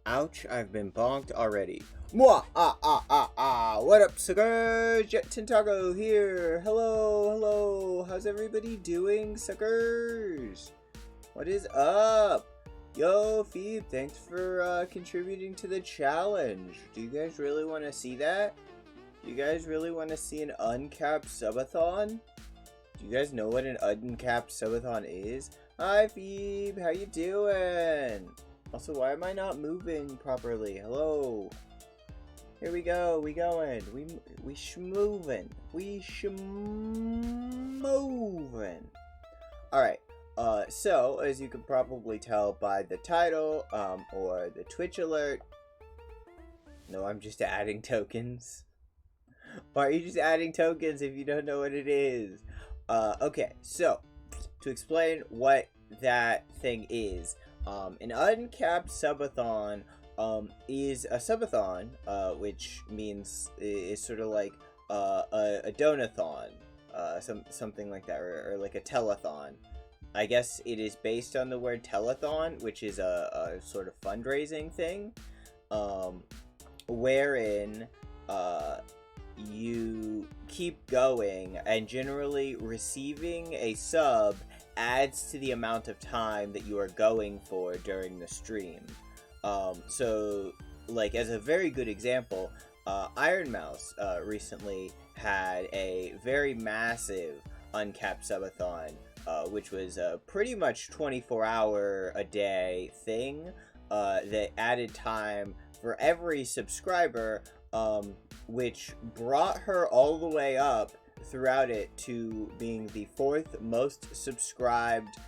Ouch, I've been bonked already. Mwah! What up, suckers? Jet Tentago here. Hello. How's everybody doing, suckers? What is up? Yo, Phoebe, thanks for contributing to the challenge. Do you guys really want to see that? Do you guys really want to see an uncapped subathon? Do you guys know what an uncapped subathon is? Hi, Phoebe, how you doing? Also, why am I not moving properly? Hello. Here we go. We going. We schmovin'. We schmovin'. Alright. So, as you can probably tell by the title, or the Twitch alert. No, I'm just adding tokens. Why are you just adding tokens if you don't know what it is? Okay, so, to explain what that thing is, an uncapped subathon is a subathon, which means it's sort of like a donathon, something like that, or like a telethon. I guess it is based on the word telethon, which is a sort of fundraising thing, wherein you keep going, and generally receiving a sub adds to the amount of time that you are going for during the stream. So, like, as a very good example, Iron Mouse recently had a very massive uncapped subathon, which was a pretty much 24-hour a day thing that added time for every subscriber, which brought her all the way up throughout it to being the 4th most subscribed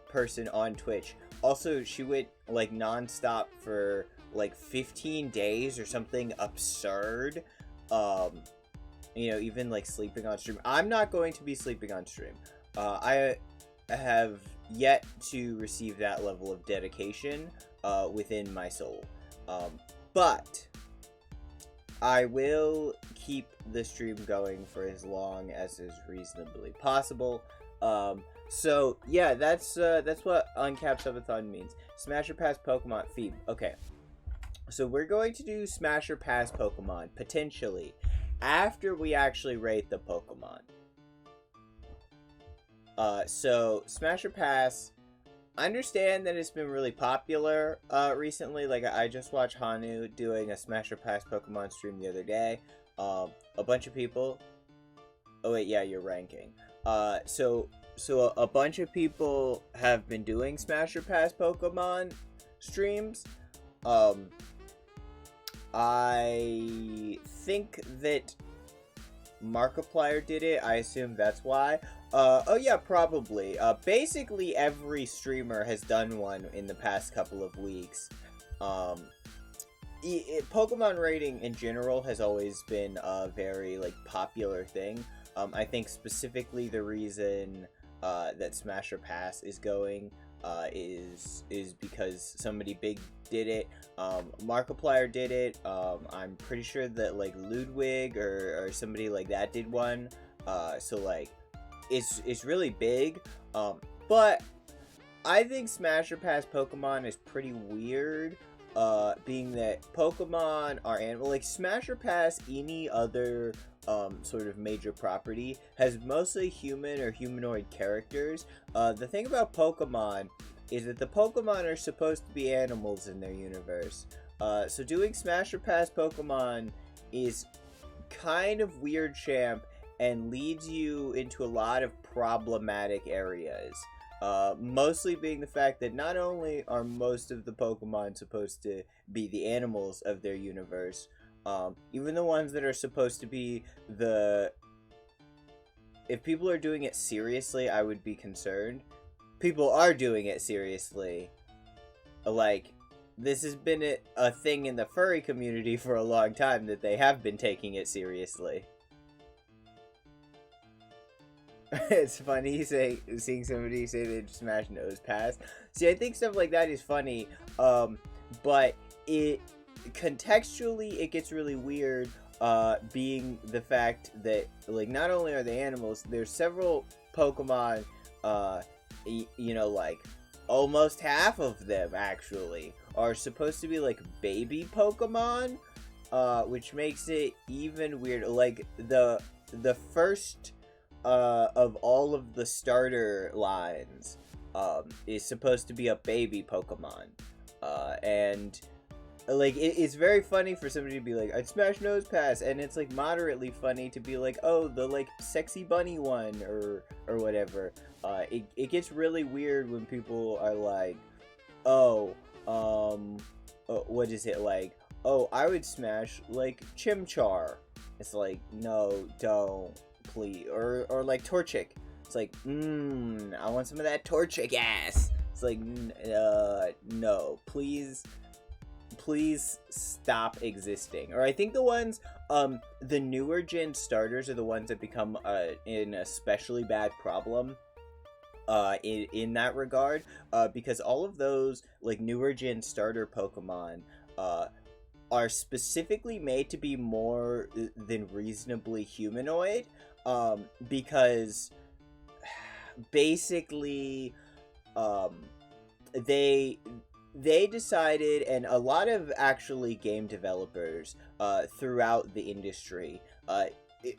person on Twitch. Also, she went like non-stop for like 15 days or something absurd. You know, even like sleeping on stream. I'm not going to be sleeping on stream. I have yet to receive that level of dedication within my soul. But I will keep the stream going for as long as is reasonably possible. So yeah, that's what uncapped subathon means. Smash or pass Pokemon. Phoebe. Okay. So we're going to do Smash or pass Pokemon, potentially, after we actually rate the Pokemon. So Smash or pass, I understand that it's been really popular recently. Like, I just watched Hanu doing a Smash or pass Pokemon stream the other day. A bunch of people. Oh wait, yeah, you're ranking. So a bunch of people have been doing Smash or pass Pokemon streams. I think that Markiplier did it. I assume that's why. Oh yeah, probably. Basically every streamer has done one in the past couple of weeks. Pokemon rating in general has always been a very, like, popular thing. I think specifically the reason that Smash or Pass is going is because somebody big did it. Markiplier did it. I'm pretty sure that, like, Ludwig or somebody like that did one. So, like, it's really big. But I think Smash or Pass Pokemon is pretty weird. Being that Pokemon are animal, like, Smash or Pass any other sort of major property has mostly human or humanoid characters. The thing about Pokemon is that the Pokemon are supposed to be animals in their universe. So doing Smash or Pass Pokemon is kind of weird, champ, and leads you into a lot of problematic areas. Mostly being the fact that not only are most of the Pokemon supposed to be the animals of their universe, even the ones that are supposed to be the... If people are doing it seriously, I would be concerned. People are doing it seriously. Like, this has been a thing in the furry community for a long time, that they have been taking it seriously. It's funny seeing somebody say they smash nose pass. See, I think stuff like that is funny, but contextually it gets really weird, being the fact that, like, not only are they animals, there's several Pokemon, you know, like, almost half of them actually are supposed to be like baby Pokemon, which makes it even weirder. Like the first of all of the starter lines is supposed to be a baby Pokemon, and like it's very funny for somebody to be like, I'd smash Nose Pass, and it's like moderately funny to be like, oh, the like sexy bunny one or whatever. It gets really weird when people are like, oh, what is it like? Oh, I would smash like Chimchar. It's like, no, don't, please. Or like Torchic. It's like, I want some of that Torchic ass. It's like, no, please stop existing. Or I think the ones, the newer gen starters are the ones that become an especially bad problem in that regard, because all of those like newer gen starter Pokemon are specifically made to be more than reasonably humanoid, because basically they decided, and a lot of actually game developers throughout the industry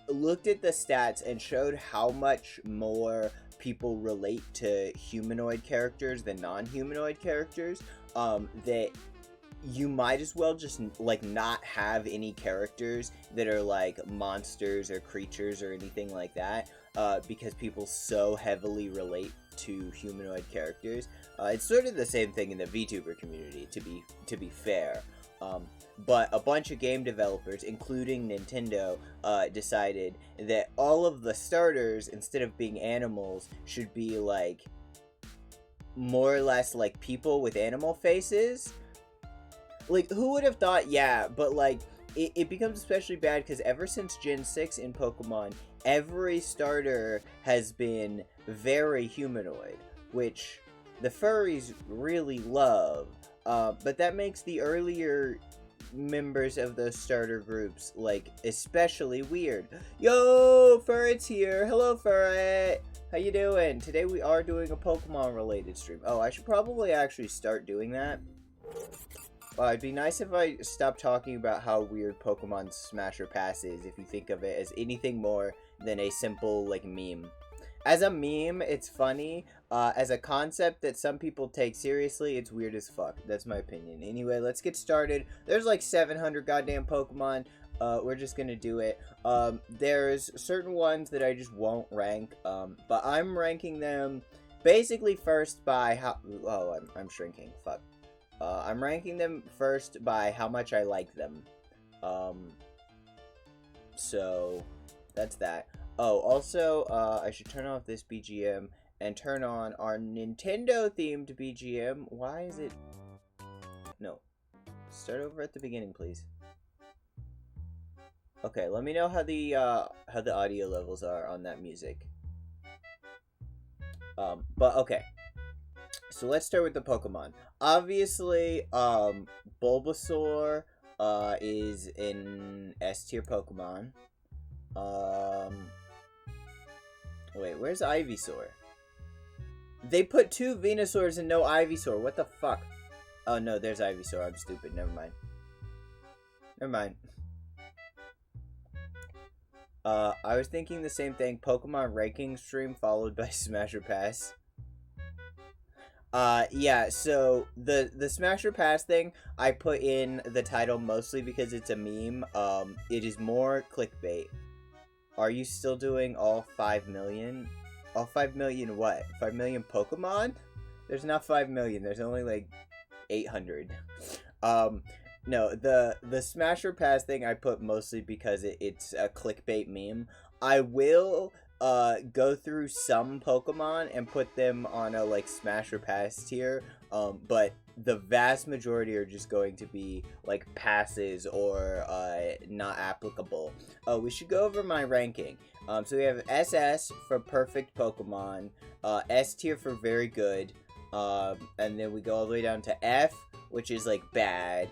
looked at the stats and showed how much more people relate to humanoid characters than non-humanoid characters, that you might as well just like not have any characters that are like monsters or creatures or anything like that, because people so heavily relate to humanoid characters. It's sort of the same thing in the VTuber community, to be fair. But a bunch of game developers, including Nintendo, decided that all of the starters, instead of being animals, should be like more or less like people with animal faces. Like, who would have thought? Yeah, but like it becomes especially bad because ever since Gen 6 in Pokemon, every starter has been very humanoid, which the furries really love. But that makes the earlier members of those starter groups like especially weird. Yo, Furret's here. Hello, Furret. How you doing? Today we are doing a Pokemon related stream. Oh, I should probably actually start doing that. It'd be nice if I stopped talking about how weird Pokemon Smasher Pass is, if you think of it as anything more than a simple, like, meme. As a meme, it's funny. As a concept that some people take seriously, it's weird as fuck. That's my opinion. Anyway, let's get started. There's like 700 goddamn Pokemon. We're just gonna do it. There's certain ones that I just won't rank, but I'm ranking them basically first by how... Oh, I'm shrinking. Fuck. I'm ranking them first by how much I like them. So that's that. Oh, also, I should turn off this BGM and turn on our Nintendo-themed BGM. Why is it... No. Start over at the beginning, please. Okay, let me know how the audio levels are on that music. But okay. So let's start with the Pokemon. Obviously, Bulbasaur is an S-tier Pokemon. Wait, where's Ivysaur? They put 2 Venusaurs and no Ivysaur. What the fuck? Oh no, there's Ivysaur. I'm stupid. Never mind. Never mind. I was thinking the same thing. Pokemon ranking stream followed by Smasher Pass. Yeah, so the Smasher Pass thing, I put in the title mostly because it's a meme. It is more clickbait. Are you still doing all 5 million? All 5 million what? 5 million Pokemon? There's not 5 million. There's only like 800. No, the Smasher Pass thing I put mostly because it's a clickbait meme. I will go through some Pokemon and put them on a like Smasher Pass tier, but the vast majority are just going to be like passes or not applicable. We should go over my ranking. So we have SS for perfect Pokemon, S tier for very good, and then we go all the way down to F, which is like bad.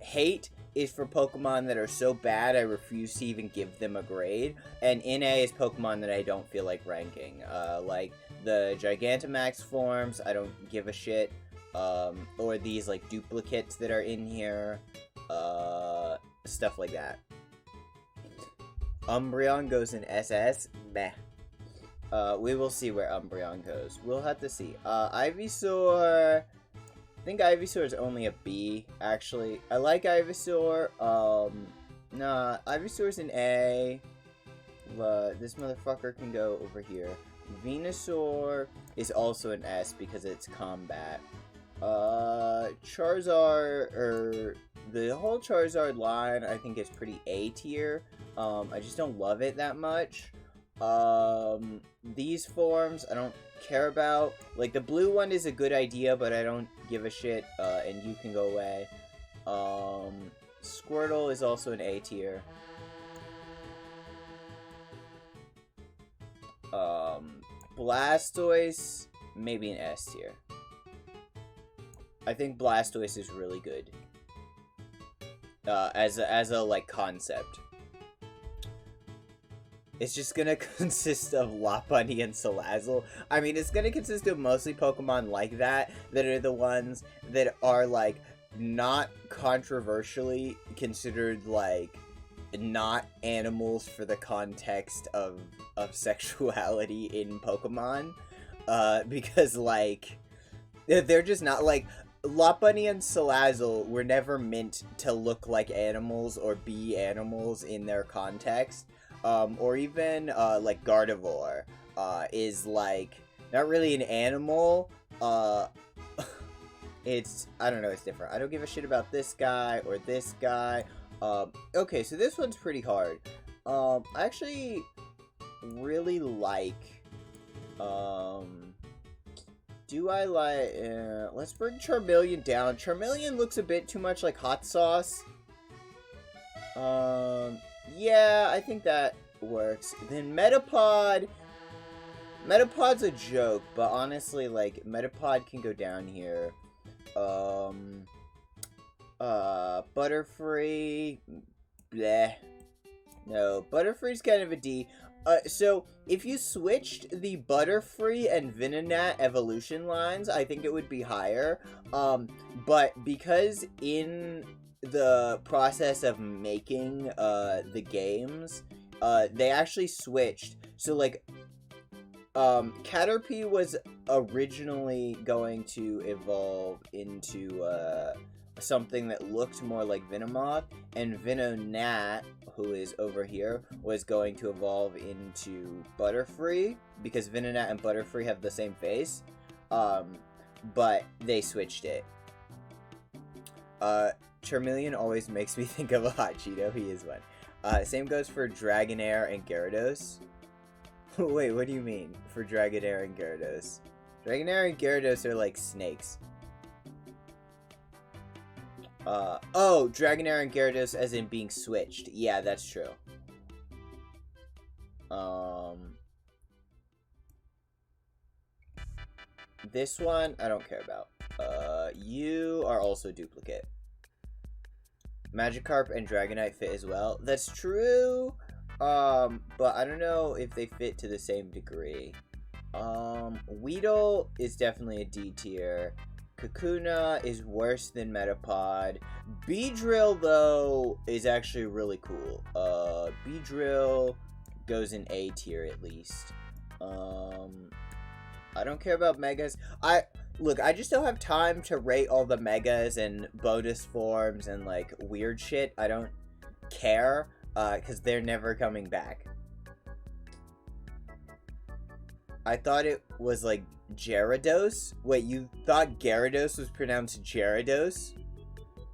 Hate is for Pokemon that are so bad I refuse to even give them a grade, and NA is Pokemon that I don't feel like ranking. Like the Gigantamax forms, I don't give a shit. Or these, like, duplicates that are in here. Stuff like that. Umbreon goes in SS? Meh. We will see where Umbreon goes. We'll have to see. Ivysaur... I think Ivysaur is only a B, actually. I like Ivysaur. Nah, Ivysaur's an A. This motherfucker can go over here. Venusaur is also an S because it's combat. Charizard, the whole Charizard line, I think is pretty A tier. I just don't love it that much. These forms, I don't care about. Like, the blue one is a good idea, but I don't give a shit, and you can go away. Squirtle is also an A tier. Blastoise, maybe an S tier. I think Blastoise is really good. As a like, concept. It's just gonna consist of Lopunny and Salazzle. I mean, it's gonna consist of mostly Pokemon like that are the ones that are, like, not controversially considered, like, not animals for the context of sexuality in Pokemon. Because, like, they're just not, like, Lopunny and Salazzle were never meant to look like animals or be animals in their context. Or even, like, Gardevoir, is, like, not really an animal, it's, I don't know, it's different. I don't give a shit about this guy or this guy. Okay, so this one's pretty hard. I actually really like, do I like, let's bring Charmeleon down. Charmeleon looks a bit too much like hot sauce. Yeah, I think that works. Then Metapod. Metapod's a joke, but honestly, like, Metapod can go down here. Butterfree. Bleh. No, Butterfree's kind of a D. So, if you switched the Butterfree and Venonat evolution lines, I think it would be higher. But because in the process of making the games, they actually switched. So, like, Caterpie was originally going to evolve into something that looked more like Venomoth, and Venonat, who is over here, was going to evolve into Butterfree, because Venonat and Butterfree have the same face, but they switched it. Charmeleon always makes me think of a hot Cheeto. He is one. Same goes for Dragonair and Gyarados. Wait, what do you mean? For Dragonair and Gyarados? Dragonair and Gyarados are like snakes. Oh, Dragonair and Gyarados as in being switched. Yeah, that's true. This one, I don't care about. You are also a duplicate. Magikarp and Dragonite fit as well. That's true. But I don't know if they fit to the same degree. Weedle is definitely a D tier. Kakuna is worse than Metapod. Beedrill, though, is actually really cool. Beedrill goes in A tier at least. I don't care about Megas. Look, I just don't have time to rate all the Megas and bonus forms and, like, weird shit. I don't care, because they're never coming back. I thought it was, like, Gyarados? Wait, you thought Gyarados was pronounced Gyarados?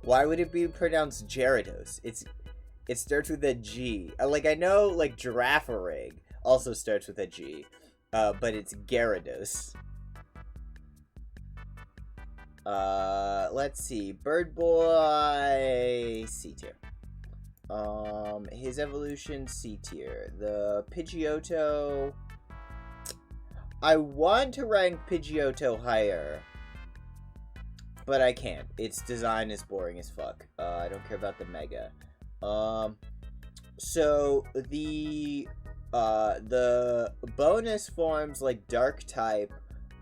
Why would it be pronounced Gyarados? It starts with a G. Like, I know, like, Girafarig also starts with a G. But it's Gyarados. Let's see. Bird Boy, C tier. His evolution, C tier. The Pidgeotto, I want to rank Pidgeotto higher, but I can't. Its design is boring as fuck. I don't care about the Mega. So the The bonus forms like Dark type,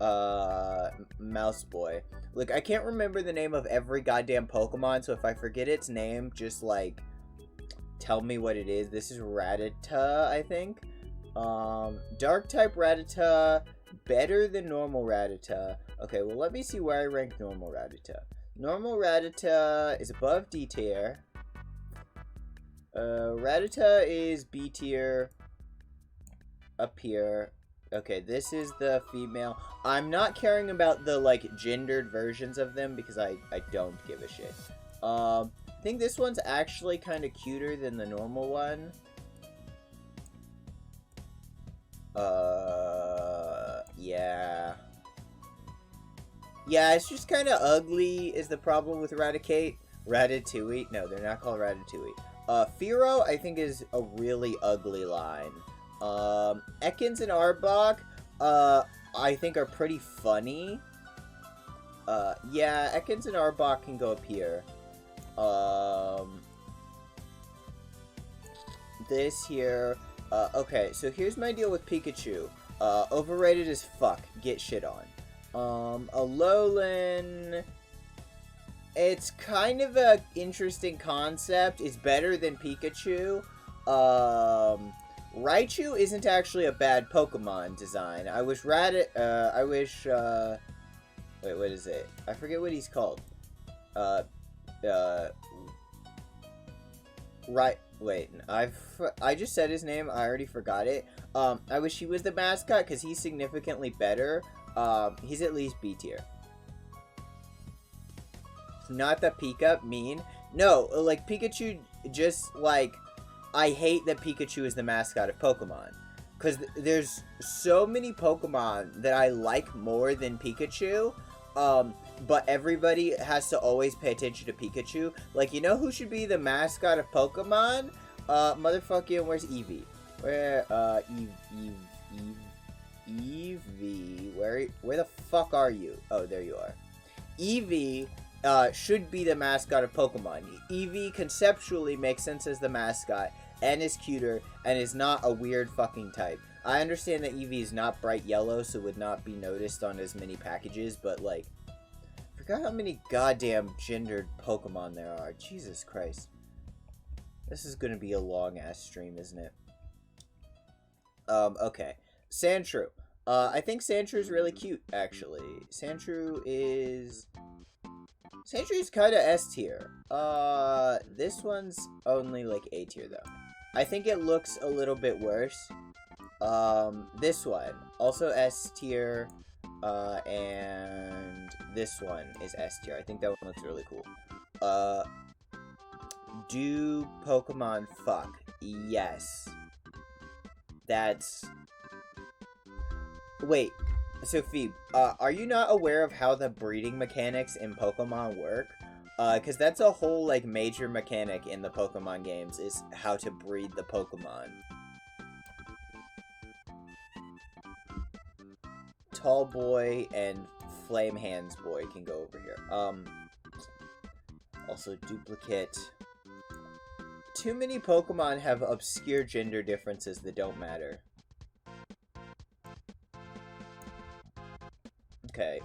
Mouse Boy. Look, I can't remember the name of every goddamn Pokemon, so if I forget its name, just like tell me what it is. This is Rattata, I think. Dark type Rattata, better than normal Rattata. Okay, well let me see where I rank normal Rattata. Normal Rattata is above D tier. Rattata is B tier. Up here. Okay, this is the female. I'm not caring about the, like, gendered versions of them because I don't give a shit. I think this one's actually kind of cuter than the normal one. Yeah. Yeah, it's just kind of ugly is the problem with Ratatouille. No, they're not called Ratatouille. Firo, I think, is a really ugly line. Ekans and Arbok, I think are pretty funny. Yeah, Ekans and Arbok can go up here. This here, okay, so here's my deal with Pikachu. Overrated as fuck. Get shit on. Alolan, it's kind of a interesting concept. It's better than Pikachu. Raichu isn't actually a bad Pokemon design. I wish wait, what is it? I forget what he's called. Wait, I just said his name. I already forgot it. I wish he was the mascot because he's significantly better. He's at least B tier. Not the Pika mean. No, like Pikachu just like I hate that Pikachu is the mascot of Pokemon. Because there's so many Pokemon that I like more than Pikachu. But everybody has to always pay attention to Pikachu. Like, you know who should be the mascot of Pokemon? Motherfucking, where's Eevee? Where, Eevee, where the fuck are you? Oh, there you are. Eevee, should be the mascot of Pokemon. Eevee conceptually makes sense as the mascot, and is cuter, and is not a weird fucking type. I understand that Eevee is not bright yellow, so would not be noticed on as many packages, but, like, I forgot how many goddamn gendered Pokemon there are. Jesus Christ. This is gonna be a long-ass stream, isn't it? Okay. Sandshrew. I think Sandshrew is really cute, actually. Sandshrew is kind of S tier. This one's only, like, A tier, though. I think it looks a little bit worse. This one, also S tier, and this one is S tier. I think that one looks really cool. Do Pokemon fuck? Yes. That's... Wait, Sophie, are you not aware of how the breeding mechanics in Pokemon work? Because that's a whole, like, major mechanic in the Pokemon games, is how to breed the Pokemon. Tall Boy and Flame Hands Boy can go over here. Also duplicate. Too many Pokemon have obscure gender differences that don't matter. Okay,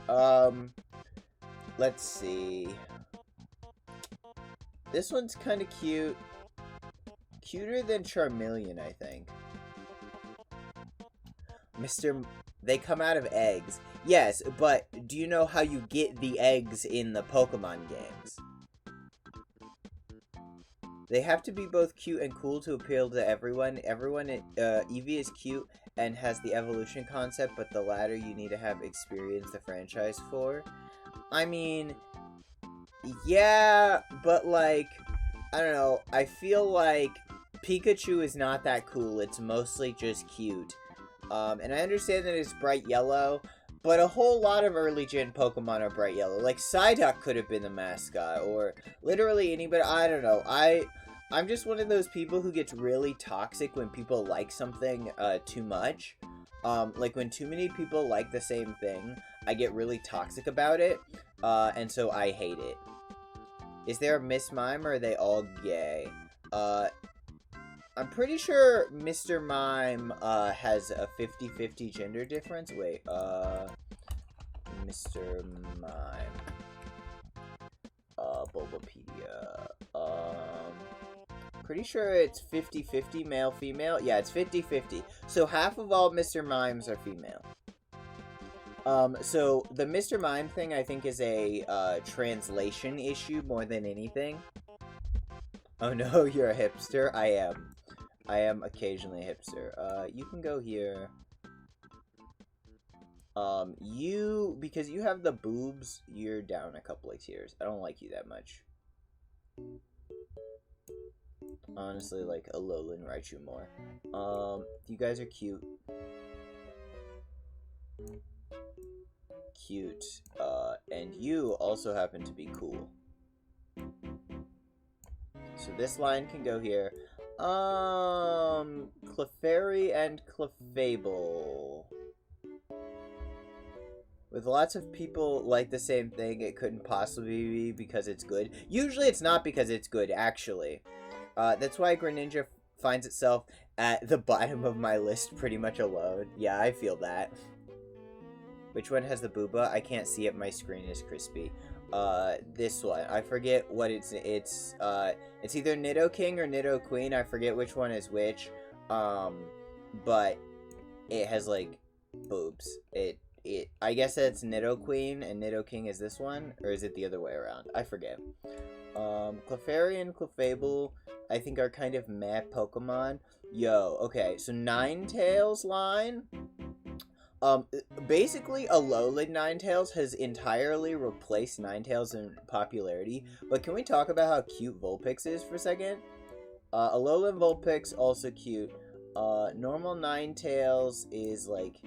let's see. This one's kind of cute. Cuter than Charmeleon, I think. They come out of eggs. Yes, but do you know how you get the eggs in the Pokemon games? They have to be both cute and cool to appeal to everyone. Eevee is cute and has the evolution concept, but the latter you need to have experienced the franchise for. I mean, yeah, but, like, I don't know. I feel like Pikachu is not that cool. It's mostly just cute. And I understand that it's bright yellow, but a whole lot of early gen Pokemon are bright yellow. Like, Psyduck could have been the mascot, or literally anybody. I don't know. I'm just one of those people who gets really toxic when people like something too much. Like, when too many people like the same thing, I get really toxic about it, and so I hate it. Is there a Miss Mime, or are they all gay? I'm pretty sure Mr. Mime has a 50-50 gender difference. Wait, Mr. Mime. Bulbapedia. Pretty sure it's 50-50 male female. Yeah, it's 50-50. So half of all Mr. Mimes are female. So the Mr. Mime thing I think is a translation issue more than anything. Oh no, you're a hipster? I am. I am occasionally a hipster. You can go here. Because you have the boobs, you're down a couple of tiers. I don't like you that much. Honestly, like Alolan Raichu more. You guys are cute. Cute. And you also happen to be cool. So this line can go here. Clefairy and Clefable. With lots of people like the same thing, it couldn't possibly be because it's good. Usually it's not because it's good, actually. That's why Greninja finds itself at the bottom of my list pretty much alone. Yeah, I feel that. Which one has the booba? I can't see it, my screen is crispy. This one. I forget what it's either Nidoking or Nidoqueen. I forget which one is which. But it has, like, boobs. I guess that's Nidoqueen and Nidoking is this one? Or is it the other way around? I forget. Clefairy and Clefable, I think, are kind of meh Pokemon. Yo, okay, so Ninetales line. Basically, Alolan Ninetales has entirely replaced Ninetales in popularity. But can we talk about how cute Vulpix is for a second? Alolan Vulpix, also cute. Normal Ninetales is, like,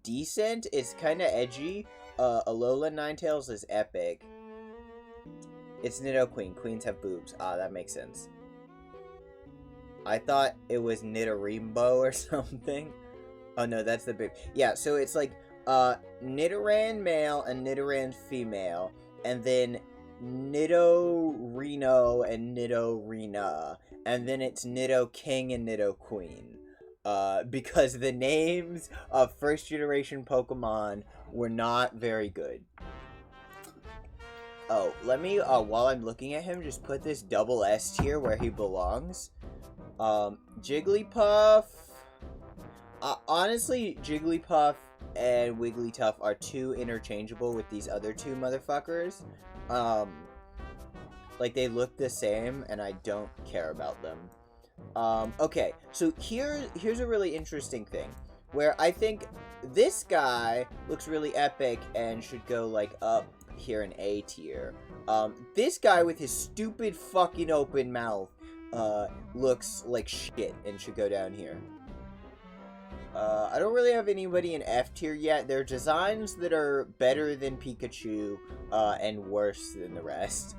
decent. It's kind of edgy. Alolan Ninetales is epic. It's Nidoqueen. Queens have boobs. Ah, that makes sense. I thought it was Nidorimbo or something. Oh no, that's the big... Yeah, so it's like, Nidoran male and Nidoran female, and then Nidorino and Nidorina, and then it's Nidoking and Nidoqueen. Because the names of first generation Pokemon were not very good. Oh, let me, while I'm looking at him, just put this double S tier where he belongs. Jigglypuff. Honestly, Jigglypuff and Wigglytuff are too interchangeable with these other two motherfuckers. Like, they look the same, and I don't care about them. Okay, so here's a really interesting thing, where I think this guy looks really epic and should go, like, up here in A tier. This guy with his stupid fucking open mouth, looks like shit and should go down here. I don't really have anybody in F tier yet. There are designs that are better than Pikachu, and worse than the rest.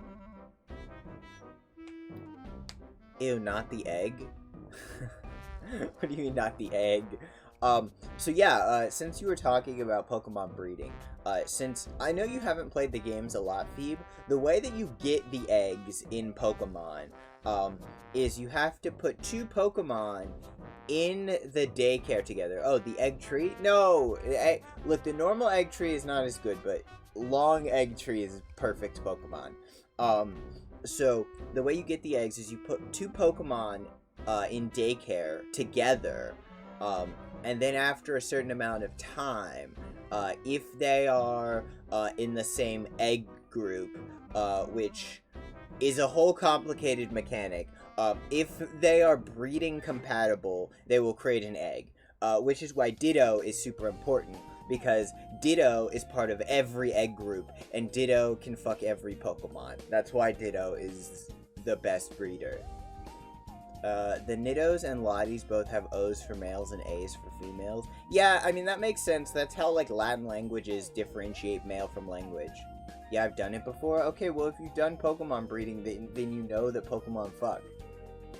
Ew, not the egg? What do you mean, not the egg? So yeah, since you were talking about Pokemon breeding, since I know you haven't played the games a lot, Phoebe, the way that you get the eggs in Pokemon, is you have to put two Pokemon in the daycare together. Oh, the egg tree? No! Look, the normal egg tree is not as good, but long egg tree is perfect Pokemon. So, the way you get the eggs is you put two Pokemon, in daycare together, and then after a certain amount of time, if they are, in the same egg group, which is a whole complicated mechanic, if they are breeding compatible, they will create an egg, which is why Ditto is super important, because Ditto is part of every egg group, and Ditto can fuck every Pokemon. That's why Ditto is the best breeder. The Nidos and Lotties both have O's for males and A's for females. Yeah, I mean, that makes sense. That's how, like, Latin languages differentiate male from language. Yeah, I've done it before. Okay, well, if you've done Pokemon breeding, then you know that Pokemon fuck.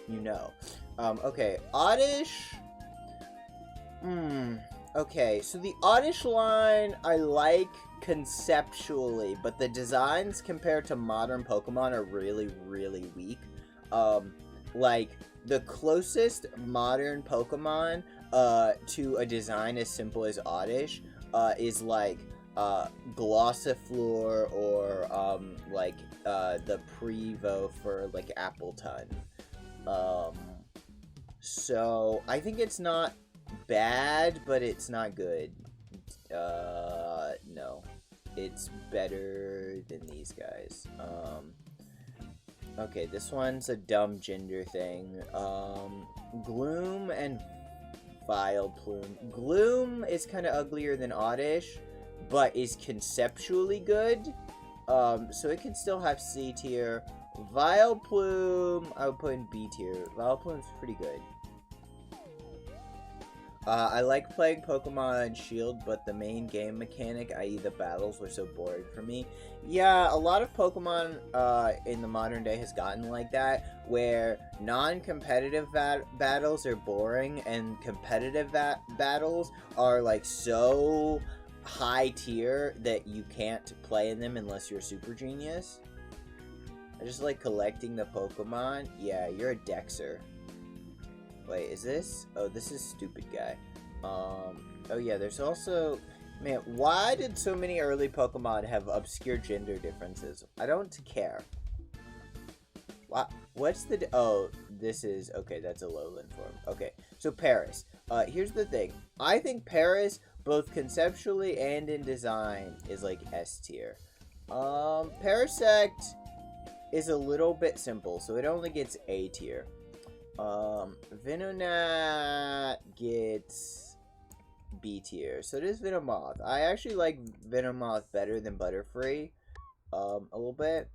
You know. Okay, Oddish. Okay, so the Oddish line I like conceptually, but the designs compared to modern Pokemon are really, really weak. like, the closest modern Pokemon to a design as simple as Oddish is like Glossifleur or like the Prevo for like Appleton. Um, so I think it's not bad, but it's not good. No, it's better than these guys. Okay, this one's a dumb gender thing. Gloom and Vileplume. Gloom is kind of uglier than Oddish, but is conceptually good. So it can still have C tier. Vileplume, I would put in B tier. Vileplume's pretty good. I like playing Pokemon Shield, but the main game mechanic, i.e. the battles, were so boring for me. Yeah, a lot of Pokemon in the modern day has gotten like that, where non-competitive battles are boring, and competitive battles are, like, so high tier that you can't play in them unless you're a super genius. I just like collecting the Pokemon. Yeah, you're a Dexer. Wait, is this? Oh, this is stupid guy. Oh yeah, there's also... Man, why did so many early Pokemon have obscure gender differences? I don't care. What's the... Oh, this is... Okay, that's a lowland form. Okay, so Paris. Here's the thing. I think Paris, both conceptually and in design, is like S tier. Parasect is a little bit simple, so it only gets A tier. Venonat gets B tier. So does Venomoth. I actually like Venomoth better than Butterfree. A little bit.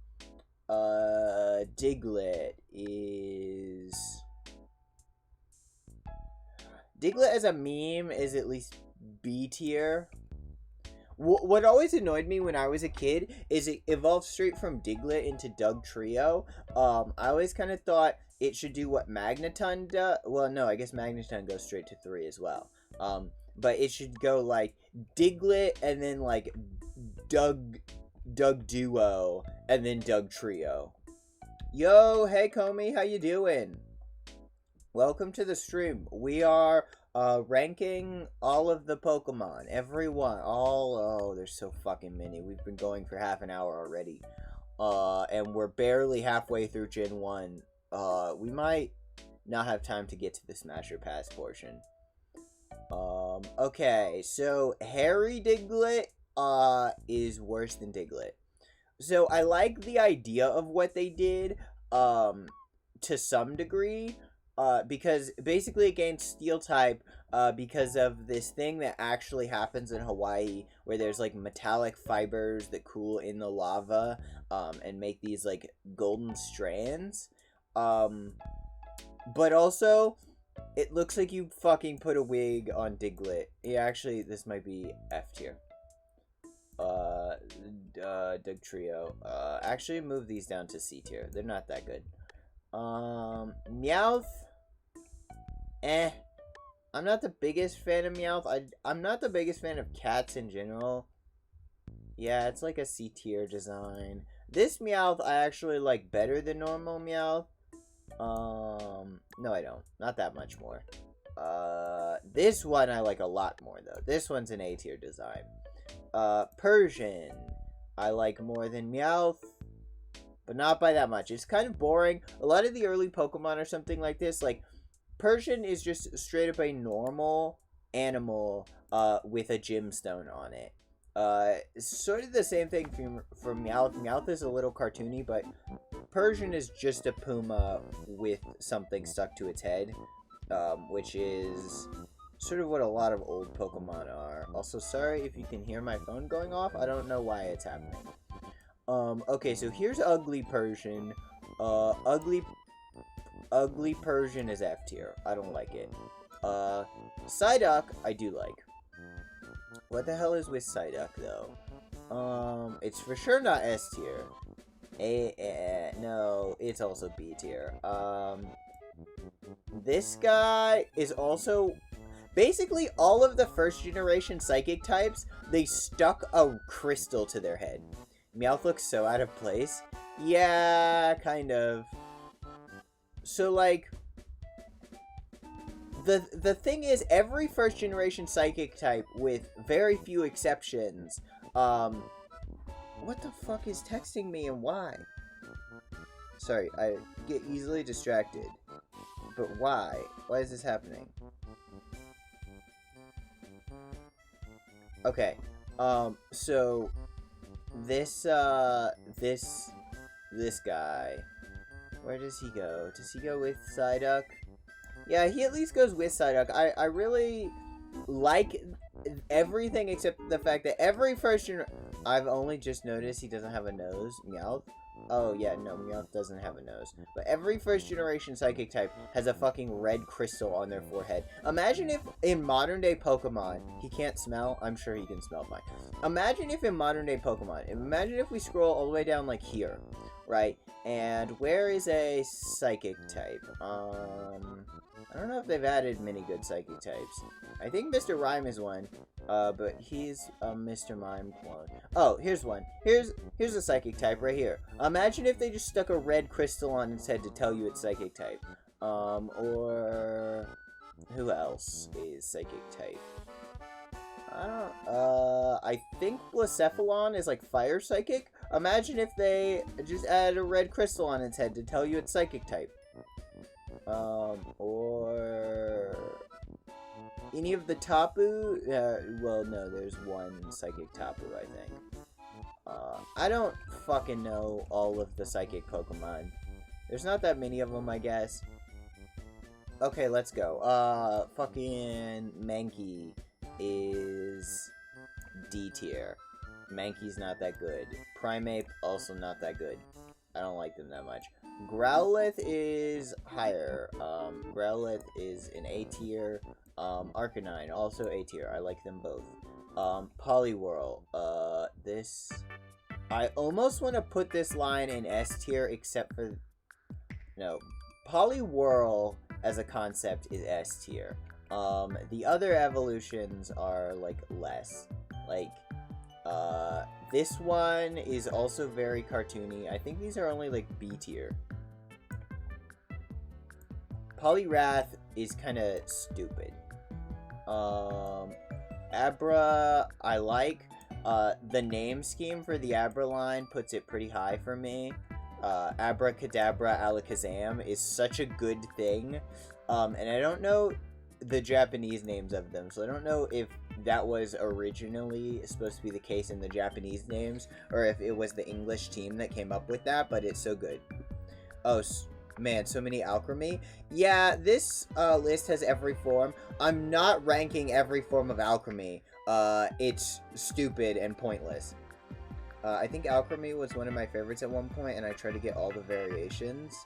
Diglett is... Diglett as a meme is at least B tier. What always annoyed me when I was a kid is it evolved straight from Diglett into Dugtrio. I always kind of thought it should do what Magneton does. Well, no, I guess Magneton goes straight to 3 as well. But it should go like Diglett and then like Dugduo and then Dugtrio. Yo, hey Comey, how you doing? Welcome to the stream. We are ranking all of the Pokemon. Every one. Oh, there's so fucking many. We've been going for half an hour already. And we're barely halfway through Gen 1. We might not have time to get to the Smasher Pass portion. Okay, so Harry Diglett, is worse than Diglett. So I like the idea of what they did, to some degree, because basically it gains Steel type, because of this thing that actually happens in Hawaii, where there's, like, metallic fibers that cool in the lava, and make these, like, golden strands. But also, it looks like you fucking put a wig on Diglett. Yeah, actually, this might be F tier. Dugtrio. Actually, move these down to C tier. They're not that good. Meowth. I'm not the biggest fan of Meowth. I'm not the biggest fan of cats in general. Yeah, it's like a C tier design. This Meowth I actually like better than normal Meowth. No I don't. Not that much more. This one I like a lot more though. This one's an A tier design. Persian I like more than Meowth, but not by that much. It's kind of boring. A lot of the early Pokemon or something like this, like, Persian is just straight up a normal animal, with a gemstone on it. Sort of the same thing for Meowth. Meowth is a little cartoony, but Persian is just a puma with something stuck to its head, which is sort of what a lot of old Pokemon are. Also, sorry if you can hear my phone going off. I don't know why it's happening. Okay, so here's Ugly Persian. Ugly Persian is F tier. I don't like it. Psyduck, I do like. What the hell is with Psyduck, though? It's for sure not S tier. No, it's also B tier. This guy is also... Basically, all of the first generation Psychic types, they stuck a crystal to their head. Meowth looks so out of place. Yeah, kind of. So, like, the thing is, every first generation psychic type, with very few exceptions, what the fuck is texting me and why? Sorry, I get easily distracted. But why? Why is this happening? Okay, so, this guy, where does he go? Does he go with Psyduck? Yeah, he at least goes with Psyduck. I really like everything except the fact that every I've only just noticed he doesn't have a nose. Meowth. Oh, yeah, no, Meowth doesn't have a nose. But every first generation psychic type has a fucking red crystal on their forehead. Imagine if in modern day Pokemon, he can't smell. I'm sure he can smell fine. Imagine if in modern day Pokemon, imagine if we scroll all the way down like here, right? And where is a psychic type? I don't know if they've added many good psychic types. I think Mr. Rhyme is one, but he's a Mr. Mime clone. Oh, here's one. Here's a psychic type right here. Imagine if they just stuck a red crystal on its head to tell you it's psychic type. Or who else is psychic type? I think Blacephalon is like fire psychic. Imagine if they just added a red crystal on its head to tell you it's psychic type. Or any of the Tapu? Well, no, there's one psychic Tapu, I think. I don't fucking know all of the psychic Pokemon. There's not that many of them, I guess. Okay, let's go. Fucking Mankey is D tier. Mankey's not that good. Primeape, also not that good. I don't like them that much. Growlithe is higher. Growlithe is an A tier. Arcanine, also A tier. I like them both. Poliwhirl. This... I almost want to put this line in S tier, except for... No. Poliwhirl, as a concept, is S tier. The other evolutions are, like, less. Like... this one is also very cartoony. I think these are only, like, B tier. Poliwrath is kind of stupid. Abra, I like. The name scheme for the Abra line puts it pretty high for me. Abracadabra Alakazam is such a good thing. And I don't know the Japanese names of them, so I don't know if that was originally supposed to be the case in the Japanese names, or if it was the English team that came up with that, but it's so good. Oh, man, so many Alchemy. Yeah, this list has every form. I'm not ranking every form of Alchemy. It's stupid and pointless. I think Alchemy was one of my favorites at one point, and I tried to get all the variations.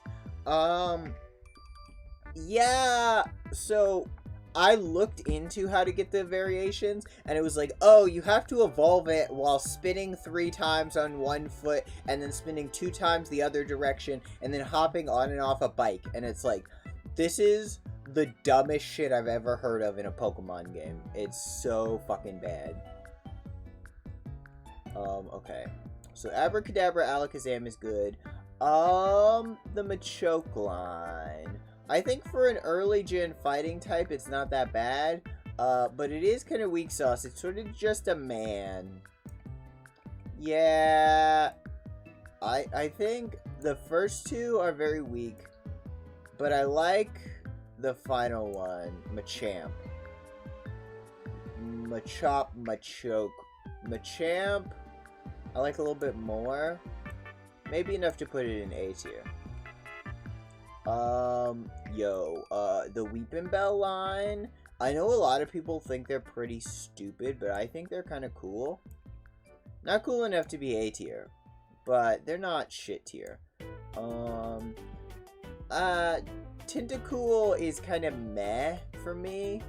Yeah, so I looked into how to get the variations, and it was like, oh, you have to evolve it while spinning 3 times on one foot, and then spinning 2 times the other direction, and then hopping on and off a bike. And it's like, this is the dumbest shit I've ever heard of in a Pokemon game. It's so fucking bad. Okay. So Abracadabra Alakazam is good. The Machoke line. I think for an early gen fighting type, it's not that bad, but it is kind of weak sauce. It's sort of just a man. Yeah, I think the first 2 are very weak, but I like the final one, Machamp. Machop, Machoke. Machamp, I like a little bit more. Maybe enough to put it in A tier. The Weepinbell line. I know a lot of people think they're pretty stupid, but I think they're kind of cool. Not cool enough to be A tier, but they're not shit tier. Tentacool is kind of meh for me.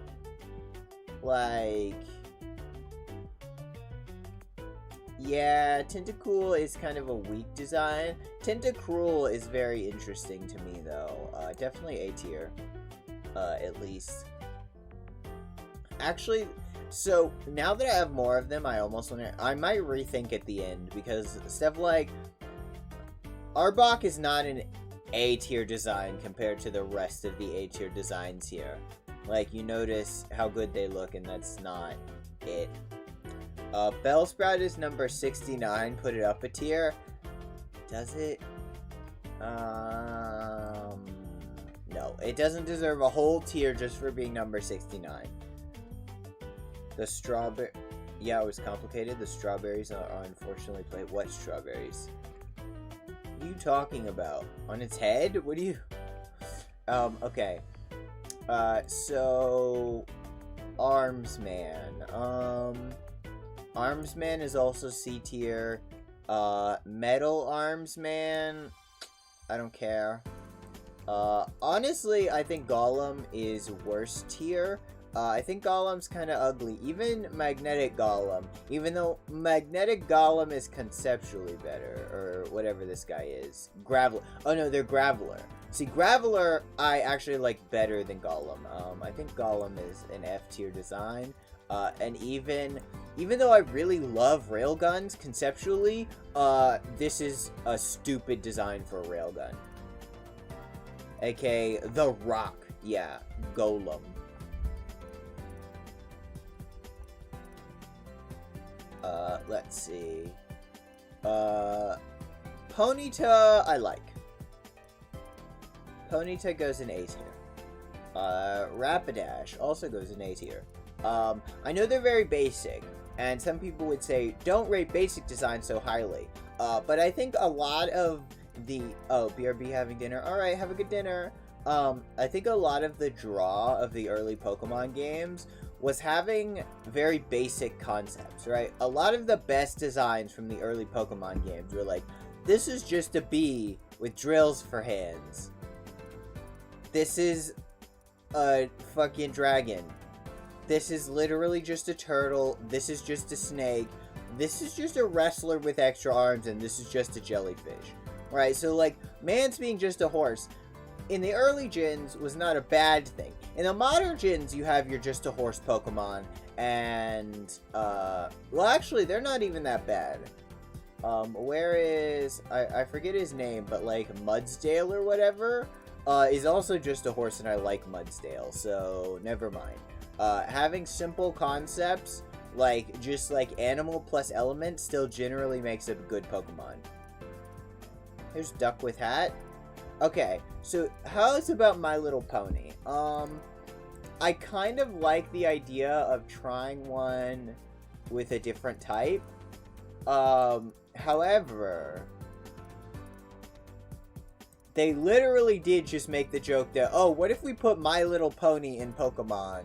Like... Yeah, Tentacool is kind of a weak design. Tentacruel is very interesting to me, though. Definitely A tier. At least. Actually, so, now that I have more of them, I almost want to... I might rethink at the end, because stuff like... Arbok is not an A tier design compared to the rest of the A tier designs here. Like, you notice how good they look, and that's not it. Bellsprout is number 69. Put it up a tier. Does it? No. It doesn't deserve a whole tier just for being number 69. The strawberry... Yeah, it was complicated. The strawberries are unfortunately played. What strawberries? What are you talking about? On its head? What do you... Okay. So... Armsman. Armsman is also C tier. Metal Armsman... I don't care. Honestly, I think Golem is worst tier. I think Golem's kind of ugly. Even Magnetic Golem. Even though Magnetic Golem is conceptually better. Or whatever this guy is. Graveler. Oh no, they're Graveler. See, Graveler I actually like better than Golem. I think Golem is an F tier design. And even though I really love railguns conceptually, this is a stupid design for a railgun. AKA The Rock. Yeah, Golem. Let's see. Ponyta, I like. Ponyta goes in A tier. Rapidash also goes in A tier. I know they're very basic, and some people would say, don't rate basic design so highly. But I think a lot of the... Oh, BRB having dinner. Alright, have a good dinner. I think a lot of the draw of the early Pokemon games was having very basic concepts, right? A lot of the best designs from the early Pokemon games were like, this is just a bee with drills for hands. This is a fucking dragon. This is literally just a turtle. This is just a snake. This is just a wrestler with extra arms, and this is just a jellyfish. Right? So, like, Mance being just a horse, in the early gens, was not a bad thing. In the modern gens, you have your just a horse Pokemon, and, well, actually, they're not even that bad. Where is, I forget his name, but, like, Mudsdale or whatever, is also just a horse, and I like Mudsdale, so never mind. Having simple concepts, like, just, like, animal plus element, still generally makes a good Pokemon. Here's Duck with Hat. Okay, so how's about My Little Pony? I kind of like the idea of trying one with a different type. However, they literally did just make the joke that, oh, what if we put My Little Pony in Pokemon?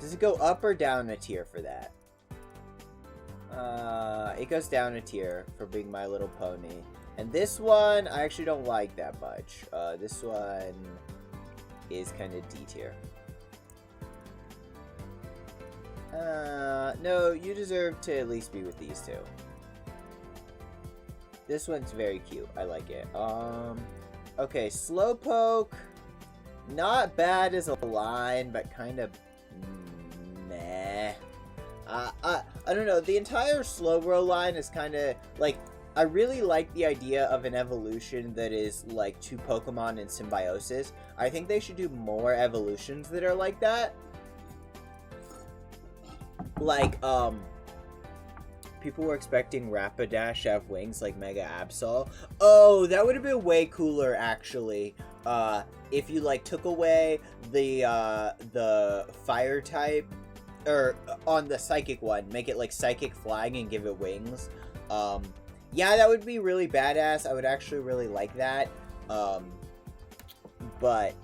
Does it go up or down a tier for that? It goes down a tier for being My Little Pony. And this one, I actually don't like that much. This one is kind of D tier. No, you deserve to at least be with these two. This one's very cute. I like it. Okay, Slowpoke. Not bad as a line, but kind of meh. I don't know. The entire Slowbro line is kind of like, I really like the idea of an evolution that is like two Pokemon in symbiosis. I think they should do more evolutions that are like that. Like, people were expecting Rapidash to have wings like Mega Absol. Oh, that would have been way cooler, actually. If you, like, took away the fire type, or on the psychic one, make it, like, psychic flying and give it wings. Yeah, that would be really badass. I would actually really like that. But,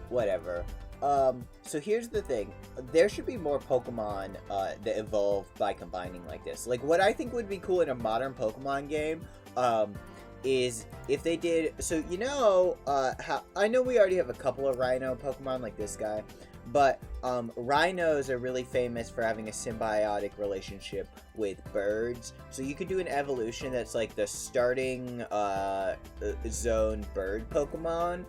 whatever. So here's the thing. There should be more Pokemon that evolve by combining like this. Like, what I think would be cool in a modern Pokemon game is if they did... So, you know, I know we already have a couple of Rhino Pokemon like this guy, but rhinos are really famous for having a symbiotic relationship with birds. So you could do an evolution that's like the starting zone bird Pokemon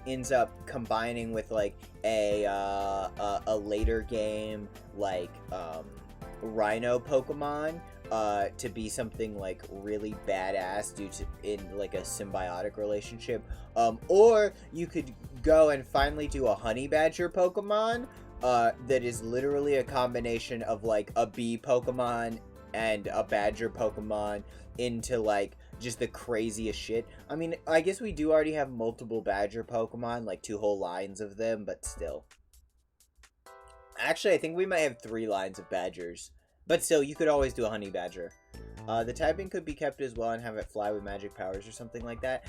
ends up combining with like a later game like Rhino Pokemon to be something like really badass due to in like a symbiotic relationship. Or you could go and finally do a Honey Badger Pokemon that is literally a combination of like a bee Pokemon and a badger Pokemon into like just the craziest shit. I mean, I guess we do already have multiple badger Pokemon, like 2 whole lines of them, but still. Actually, I think we might have 3 lines of badgers. But still, you could always do a honey badger. The typing could be kept as well and have it fly with magic powers or something like that.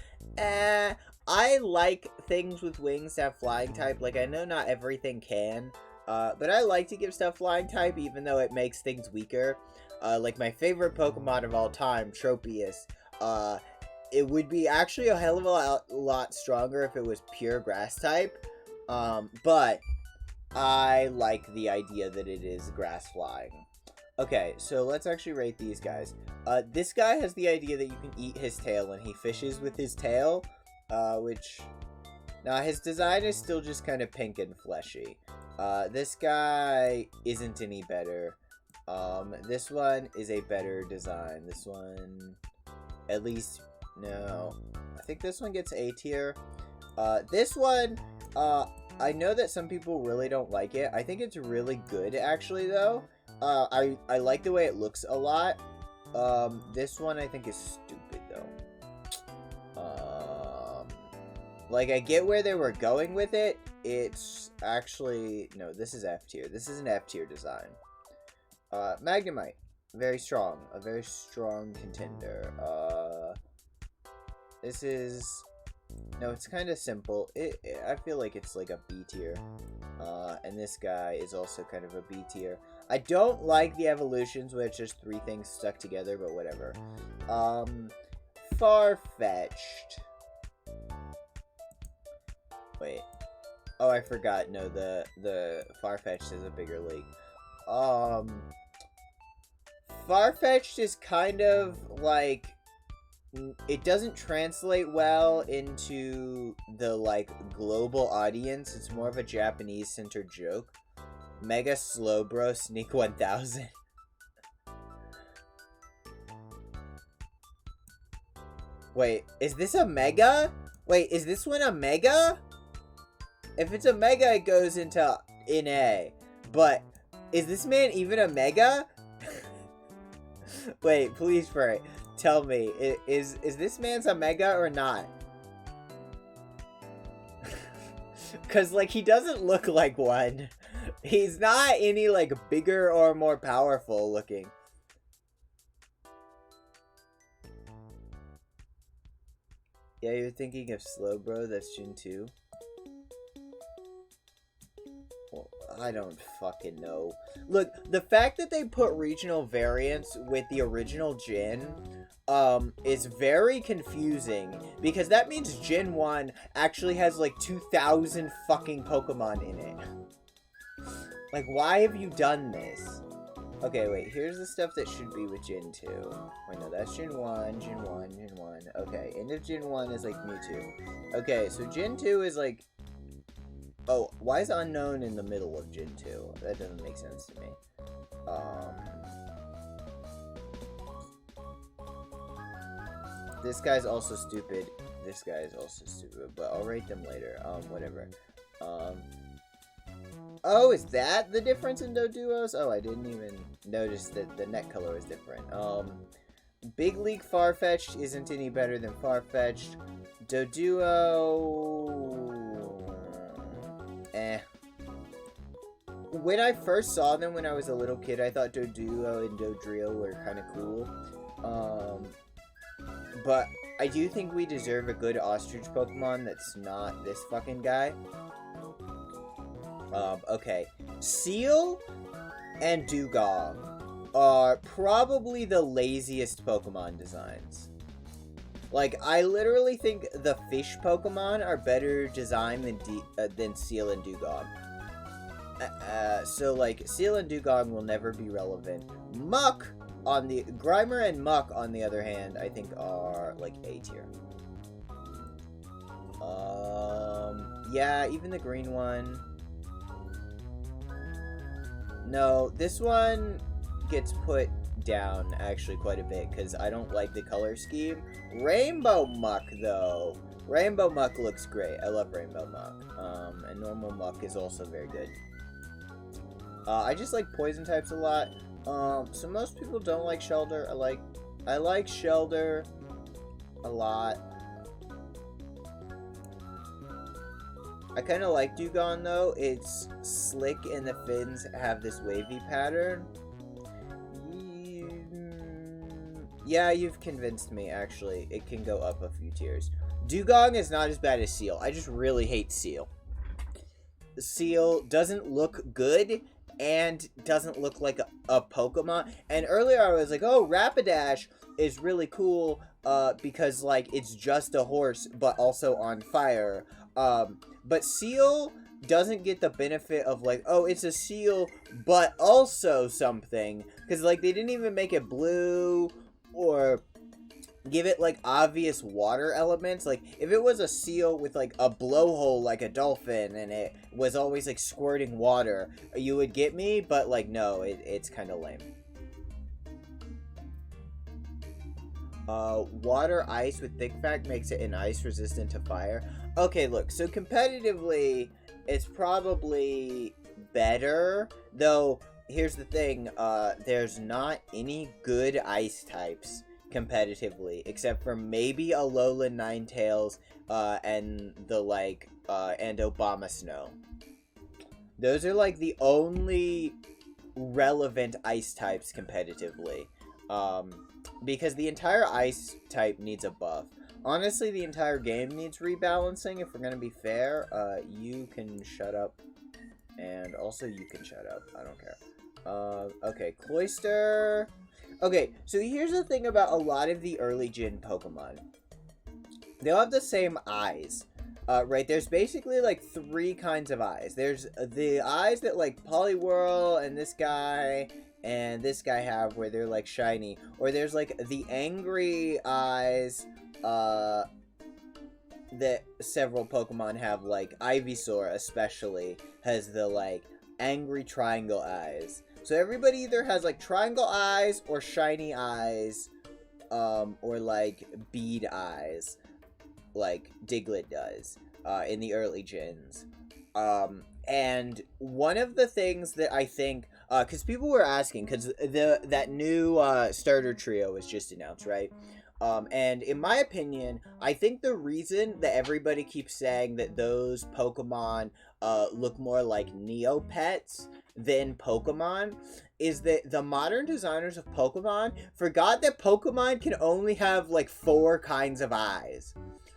I like things with wings to have flying type. Like, I know not everything can. But I like to give stuff flying type, even though it makes things weaker. Like, my favorite Pokemon of all time, Tropius. It would be actually a hell of a lot stronger if it was pure grass type. But I like the idea that it is grass flying. Okay, so let's actually rate these guys. This guy has the idea that you can eat his tail and he fishes with his tail, which... Now, his design is still just kind of pink and fleshy. This guy isn't any better. This one is a better design. This one, at least, no. I think this one gets A tier. This one, I know that some people really don't like it. I think it's really good, actually, though. I like the way it looks a lot. This one I think is stupid, though. Like, I get where they were going with it. It's actually... No, this is F tier. This is an F tier design. Magnemite. Very strong. A very strong contender. This is... No, it's kind of simple. I feel like it's like a B tier. And this guy is also kind of a B tier. I don't like the evolutions where it's just 3 things stuck together, but whatever. Farfetch'd. Wait. Oh, I forgot. No, the Farfetch'd is a bigger league. Farfetch'd is kind of like... It doesn't translate well into the, like, global audience. It's more of a Japanese-centered joke. Mega Slowbro Sneak 1000. Wait, is this a Mega? Wait, is this one a Mega? If it's a Mega, it goes into NA. But, is this man even a Mega? Wait, please, Furry. Tell me, is this man's a Mega or not? Because, like, he doesn't look like one. He's not any, like, bigger or more powerful looking. Yeah, you're thinking of Slowbro, that's Gen 2? Well, I don't fucking know. Look, the fact that they put regional variants with the original Gen, is very confusing. Because that means Gen 1 actually has, like, 2,000 fucking Pokemon in it. Like, why have you done this? Okay, wait, here's the stuff that should be with Gen 2. Wait, no, that's Gen 1, Gen 1, Gen 1. Okay, end of Gen 1 is, like, Mewtwo. Okay, so Gen 2 is, like... Oh, why is Unknown in the middle of Gen 2? That doesn't make sense to me. This guy's also stupid. This guy is also stupid, but I'll rate them later. Whatever. Oh, is that the difference in Doduos? Oh, I didn't even notice that the neck color is different. Big League Farfetch'd isn't any better than Farfetch'd. Doduo... When I first saw them when I was a little kid, I thought Doduo and Dodrio were kind of cool. But I do think we deserve a good ostrich Pokemon that's not this fucking guy. Okay. Seal and Dugong are probably the laziest Pokemon designs. Like, I literally think the fish Pokemon are better designed than Seal and Dugong. So, like, Seal and Dugong will never be relevant. Grimer and Muck, on the other hand, I think are, like, A tier. Yeah, even the green one. No, this one gets put down actually quite a bit because I don't like the color scheme. Rainbow Muck, though. Rainbow Muck looks great. I love Rainbow Muck. And normal Muck is also very good. I just like poison types a lot. So most people don't like Shelter. I like Shelter a lot. I kind of like Dewgong, though. It's slick and the fins have this wavy pattern. Yeah, you've convinced me, actually. It can go up a few tiers. Dewgong is not as bad as Seal. I just really hate Seal. Seal doesn't look good and doesn't look like a Pokemon. And earlier I was like, oh, Rapidash is really cool because, like, it's just a horse but also on fire. But Seal doesn't get the benefit of, like, oh, it's a seal but also something. Because, like, they didn't even make it blue or give it, like, obvious water elements. Like, if it was a seal with, like, a blowhole like a dolphin and it was always, like, squirting water, you would get me, but, like, no, it's kind of lame. Water ice with thick fact makes it an ice resistant to fire. Okay, look, so competitively, it's probably better, though, here's the thing, there's not any good ice types competitively, except for maybe Alolan Ninetales, and the, like, and Obama Snow. Those are, like, the only relevant ice types competitively, because the entire ice type needs a buff. Honestly, the entire game needs rebalancing, if we're gonna be fair. You can shut up, and also you can shut up, I don't care. Okay, Cloyster. Okay, so here's the thing about a lot of the early gen Pokemon. They all have the same eyes, right? There's basically, like, 3 kinds of eyes. There's the eyes that, like, Poliwhirl and this guy have, where they're, like, shiny. Or there's, like, the angry eyes, that several Pokemon have, like, Ivysaur especially has the, like, angry triangle eyes. So everybody either has, like, triangle eyes or shiny eyes, or, like, bead eyes, like Diglett does, in the early gens. And one of the things that I think, because people were asking, because that new, starter trio was just announced, right? And in my opinion, I think the reason that everybody keeps saying that those Pokemon, look more like Neopets than Pokemon is that the modern designers of Pokemon forgot that Pokemon can only have, like, 4 kinds of eyes,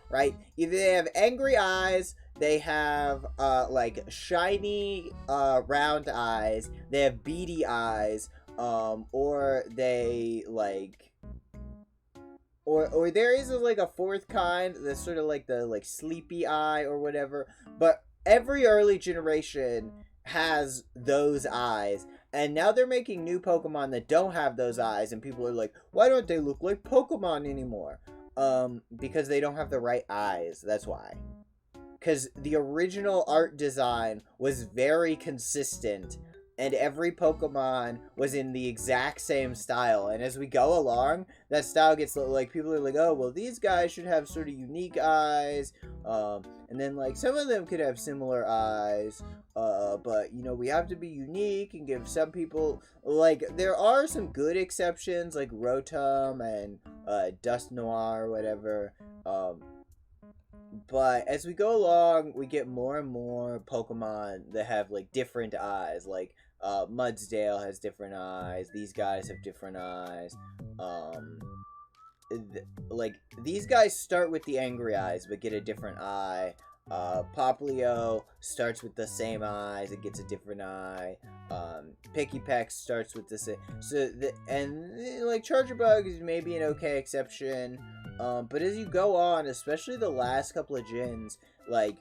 right? Either they have angry eyes, they have, like, shiny, round eyes, they have beady eyes, or they, like... Or there is, like, a 4th kind that's sort of like the, like, sleepy eye or whatever, but every early generation has those eyes, and now they're making new Pokemon that don't have those eyes, and people are like, why don't they look like Pokemon anymore? Because they don't have the right eyes, that's why. Because the original art design was very consistent, and every Pokemon was in the exact same style, and as we go along, that style gets, like, people are like, oh, well, these guys should have sort of unique eyes, and then, like, some of them could have similar eyes, but, you know, we have to be unique and give some people, like, there are some good exceptions, like Rotom and, Dust Noir or whatever, but as we go along, we get more and more Pokemon that have, like, different eyes. Like, Mudsdale has different eyes. These guys have different eyes. Like, these guys start with the angry eyes, but get a different eye. Popplio starts with the same eyes, it gets a different eye. Pikipek starts with the same. So, like, Chargerbug is maybe an okay exception. But as you go on, especially the last couple of gens, like,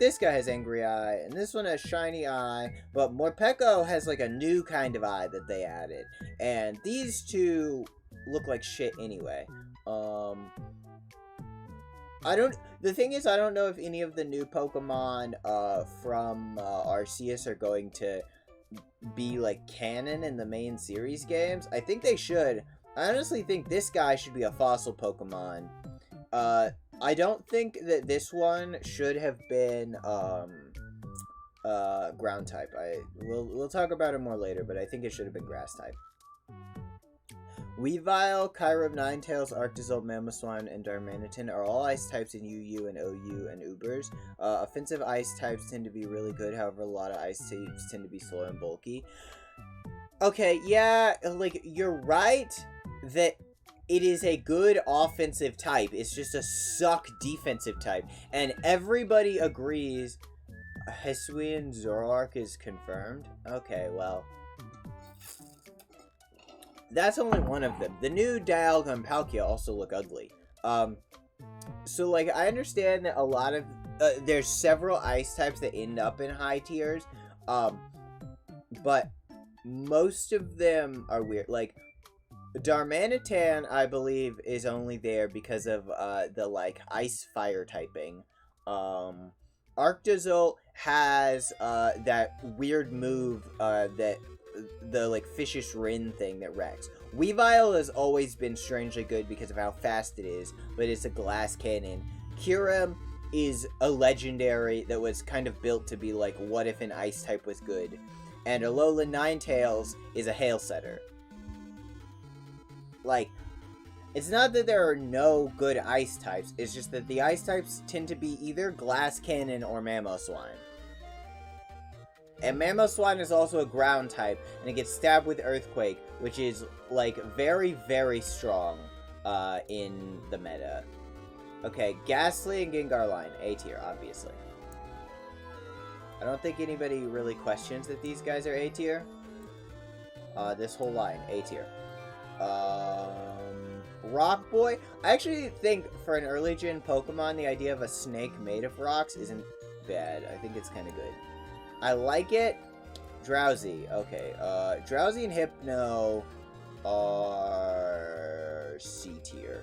this guy has angry eye, and this one has shiny eye, but Morpeko has, like, a new kind of eye that they added. And these two look like shit anyway. The thing is, I don't know if any of the new Pokemon, from, Arceus are going to be like canon in the main series games. I think they should. I honestly think this guy should be a fossil Pokemon. I don't think that this one should have been ground type. We'll talk about it more later, but I think it should have been grass type. Weavile, Kyurem, Ninetales, Arctozolt, Mamoswine, and Darmanitan are all ice types in UU and OU and Ubers. Offensive ice types tend to be really good, however, a lot of ice types tend to be slow and bulky. Okay, yeah, like, you're right that it is a good offensive type. It's just a suck defensive type. And everybody agrees Hisuian Zoroark is confirmed. Okay, well, that's only one of them. The new Dialga and Palkia also look ugly. So, like, I understand that a lot of... there's several ice types that end up in high tiers. But most of them are weird. Like, Darmanitan, I believe, is only there because of the, like, ice-fire typing. Arctozolt has that weird move that... the, like, Fishious Rin thing that wrecks. Weavile has always been strangely good because of how fast it is, but it's a glass cannon. Kyurem is a legendary that was kind of built to be like, what if an ice type was good? And Alolan Ninetales is a hail setter. Like, it's not that there are no good ice types, it's just that the ice types tend to be either glass cannon or Mamoswine. And Mamoswine is also a ground type, and it gets stabbed with Earthquake, which is, like, very, very strong in the meta. Okay, Ghastly and Gengar line, A tier, obviously. I don't think anybody really questions that these guys are A tier. This whole line, A tier. Rock Boy. I actually think for an early gen Pokemon, the idea of a snake made of rocks isn't bad. I think it's kind of good. I like it. Drowsy. Okay. Drowsy and Hypno are C tier.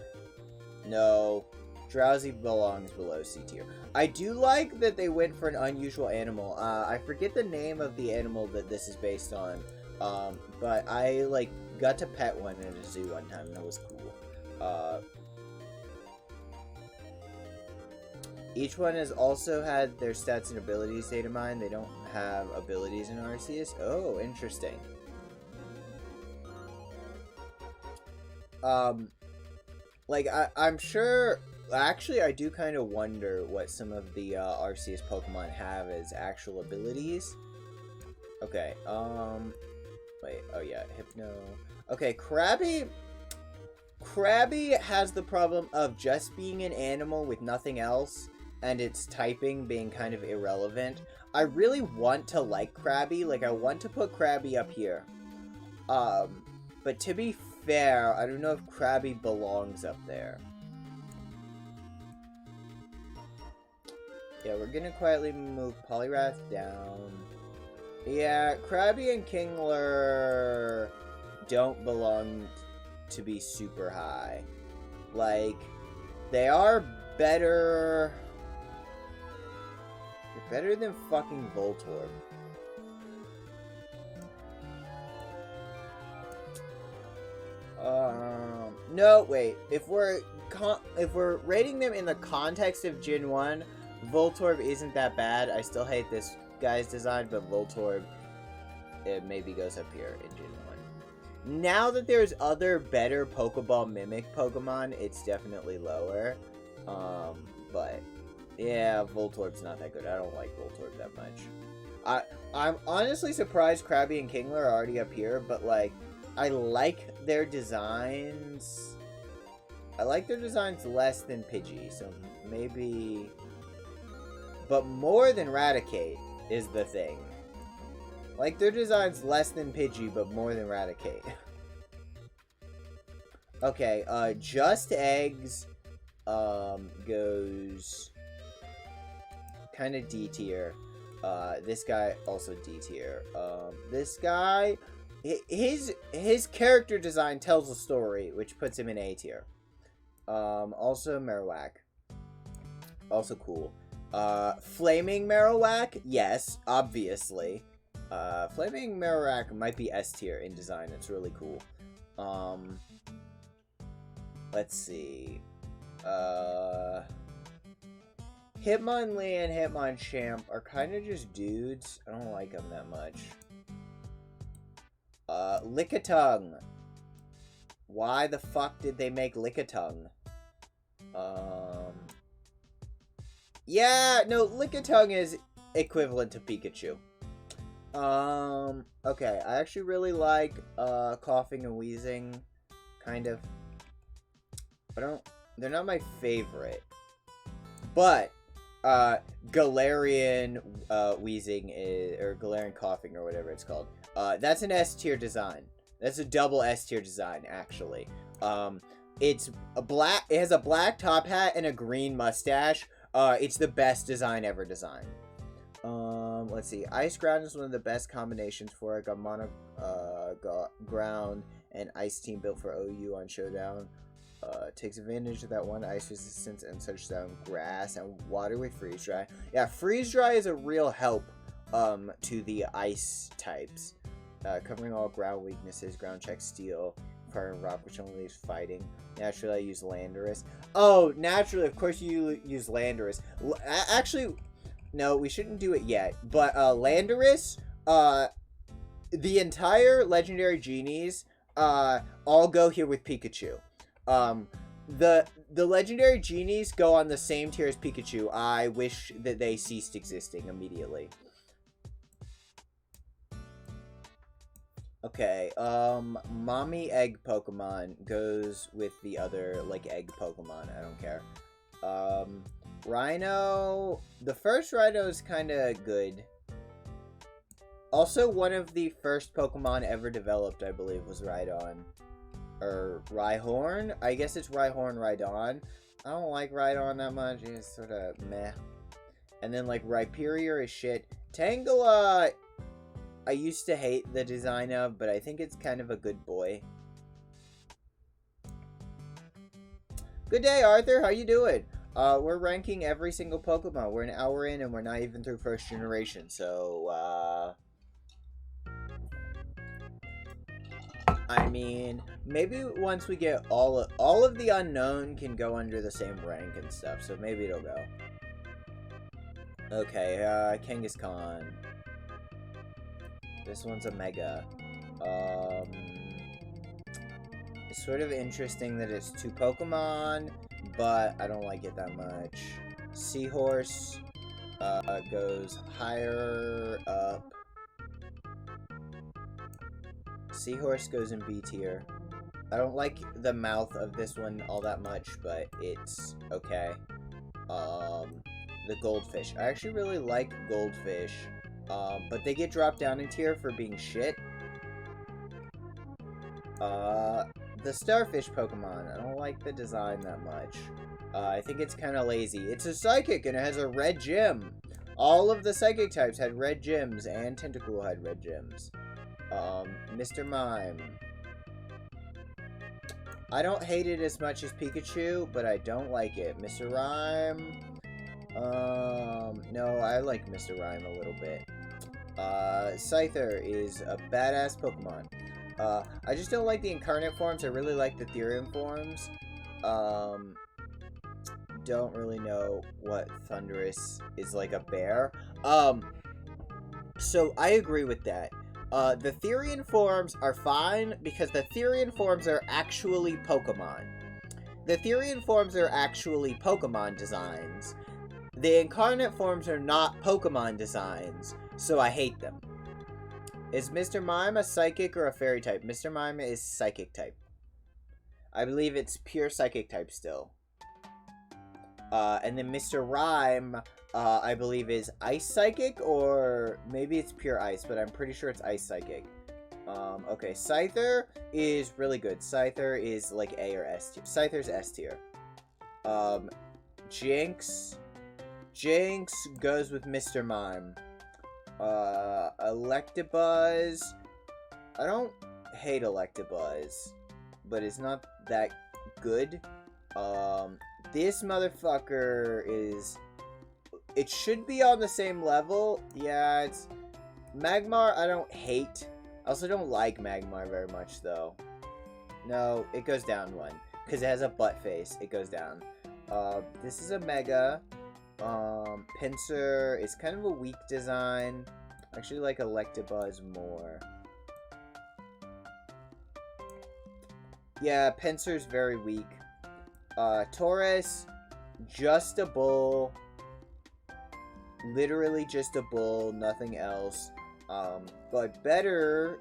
No. Drowsy belongs below C tier. I do like that they went for an unusual animal. I forget the name of the animal that this is based on. But I, like, got to pet one at a zoo one time, and that was cool. Each one has also had their stats and abilities data mined. They don't have abilities in Arceus. Oh, interesting. Like, I'm sure... Actually, I do kind of wonder what some of the Arceus Pokemon have as actual abilities. Okay, wait, oh yeah, Hypno... Okay, Krabby has the problem of just being an animal with nothing else, and its typing being kind of irrelevant. I really want to like Krabby, like, I want to put Krabby up here. But to be fair, I don't know if Krabby belongs up there. Yeah, we're gonna quietly move Poliwrath down. Yeah, Krabby and Kingler don't belong to be super high. Like, they are better... They're better than fucking Voltorb. No, wait. If we're rating them in the context of Gen 1, Voltorb isn't that bad. I still hate this guy's design, but Voltorb, it maybe goes up here in Gen 1. Now that there's other better Pokeball Mimic Pokemon, it's definitely lower. But, yeah, Voltorb's not that good. I don't like Voltorb that much. I'm honestly surprised Krabby and Kingler are already up here, but, like, I like their designs. I like their designs less than Pidgey, so maybe... But more than Raticate is the thing. Like, their design's less than Pidgey, but more than Raticate. Okay, Just Eggs, goes kind of D tier. This guy, also D tier. This guy, his character design tells a story, which puts him in A tier. Also Marowak. Also cool. Flaming Marowak? Yes, obviously. Flaming Marowak might be S tier in design. It's really cool. Let's see. Hitmonlee and Hitmonchamp are kind of just dudes. I don't like them that much. Lickitung. Why the fuck did they make Lickitung? Yeah, no, Lickitung is equivalent to Pikachu. Okay, I actually really like, Coughing and Wheezing, kind of. They're not my favorite. But, Galarian, Wheezing is, or Galarian Coughing, or whatever it's called. That's an S tier design. That's a double S tier design, actually. It has a black top hat and a green mustache. It's the best design ever designed. Let's see. Ice Ground is one of the best combinations for it. Got Mono Ground and Ice Team built for OU on Showdown. Takes advantage of that one ice resistance and searches down grass and water with Freeze Dry. Yeah, Freeze Dry is a real help to the ice types. Covering all ground weaknesses, ground check, steel, fire, and rock, which only leaves fighting. Naturally, I use Landorus. Oh, naturally, of course you use Landorus. Actually, no, we shouldn't do it yet. But Landorus, the entire Legendary Genies, all go here with Pikachu. The Legendary Genies go on the same tier as Pikachu. I wish that they ceased existing immediately. Okay, Mommy Egg Pokemon goes with the other, like, egg Pokemon. I don't care. Rhino... The first Rhino is kinda good. Also, one of the first Pokemon ever developed, I believe, was Rhydon. Or Rhyhorn? I guess it's Rhyhorn, Rhydon. I don't like Rhydon that much. It's sort of meh. And then, like, Rhyperior is shit. Tangela... I used to hate the design of, but I think it's kind of a good boy. Good day, Arthur. How you doing? We're ranking every single Pokemon. We're an hour in, and we're not even through first generation. So, I mean, maybe once we get all of the unknown can go under the same rank and stuff. So maybe it'll go. Okay, Kangaskhan. This one's a Mega. It's sort of interesting that it's 2 Pokemon, but I don't like it that much. Seahorse goes higher up. Seahorse goes in B tier. I don't like the mouth of this one all that much, but it's okay. The Goldfish. I actually really like Goldfish. But they get dropped down in tier for being shit. The Starfish Pokemon. I don't like the design that much. I think it's kind of lazy. It's a Psychic, and it has a red gym. All of the Psychic types had red gyms, and Tentacool had red gyms. Mr. Mime. I don't hate it as much as Pikachu, but I don't like it. Mr. Rhyme. No, I like Mr. Rhyme a little bit. Scyther is a badass Pokemon. I just don't like the incarnate forms. I really like the Therian forms. Don't really know what Thundurus is, like a bear. So I agree with that. The Therian forms are fine because the Therian forms are actually Pokemon. The Therian forms are actually Pokemon designs. The incarnate forms are not Pokemon designs, so I hate them. Is Mr. Mime a Psychic or a Fairy type? Mr. Mime is Psychic type. I believe it's pure Psychic type still. And then Mr. Rhyme, I believe is Ice Psychic, or maybe it's pure Ice, but I'm pretty sure it's Ice Psychic. Okay, Scyther is really good. Scyther is like A or S tier. Scyther's S tier. Jinx goes with Mr. Mime. Electabuzz. I don't hate Electabuzz, but it's not that good. This motherfucker is... It should be on the same level. Yeah, Magmar, I don't hate. I also don't like Magmar very much, though. No, it goes down one. Because it has a butt face. It goes down. This is a Mega. Pinsir is kind of a weak design. I actually like Electabuzz more. Yeah, Pinsir's very weak. Taurus, just a bull. Literally just a bull, nothing else. But better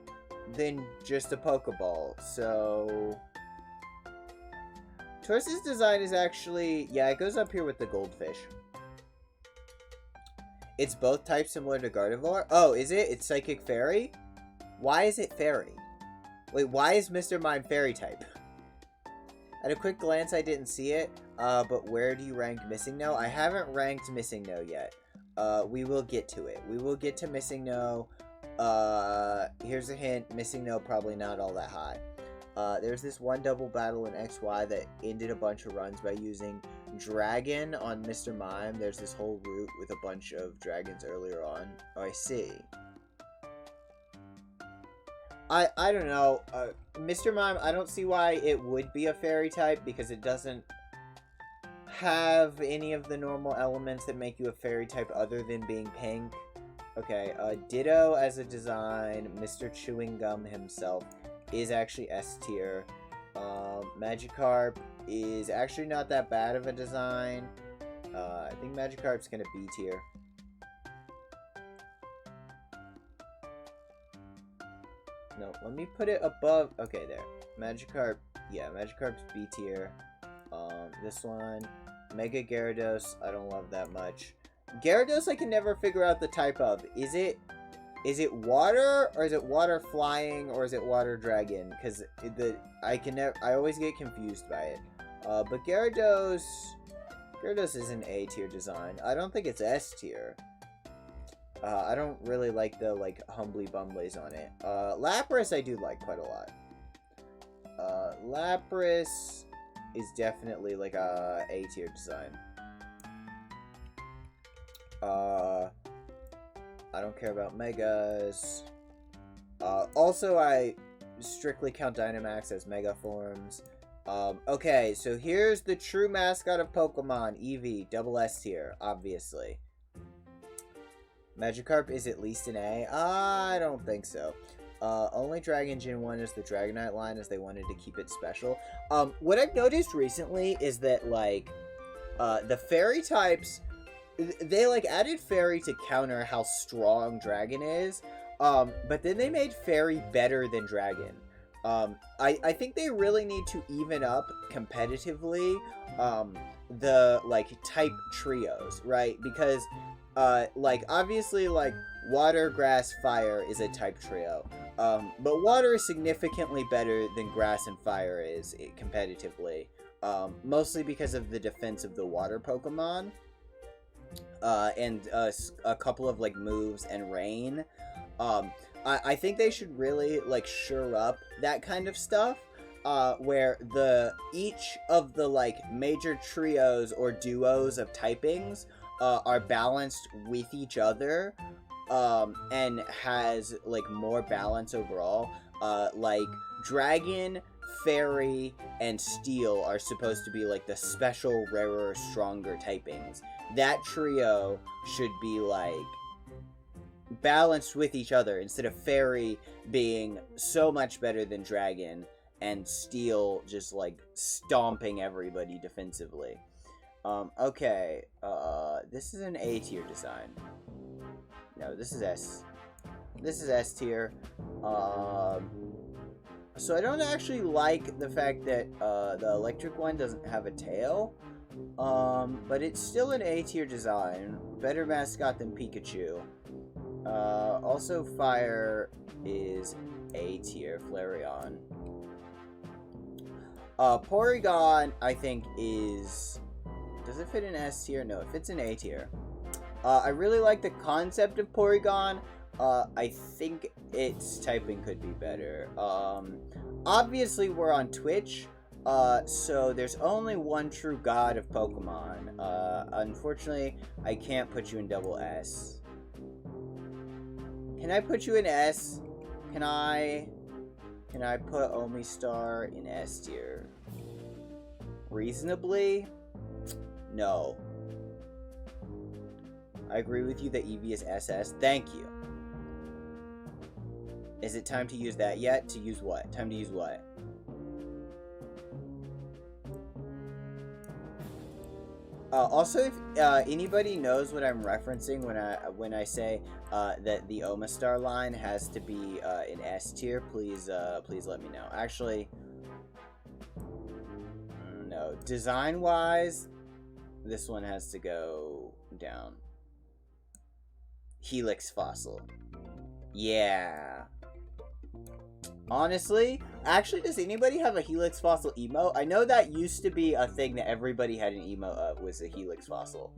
than just a Pokeball. So Taurus's design is actually, yeah, it goes up here with the goldfish. It's both types similar to Gardevoir. Oh, is it? It's Psychic Fairy? Why is it Fairy? Wait, why is Mr. Mime Fairy type? At a quick glance, I didn't see it. But where do you rank Missing No? I haven't ranked Missing No yet. We will get to it. We will get to Missing No. Here's a hint. Missing No probably not all that high. There's this one double battle in XY that ended a bunch of runs by using Dragon on Mr. Mime. There's this whole route with a bunch of dragons earlier on. Oh, I see. I don't know. Mr. Mime, I don't see why it would be a fairy type because it doesn't have any of the normal elements that make you a fairy type other than being pink. Okay, Ditto as a design, Mr. Chewing Gum himself is actually S tier. Magikarp is actually not that bad of a design. I think Magikarp's gonna B tier. No, let me put it above. Okay, there. Magikarp, yeah, Magikarp's B tier. This one, Mega Gyarados, I don't love that much. Gyarados, I can never figure out the type of. Is it water, or is it water flying, or is it water dragon? Because I always get confused by it. But Gyarados is an A tier design. I don't think it's S tier. I don't really like the humbly bumblies on it. Lapras I do like quite a lot. Lapras is definitely like a A tier design. I don't care about Megas. Also, I strictly count Dynamax as Mega forms. Okay, so here's the true mascot of Pokemon, Eevee, double S tier, obviously. Magikarp is at least an A? I don't think so. Only Dragon Gen 1 is the Dragonite line, as they wanted to keep it special. What I've noticed recently is that, the fairy types, they, added fairy to counter how strong Dragon is, but then they made fairy better than Dragon. I think they really need to even up competitively, the, type trios, right? Because, obviously, water, grass, fire is a type trio. But water is significantly better than grass and fire is competitively. Mostly because of the defense of the water Pokemon. And a couple of, moves and rain. I think they should really, shore up that kind of stuff. Where each of the, major trios or duos of typings are balanced with each other, and has, more balance overall. Dragon, Fairy, and Steel are supposed to be, the special, rarer, stronger typings. That trio should be, balanced with each other, instead of Fairy being so much better than Dragon, and Steel just, stomping everybody defensively. Okay, this is an A tier design. No, this is S. This is S tier. So I don't actually like the fact that, the electric one doesn't have a tail. But it's still an A tier design. Better mascot than Pikachu. Also Fire is A tier, Flareon. Porygon, I think, is... Does it fit in S tier? No, it fits in A tier. I really like the concept of Porygon. I think its typing could be better. Obviously, we're on Twitch, so there's only one true god of Pokemon. Unfortunately, I can't put you in double S. Can I put you in S? Can I put Omistar in S tier? Reasonably? No. I agree with you that Eevee is SS. Thank you. Is it time to use that yet? To use what? Time to use what? Also, if anybody knows what I'm referencing when I say that the Omastar line has to be in S tier, please let me know. Actually, no. Design-wise, this one has to go down. Helix Fossil. Yeah. Honestly, actually, does anybody have a Helix Fossil emote? I know that used to be a thing that everybody had an emote of, was a Helix Fossil.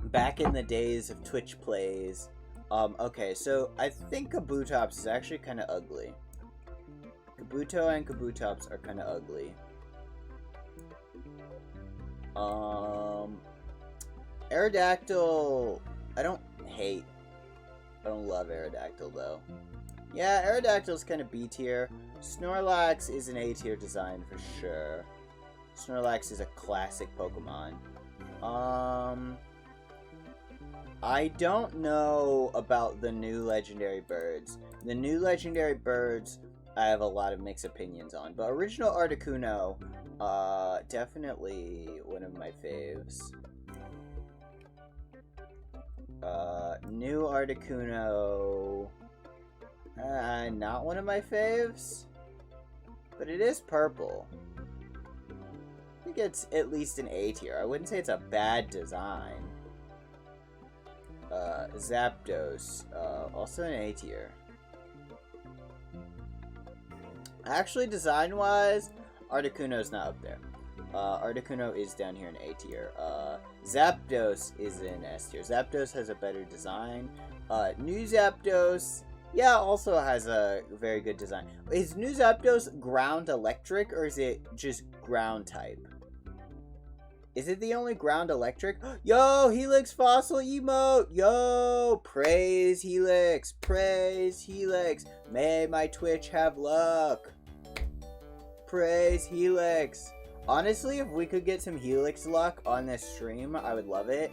Back in the days of Twitch plays. Okay, so I think Kabutops is actually kind of ugly. Kabuto and Kabutops are kind of ugly. Aerodactyl, I don't hate. I don't love Aerodactyl, though. Yeah, Aerodactyl's kind of B tier. Snorlax is an A tier design for sure. Snorlax is a classic Pokemon. I don't know about the new legendary birds. The new legendary birds, I have a lot of mixed opinions on. But original Articuno, definitely one of my faves. New Articuno, not one of my faves, but it is purple. I think it's at least an A tier. I wouldn't say it's a bad design. Zapdos, also an A tier. Actually, design-wise, Articuno's not up there. Articuno is down here in A tier. Zapdos is in S tier. Zapdos has a better design. New Zapdos, yeah, also has a very good design. Is New Zapdos ground electric, or is it just ground type? Is it the only ground electric? Yo, Helix Fossil emote! Yo, praise Helix! Praise Helix! May my Twitch have luck! Praise Helix! Honestly, if we could get some Helix luck on this stream, I would love it.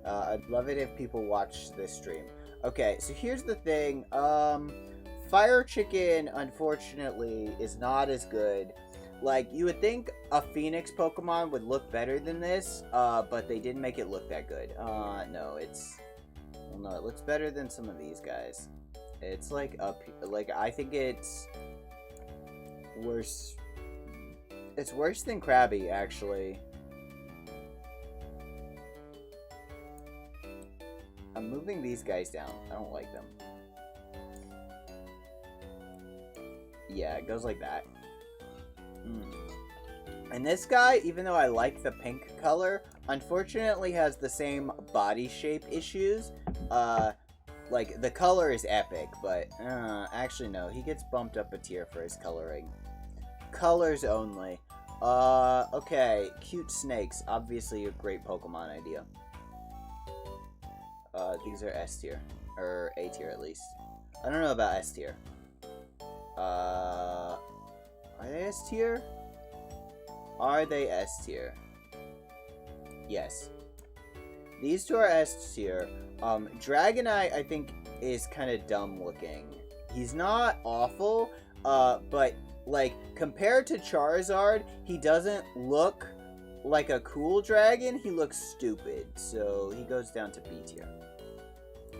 I'd love it if people watched this stream. Okay, so here's the thing. Fire Chicken, unfortunately, is not as good. Like, you would think a Phoenix Pokemon would look better than this, but they didn't make it look that good. No, it's... Well, no, it looks better than some of these guys. It's, like, up... Like, I think it's... worse... It's worse than Krabby, actually. I'm moving these guys down. I don't like them. Yeah, it goes like that. And this guy, even though I like the pink color, unfortunately has the same body shape issues. Like, the color is epic, but, actually no, he gets bumped up a tier for his coloring. Colors only. Okay, cute snakes. Obviously a great Pokemon idea. These are S tier. Or A tier, at least. I don't know about S tier. Are they S tier? Are they S tier? Yes. These two are S tier. Dragonite, I think, is kind of dumb looking. He's not awful, but, like, compared to Charizard, he doesn't look like a cool dragon. He looks stupid, so he goes down to B tier.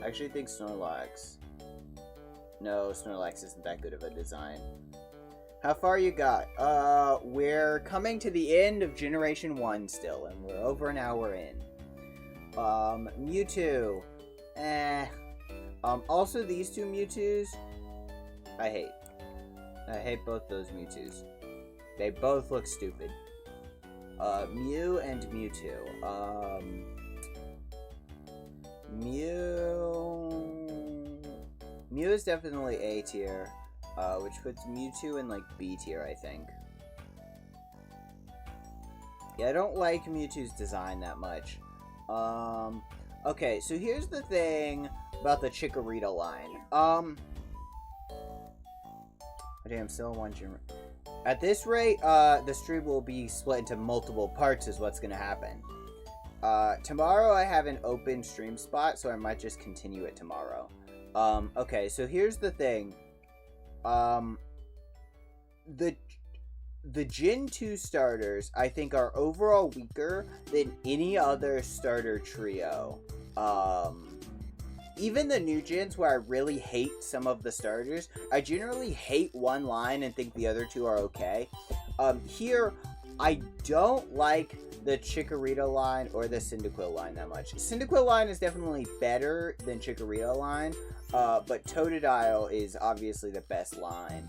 I actually think Snorlax... No, Snorlax isn't that good of a design. How far you got? We're coming to the end of Generation 1 still, and we're over an hour in. Mewtwo. Also these two Mewtwo's, I hate. I hate both those Mewtwo's. They both look stupid. Mew and Mewtwo. Mew is definitely A tier, which puts Mewtwo in, like, B tier, I think. Yeah, I don't like Mewtwo's design that much. Okay, so here's the thing about the Chikorita line. I'm still one gym. At this rate, the stream will be split into multiple parts is what's gonna happen. Tomorrow I have an open stream spot, so I might just continue it tomorrow. Okay, so here's the thing. The Gen 2 starters, I think, are overall weaker than any other starter trio. Even the new gens, where I really hate some of the starters, I generally hate one line and think the other two are okay. Here, I don't like the Chikorita line or the Cyndaquil line that much. Cyndaquil line is definitely better than Chikorita line, but Totodile is obviously the best line.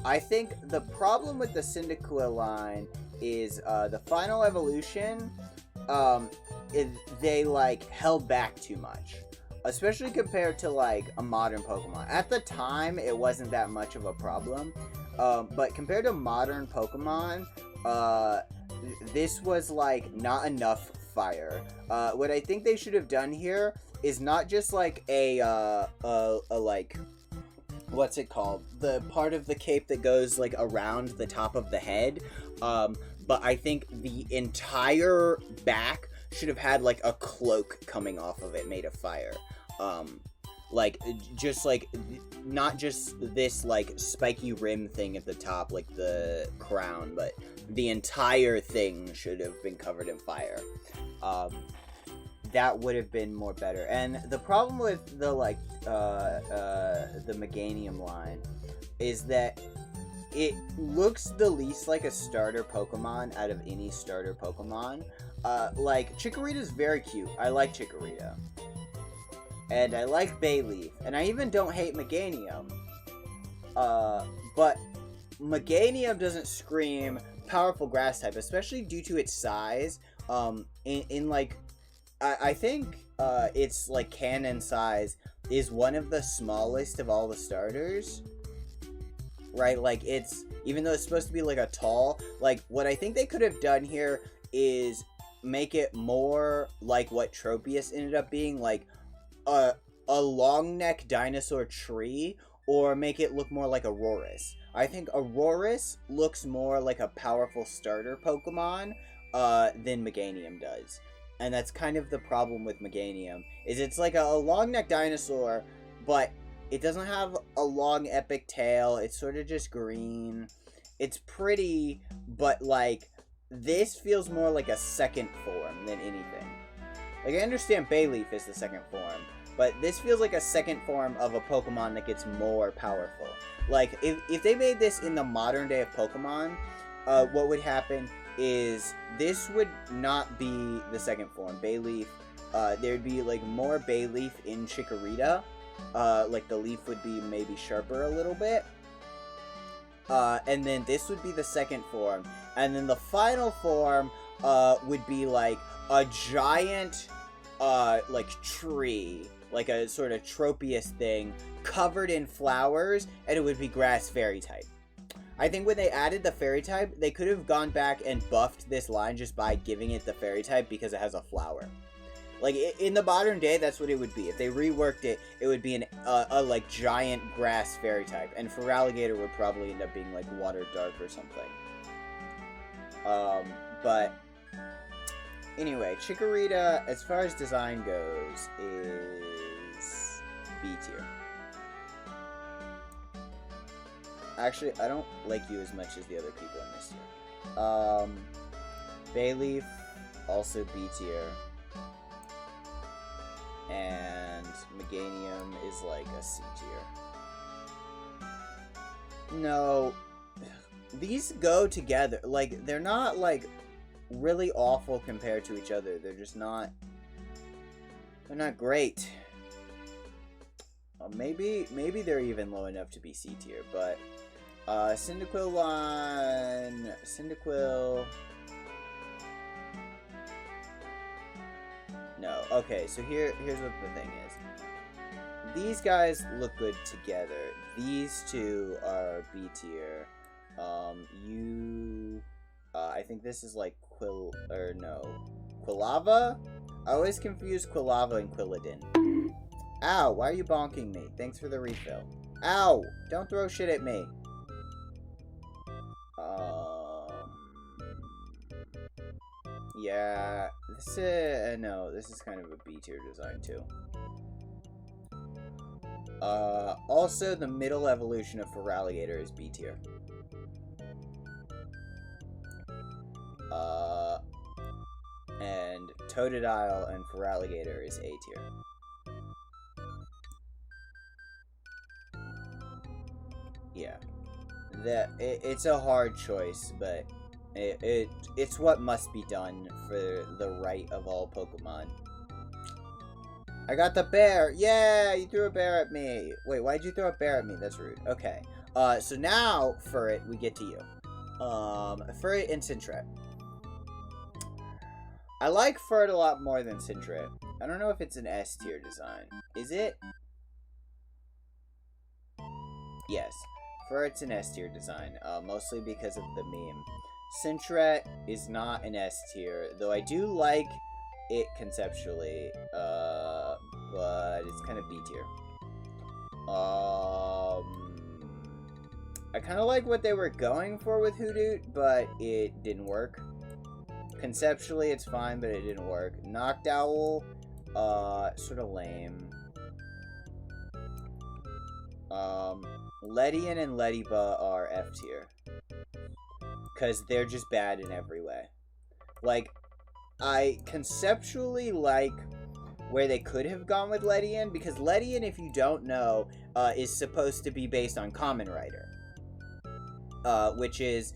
I think the problem with the Cyndaquil line is the final evolution, they like held back too much. Especially compared to like a modern Pokemon. At the time, it wasn't that much of a problem. But compared to modern Pokemon, this was like not enough fire. What I think they should have done here is not just like a like, what's it called? The part of the cape that goes like around the top of the head. But I think the entire back should have had like a cloak coming off of it made of fire. Like just like not just this like spiky rim thing at the top like the crown, but the entire thing should have been covered in fire. That would have been more better. And the problem with the like the Meganium line is that it looks the least like a starter Pokemon out of any starter Pokemon. Like, Chikorita's very cute. I like Chikorita. And I like Bayleaf. And I even don't hate Meganium. But Meganium doesn't scream powerful grass type, especially due to its size. In like, I think its like cannon size is one of the smallest of all the starters. Right? Like, it's, even though it's supposed to be like a tall, like, what I think they could have done here is make it more like what Tropius ended up being, like a long neck dinosaur tree, or make it look more like Aurorus. I think Aurorus looks more like a powerful starter Pokemon than Meganium does. And that's kind of the problem with Meganium, is it's like a long neck dinosaur, but it doesn't have a long epic tail. It's sort of just green. It's pretty, but like, this feels more like a second form than anything. Like, I understand Bayleaf is the second form, but this feels like a second form of a Pokemon that gets more powerful. Like, if they made this in the modern day of Pokemon, what would happen is this would not be the second form. Bayleaf, there'd be like more Bayleaf in Chikorita. Like, the leaf would be maybe sharper a little bit. And then this would be the second form. And then the final form would be like a giant like tree, like a sort of Tropius thing covered in flowers, and it would be grass fairy type. I think when they added the fairy type, they could have gone back and buffed this line just by giving it the fairy type because it has a flower. Like, in the modern day, that's what it would be. If they reworked it, it would be a like, giant grass fairy type. And Feraligatr would probably end up being, like, water dark or something. But, anyway, Chikorita, as far as design goes, is B tier. Actually, I don't like you as much as the other people in this tier. Bayleaf, also B tier. And Meganium is like a C tier. No, these go together. Like, they're not like really awful compared to each other. They're just not, they're not great. Maybe they're even low enough to be C tier, but Cyndaquil line, Cyndaquil. No. Okay, so here's what the thing is. These guys look good together. These two are B tier. I think this is like Quilava. I always confuse Quilava and Quilladin. Ow, why are you bonking me? Thanks for the refill. Ow! Don't throw shit at me. Yeah, this is, no, this is kind of a B tier design too. Also the middle evolution of Feraligatr is B tier. And Totodile and Feraligatr is A tier. Yeah. It's a hard choice, but it's what must be done for the right of all Pokemon. I got the bear! Yeah, you threw a bear at me. Wait, why'd you throw a bear at me? That's rude. Okay. So now, Furret, we get to you. Furret and Sintret. I like Furret a lot more than Sintret. I don't know if it's an S tier design. Is it? Yes. Furret's an S tier design, mostly because of the meme. Sintret is not an S tier, though I do like it conceptually, but it's kind of B tier. I kind of like what they were going for with Hoothoot, but it didn't work. Conceptually, it's fine, but it didn't work. Noctowl, sort of lame. Ledian and Lediba are F tier. Because they're just bad in every way. Like, I conceptually like where they could have gone with Ledian, because Ledian, if you don't know, is supposed to be based on Kamen Rider. Which is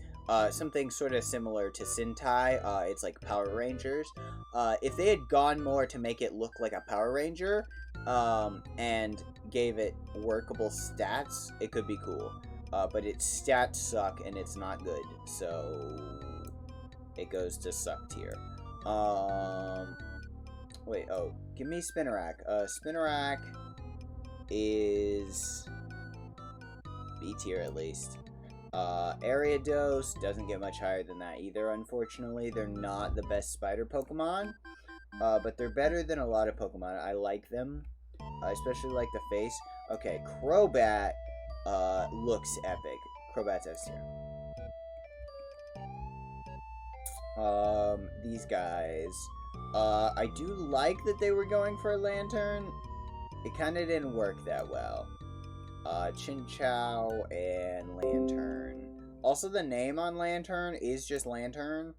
something sort of similar to Sentai. It's like Power Rangers. If they had gone more to make it look like a Power Ranger, and gave it workable stats, it could be cool. But its stats suck, and it's not good, so it goes to suck tier. Wait, oh, give me Spinarak. Spinarak is B tier at least. Ariados doesn't get much higher than that either, unfortunately. They're not the best spider Pokemon, but they're better than a lot of Pokemon. I like them. I especially like the face. Okay, Crobat looks epic. Crobat's S tier. These guys. I do like that they were going for a Lantern. It kind of didn't work that well. Chinchou and Lantern. Also, the name on Lantern is just Lantern.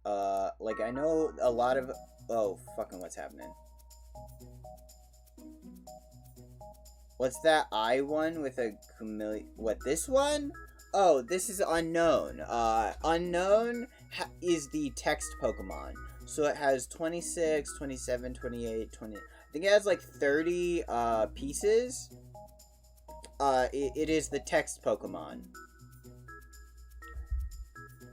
Like, I know a lot of... Oh, fucking what's happening? What's that I one with a chameleon? What, this one? Oh, this is Unknown. Unknown is the text Pokemon. So it has 26, 27, 28, 20... I think it has like 30 pieces. It is the text Pokemon.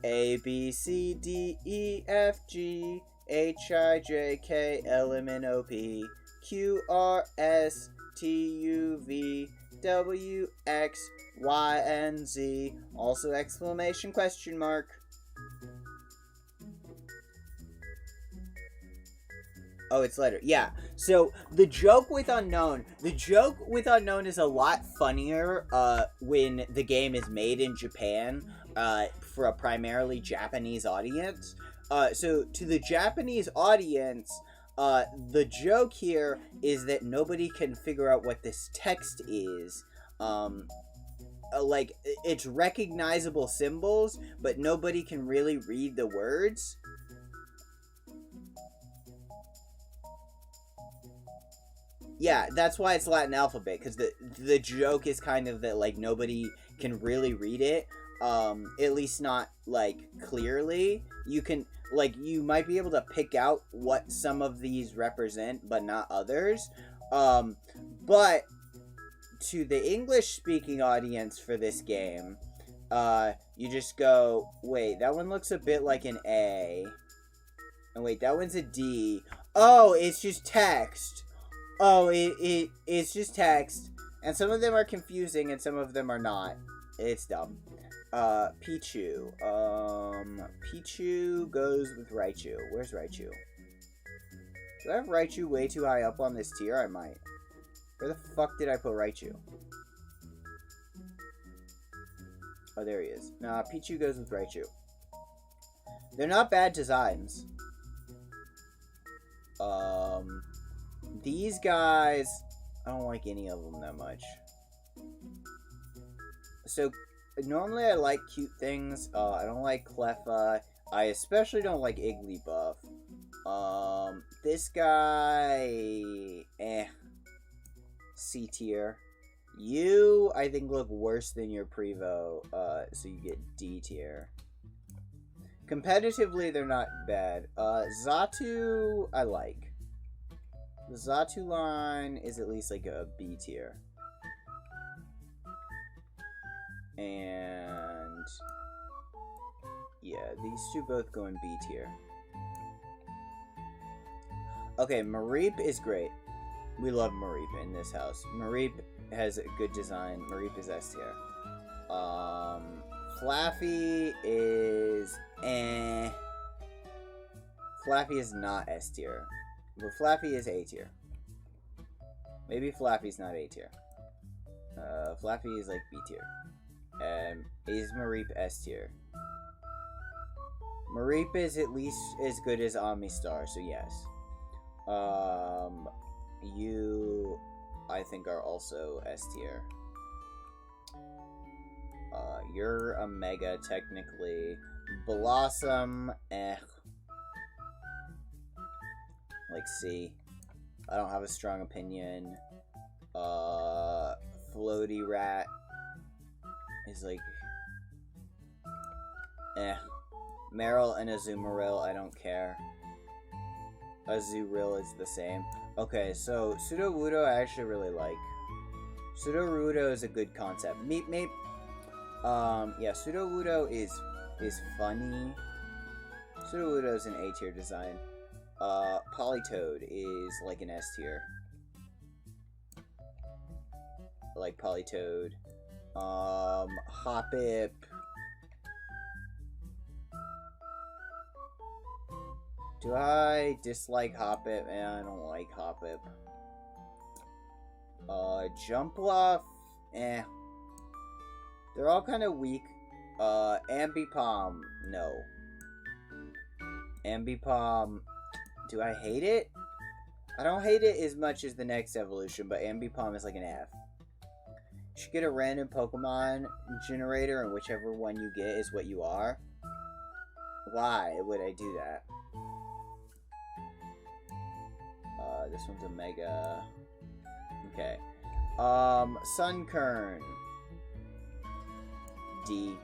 A, B, C, D, E, F, G, H, I, J, K, L, M, N, O, P, Q, R, S, T, U, V, W, X, Y, and Z. Also exclamation question mark. Oh, it's letter. Yeah. So the joke with Unknown is a lot funnier when the game is made in Japan for a primarily Japanese audience. So to the Japanese audience, the joke here is that nobody can figure out what this text is. Like, it's recognizable symbols, but nobody can really read the words. Yeah, that's why it's Latin alphabet, because the joke is kind of that, like, nobody can really read it, at least not, like, clearly. You can, like, you might be able to pick out what some of these represent, but not others, but to the English-speaking audience for this game, you just go, wait, that one looks a bit like an A, and wait, that one's a D. Oh, it's just text. Oh, it's just text. And some of them are confusing and some of them are not. It's dumb. Pichu. Pichu goes with Raichu. Where's Raichu? Do I have Raichu way too high up on this tier? I might. Where the fuck did I put Raichu? Oh, there he is. Nah, Pichu goes with Raichu. They're not bad designs. These guys, I don't like any of them that much. So, normally I like cute things. I don't like Cleffa. I especially don't like Igglybuff. This guy, C tier. You, I think, look worse than your Prevo, so you get D tier. Competitively, they're not bad. Xatu, I like. The Xatu line is at least like a B tier. And yeah, these two both go in B tier. Okay, Mareep is great. We love Mareep in this house. Mareep has a good design. Mareep is S tier. Flaffy is Flaffy is not S tier. But Flaffy is A tier. Maybe Flaffy's not A tier. Flaffy is like B tier. And is Mareep S tier? Mareep is at least as good as Omistar, so yes. You, I think, are also S tier. You're a Mega, technically. Blossom, like C. I don't have a strong opinion. Floaty Rat is like, Meryl and Azumarill, I don't care. Azurill is the same. Okay, so Sudowoodo I actually really like. Sudowoodo is a good concept. Meep Meep. Yeah, Sudowoodo is funny. Sudowoodo is an A tier design. Politoed is like an S tier. I like Politoed. Hoppip. Do I dislike Hoppip? I don't like Hoppip. Jumpluff, They're all kind of weak. Ambipom, no. Ambipom, do I hate it? I don't hate it as much as the next evolution, but Ambipom is like an F. You should get a random Pokemon generator, and whichever one you get is what you are. Why would I do that? This one's a Mega. Okay. Sunkern. D.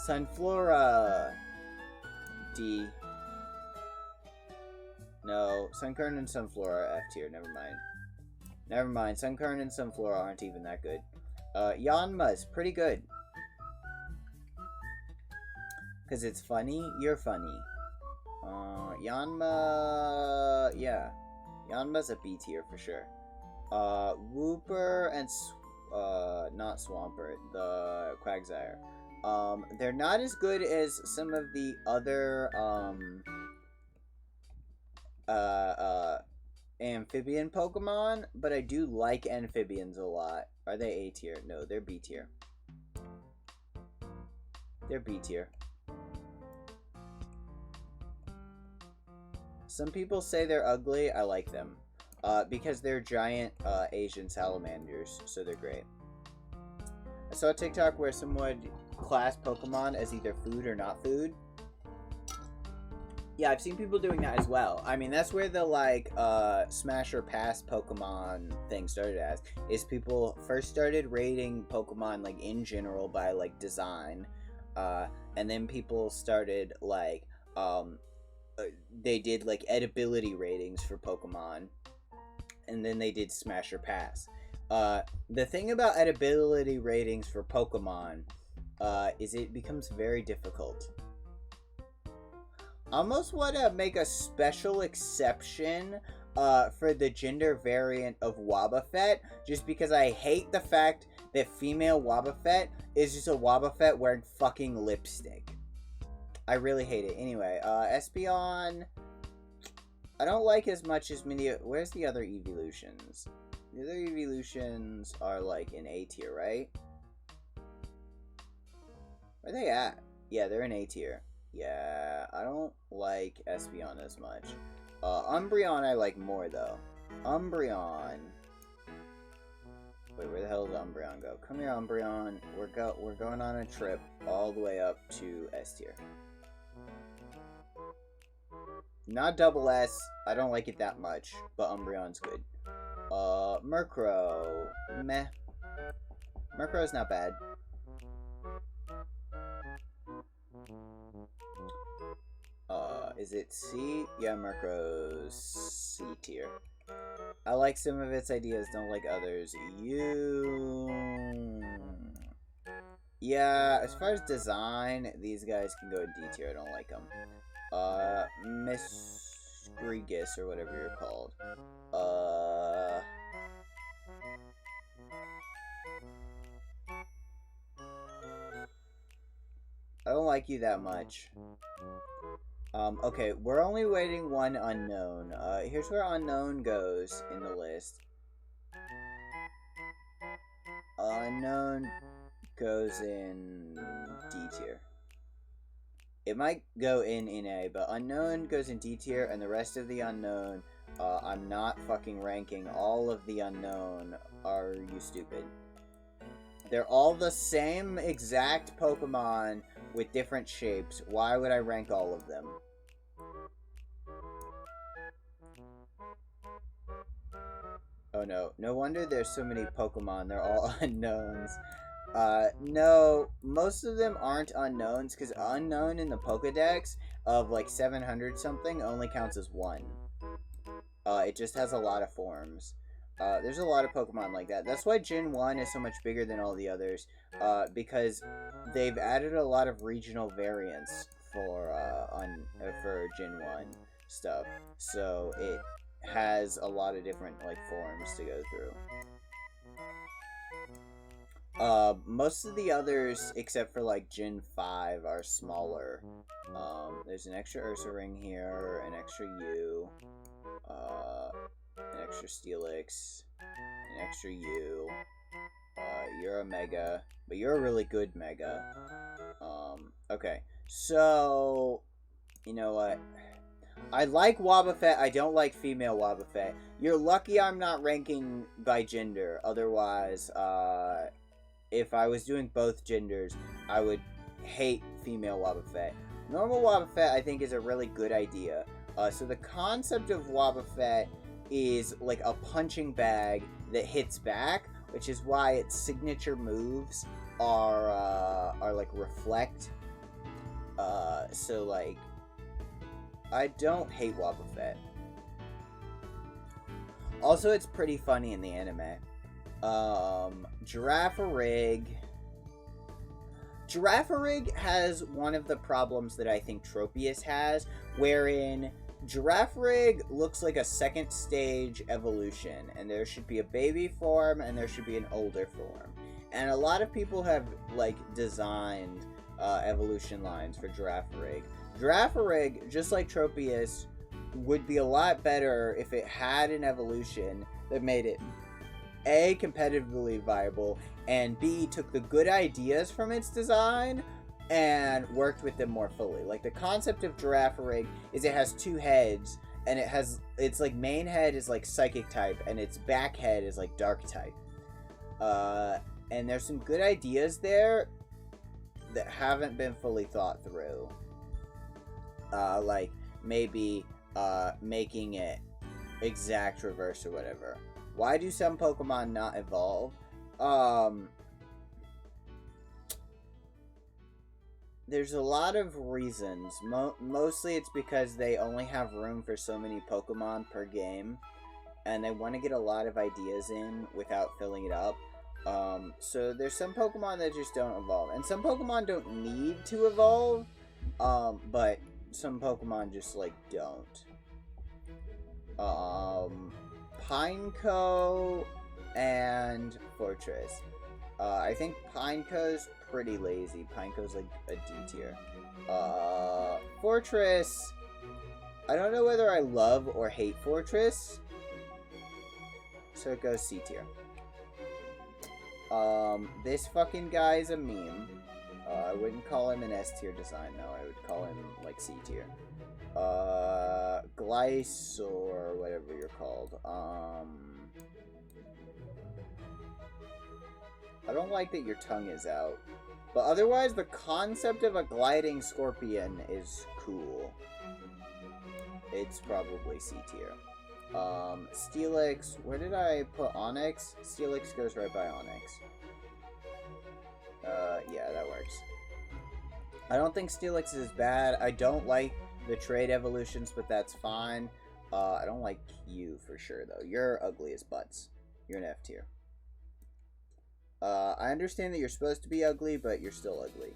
Sunflora. D. No, Sunkern and Sunflora are F tier, never mind. Never mind, Sunkern and Sunflora aren't even that good. Yanma's pretty good. Because it's funny, you're funny. Yanma, yeah. Yanma's a B tier for sure. Wooper and, not Swampert, the Quagsire. They're not as good as some of the other, amphibian Pokemon, but I do like amphibians a lot. Are they A tier? No, they're B tier. They're B tier. Some people say they're ugly. I like them. Because they're giant Asian salamanders, so they're great. I saw a TikTok where someone would class Pokemon as either food or not food. Yeah, I've seen people doing that as well. I mean, that's where the, like, Smash or Pass Pokemon thing started as. Is people first started rating Pokemon, like, in general by, like, design. And then people started, like, they did, like, edibility ratings for Pokemon. And then they did Smash or Pass. The thing about edibility ratings for Pokemon is it becomes very difficult. I almost want to make a special exception for the gender variant of Wobbuffet, just because I hate the fact that female Wobbuffet is just a Wobbuffet wearing fucking lipstick. I really hate it. Anyway, Espeon, I don't like as much as many. Where's the other evolutions? The other evolutions are like in A tier, right? Where are they at? Yeah, they're in A tier. Yeah, I don't like Espeon as much. Umbreon I like more though. Umbreon. Wait, where the hell does Umbreon go? Come here, Umbreon. We're going on a trip all the way up to S tier. Not double S. I don't like it that much, but Umbreon's good. Murkrow. Meh. Murkrow's not bad. Is it C? Yeah, Murkrow's C tier. I like some of its ideas, don't like others. Yeah, as far as design, these guys can go in D tier. I don't like them. Miss Grigus, or whatever you're called. I don't like you that much. Okay, we're only waiting one unknown. Here's where unknown goes in the list. Unknown goes in D tier. It might go in A, but unknown goes in D tier, and the rest of the unknown, I'm not fucking ranking. All of the unknown. Are you stupid? They're all the same exact Pokemon with different shapes. Why would I rank all of them? Oh no. No wonder there's so many Pokemon. They're all unknowns. No, most of them aren't unknowns, because unknown in the Pokedex of like 700 something only counts as one. It just has a lot of forms. There's a lot of Pokemon like that. That's why Gen 1 is so much bigger than all the others, because they've added a lot of regional variants for Gen 1 stuff. So it has a lot of different like forms to go through. Most of the others, except for like Gen 5, are smaller. There's an extra Ursa ring here, an extra U, an extra Steelix, an extra U. You're a Mega, but you're a really good Mega. Okay, so, you know what? I like Wobbuffet, I don't like female Wobbuffet. You're lucky I'm not ranking by gender, otherwise, if I was doing both genders, I would hate female Wobbuffet. Normal Wobbuffet, I think, is a really good idea. So the concept of Wobbuffet is like a punching bag that hits back, which is why its signature moves are like reflect. So like, I don't hate Wobbuffet. Also, it's pretty funny in the anime. Girafarig has one of the problems that I think Tropius has, wherein Girafarig looks like a second stage evolution, and there should be a baby form and there should be an older form. And a lot of people have like designed evolution lines for Girafarig. Girafarig, just like Tropius, would be a lot better if it had an evolution that made it A, competitively viable, and B, took the good ideas from its design and worked with them more fully. Like, the concept of Girafarig is it has two heads, and it has, its like main head is like psychic type, and its back head is like dark type. And there's some good ideas there that haven't been fully thought through. Like maybe making it exact reverse or whatever. Why do some Pokemon not evolve? There's a lot of reasons. Mostly it's because they only have room for so many Pokemon per game, and they want to get a lot of ideas in without filling it up. So there's some Pokemon that just don't evolve, and some Pokemon don't need to evolve, but some Pokemon just, like, don't. Pineco and Fortress. I think Pineco's pretty lazy. Pineco's like a D tier. Fortress I don't know whether I love or hate Fortress. So it goes C tier. This fucking guy is a meme. I wouldn't call him an S tier design though. I would call him like C tier. Glyce or whatever you're called. I don't like that your tongue is out. But otherwise, the concept of a gliding scorpion is cool. It's probably C tier. Steelix, where did I put Onyx? Steelix goes right by Onyx. Yeah, that works. I don't think Steelix is bad. I don't like the trade evolutions, but that's fine. I don't like you for sure, though. You're ugly as butts. You're an F tier. I understand that you're supposed to be ugly, but you're still ugly.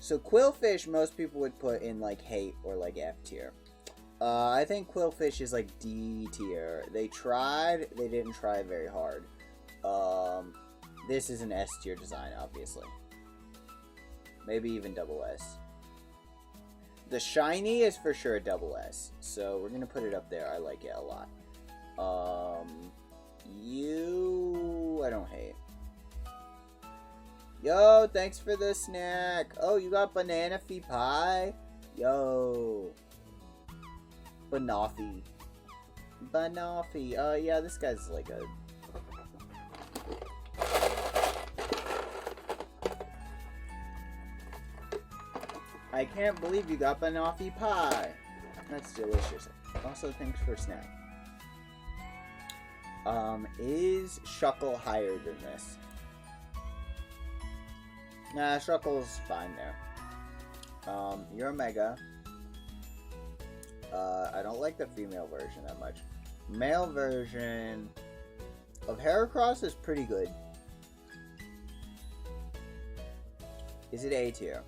So Quillfish, most people would put in, like, hate or, like, F tier. I think Quillfish is, like, D tier. They tried. They didn't try very hard. This is an S tier design, obviously. Maybe even double S. The shiny is for sure a double S. So we're going to put it up there. I like it a lot. You... I don't hate. Yo, thanks for the snack. Oh, you got banana fee pie? Yo. Banoffee. Banoffee. Yeah, this guy's like a... I can't believe you got banoffee pie. That's delicious. Also, thanks for snack. Is Shuckle higher than this? Nah, Shuckle's fine there. You're a Mega. I don't like the female version that much. Male version of Heracross is pretty good. Is it A tier?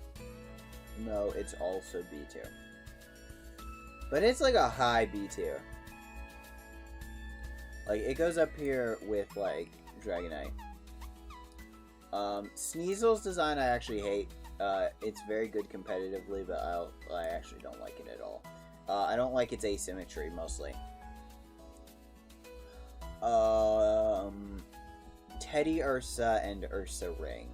No, it's also B tier. But it's like a high B tier. Like, it goes up here with, like, Dragonite. Sneasel's design I actually hate. It's very good competitively, but I actually don't like it at all. I don't like its asymmetry, mostly. Teddy Ursa and Ursa Ring.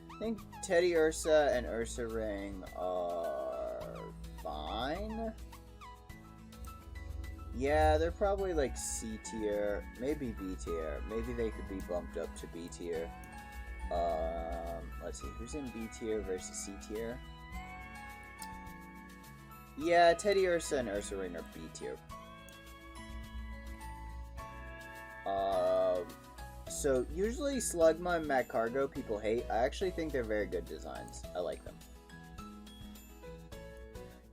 I think Teddy Ursa and Ursa Ring are fine. Yeah, they're probably like C tier, maybe B tier. Maybe they could be bumped up to B tier. Let's see, who's in B tier versus C tier? Yeah, Teddy Ursa and Ursa Ring are B tier. So usually Slugma and Magcargo people hate. I actually think they're very good designs. I like them.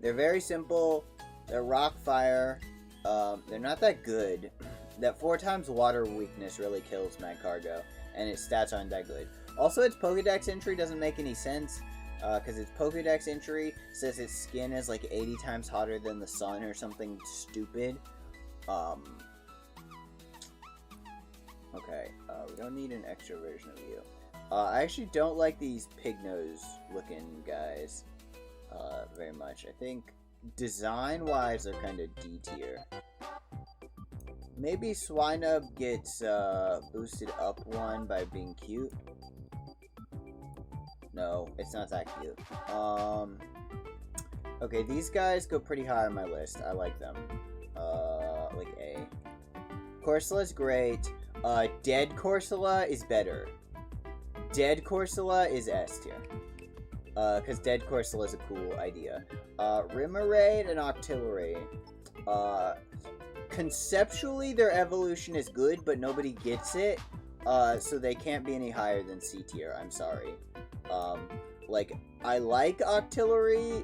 They're very simple. They're rock fire. They're not that good. That 4x water weakness really kills Magcargo, and its stats aren't that good. Also, its Pokedex entry doesn't make any sense, because its Pokedex entry says its skin is like 80 times hotter than the sun or something stupid. Okay, we don't need an extra version of you. I actually don't like these pig nose looking guys very much. I think design-wise they're kind of D tier. Maybe Swinub gets boosted up one by being cute. No, it's not that cute. Okay, these guys go pretty high on my list. I like them. Like A. Corsola's great. Dead Corsola is better. Dead Corsola is S tier. Because Dead Corsola is a cool idea. Remoraid and Octillery. Conceptually, their evolution is good, but nobody gets it. So they can't be any higher than C tier. I'm sorry. Like, I like Octillery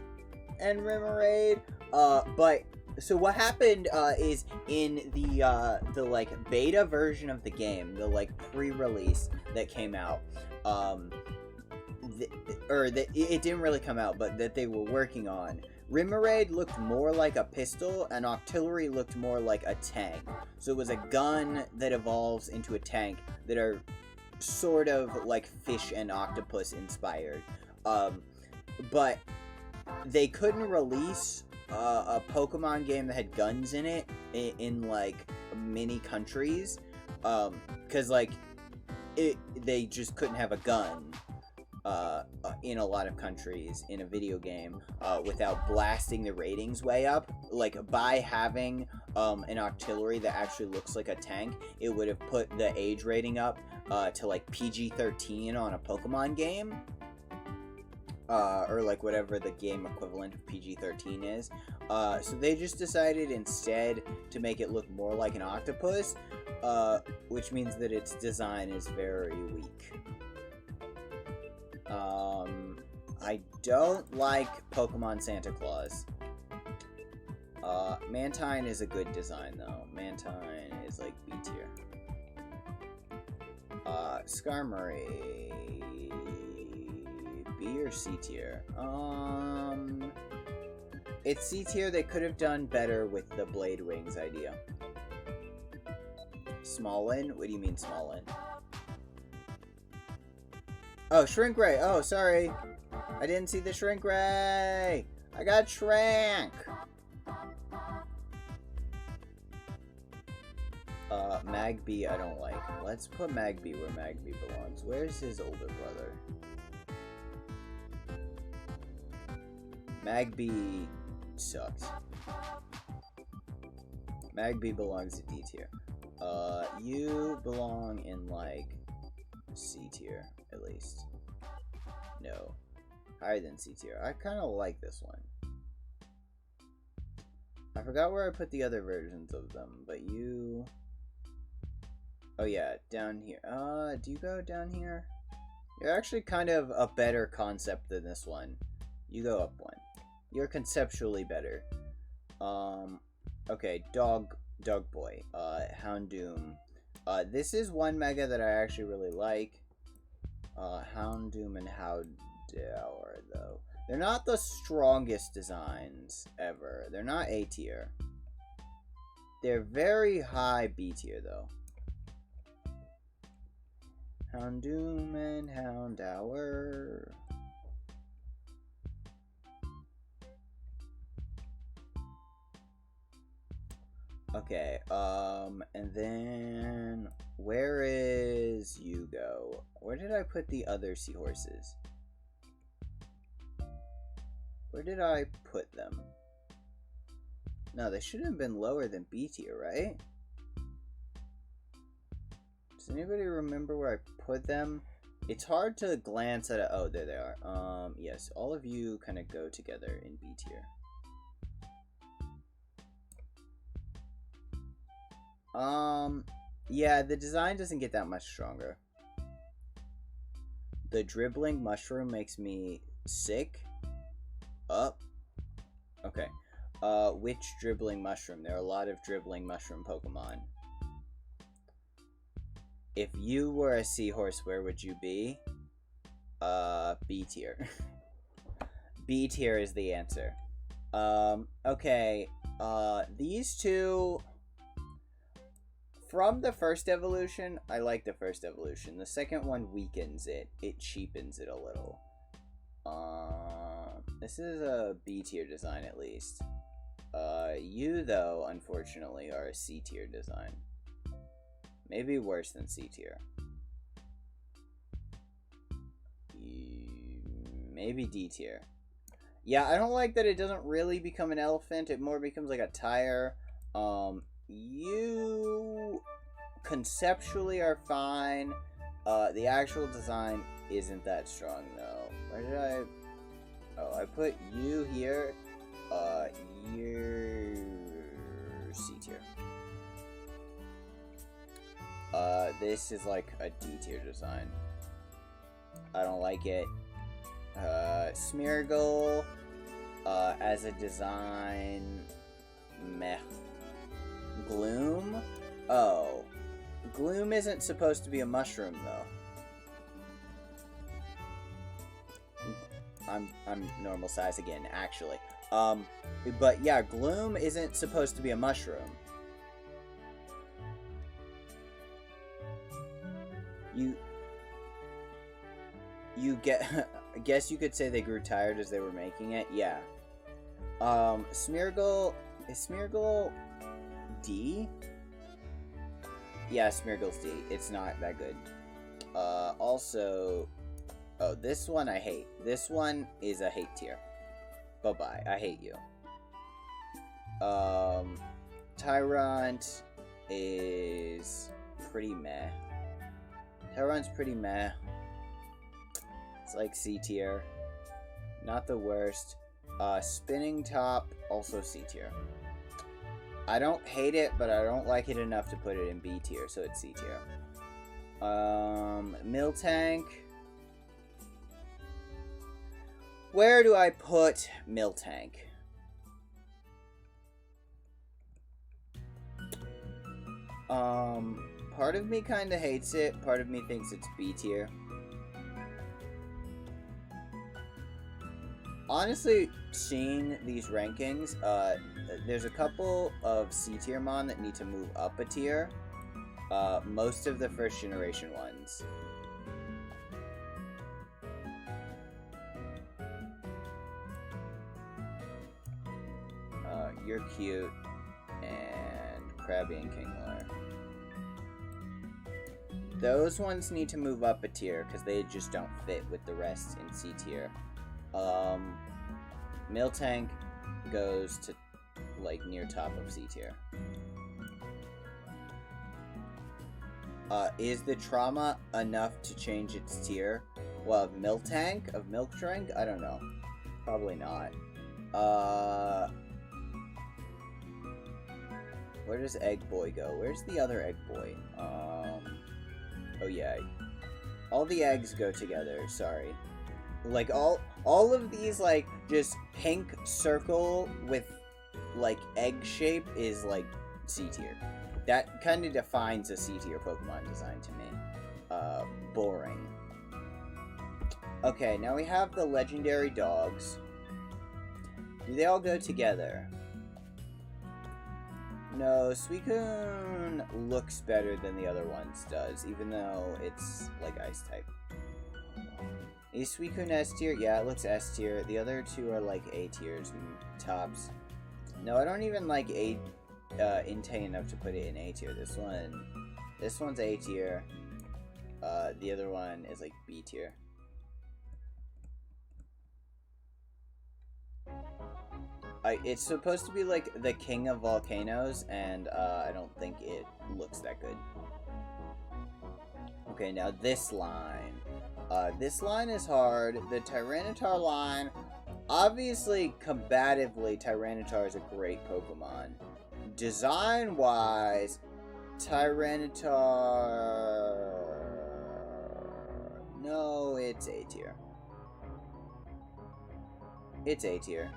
and Remoraid, but... So what happened is in the like beta version of the game, the like pre-release that came out, it didn't really come out, but that they were working on, Rimmerade looked more like a pistol, and Octillery looked more like a tank. So it was a gun that evolves into a tank that are sort of like fish and octopus inspired. But they couldn't release a Pokemon game that had guns in it in like many countries, because like they just couldn't have a gun in a lot of countries in a video game without blasting the ratings way up. Like, by having an Octillery that actually looks like a tank, it would have put the age rating up to like PG-13 on a Pokemon game, or like whatever the game equivalent of PG-13 is. So they just decided instead to make it look more like an octopus, which means that its design is very weak. I don't like Pokemon Santa Claus. Mantine is a good design, though. Mantine is like B tier. Skarmory, B or C tier? It's C tier. They could have done better with the Blade Wings idea. Smallin? What do you mean Smallin? Oh, Shrink Ray. Oh, sorry. I didn't see the Shrink Ray. I got Shrank. Magby I don't like. Let's put Magby where Magby belongs. Where's his older brother? Magby sucks. Magby belongs to D tier. You belong in, like, C tier, at least. No. Higher than C tier. I kind of like this one. I forgot where I put the other versions of them, but you... Oh yeah, down here. Do you go down here? You're actually kind of a better concept than this one. You go up one. You're conceptually better. Okay, Dog Boy. Houndoom. This is one mega that I actually really like. Houndoom and Howdower, though. They're not the strongest designs ever. They're not A tier. They're very high B tier, though. Houndoom and Houndour. Okay, and then where is Yugo? Where did I put the other seahorses? Where did I put them? No, they shouldn't have been lower than B tier, right? Does anybody remember where I put them? It's hard to glance at it. Oh, there they are. Yes, all of you kind of go together in B tier. Yeah, the design doesn't get that much stronger. The dribbling mushroom makes me sick. Up. Okay. Which dribbling mushroom? There are a lot of dribbling mushroom Pokemon. If you were a seahorse, where would you be? B tier. B tier is the answer. Okay. These two... From the first evolution, I like the first evolution. The second one weakens it. It cheapens it a little. This is a B tier design at least. You, though, unfortunately, are a C tier design. Maybe worse than C tier. Maybe D tier. Yeah, I don't like that it doesn't really become an elephant. It more becomes like a tire. You conceptually are fine. The actual design isn't that strong, though. Where did I... Oh, I put you here. You're C tier. This is like a D tier design. I don't like it. Smeargle, as a design, meh. Gloom? Oh. Gloom isn't supposed to be a mushroom, though. I'm normal size again, actually. Um, but yeah, Gloom isn't supposed to be a mushroom. You get I guess you could say they grew tired as they were making it. Yeah. Smeargle is Smeargle D? Yeah, Smeargle's D. It's not that good. Also, oh, this one I hate. This one is a hate tier. Bye-bye. I hate you. Tyrant is pretty meh. Tyrant's pretty meh. It's like C tier. Not the worst. Spinning Top, also C tier. I don't hate it, but I don't like it enough to put it in B tier, so it's C tier. Miltank. Where do I put Miltank? Part of me kind of hates it. Part of me thinks it's B tier. Honestly, seeing these rankings, there's a couple of C tier mon that need to move up a tier. Most of the first generation ones. You're cute, and Krabby and Kingler. Those ones need to move up a tier because they just don't fit with the rest in C tier. Miltank goes to like near top of C tier. Is the trauma enough to change its tier? Well, of Miltank, I don't know. Probably not. Where does Egg Boy go? Where's the other Egg Boy? Oh yeah. All the eggs go together, sorry. Like, all of these, like, just pink circle with, like, egg shape is, like, C tier. That kind of defines a C tier Pokemon design to me. Boring. Okay, now we have the legendary dogs. Do they all go together? No, Suicune looks better than the other ones does, even though it's, like, ice type. Is Suicune S tier? Yeah, it looks S tier. The other two are, like, A tiers and tops. No, I don't even like Entei enough to put it in A tier. This one's A tier. The other one is, like, B tier. It's supposed to be like the king of volcanoes, and I don't think it looks that good. Okay, now this line. This line is hard. The Tyranitar line, obviously, combatively, Tyranitar is a great Pokemon. Design-wise, Tyranitar... No, it's A tier. It's A tier.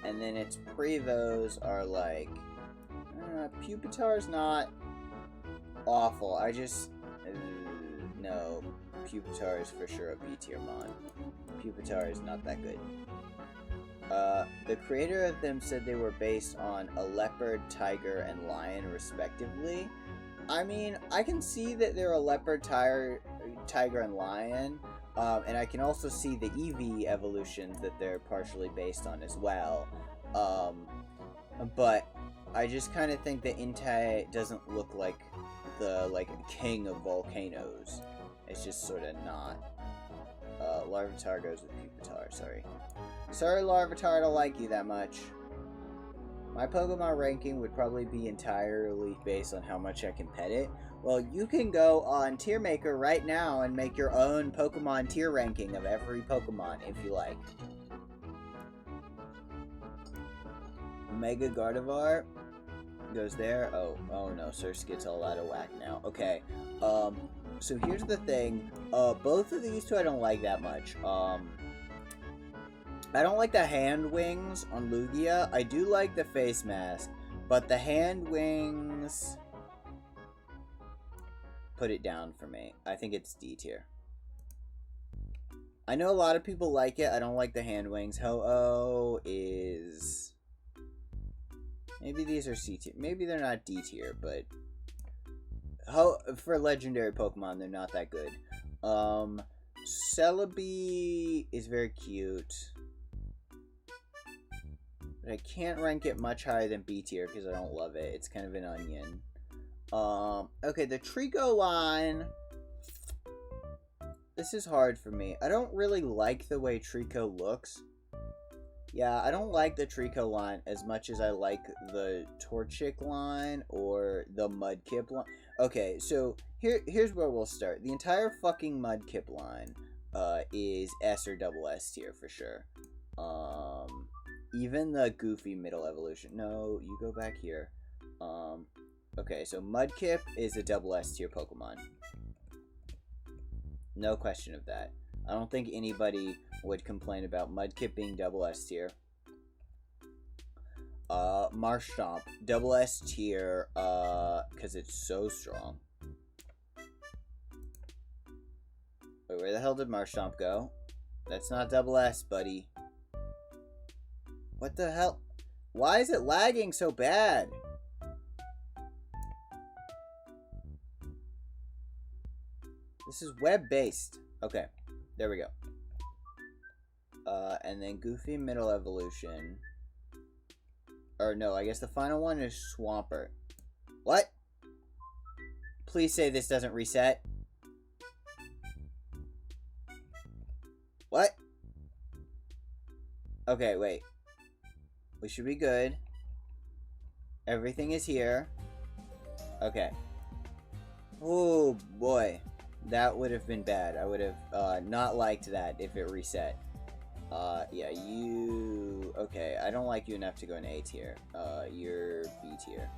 And then its Prevos are like... Pupitar's not awful. I just... no, Pupitar is for sure a B tier mon. Pupitar is not that good. The creator of them said they were based on a leopard, tiger, and lion, respectively. I mean, I can see that they're a leopard, tiger, and lion. And I can also see the Eevee evolutions that they're partially based on as well. But I just kind of think that Entei doesn't look like the, like, king of volcanoes. It's just sort of not. Larvitar goes with Pupitar, sorry. Sorry, Larvitar, I don't like you that much. My Pokemon ranking would probably be entirely based on how much I can pet it. Well, you can go on Tier Maker right now and make your own Pokemon tier ranking of every Pokemon if you like. Mega Gardevoir goes there. Oh no, Surskit's all out of whack now. Okay, so here's the thing. Both of these two I don't like that much. I don't like the hand wings on Lugia. I do like the face mask, but the hand wings... put it down for me. I think it's D tier. I know a lot of people like it. I don't like the hand wings. Ho-Oh is... Maybe these are C tier. Maybe they're not D tier, but... For legendary Pokemon, they're not that good. Celebi is very cute. But I can't rank it much higher than B tier because I don't love it. It's kind of an onion. Okay, the Trico line... This is hard for me. I don't really like the way Trico looks. Yeah, I don't like the Trico line as much as I like the Torchic line or the Mudkip line. Okay, so here's where we'll start. The entire fucking Mudkip line is S or double S tier for sure. Even the Goofy middle evolution. No, you go back here. Okay, so Mudkip is a double S tier Pokemon. No question of that. I don't think anybody would complain about Mudkip being double S tier. Marshtomp, double S tier, because it's so strong. Wait, where the hell did Marshtomp go? That's not double S, buddy. What the hell? Why is it lagging so bad? This is web-based. Okay, there we go. And then Goofy middle evolution. Or no, I guess the final one is Swampert. What? Please say this doesn't reset. What? Okay, wait. We should be good. Everything is here. Okay. Oh, boy. That would have been bad. I would have not liked that if it reset. Yeah, you... Okay, I don't like you enough to go in A tier. You're B tier.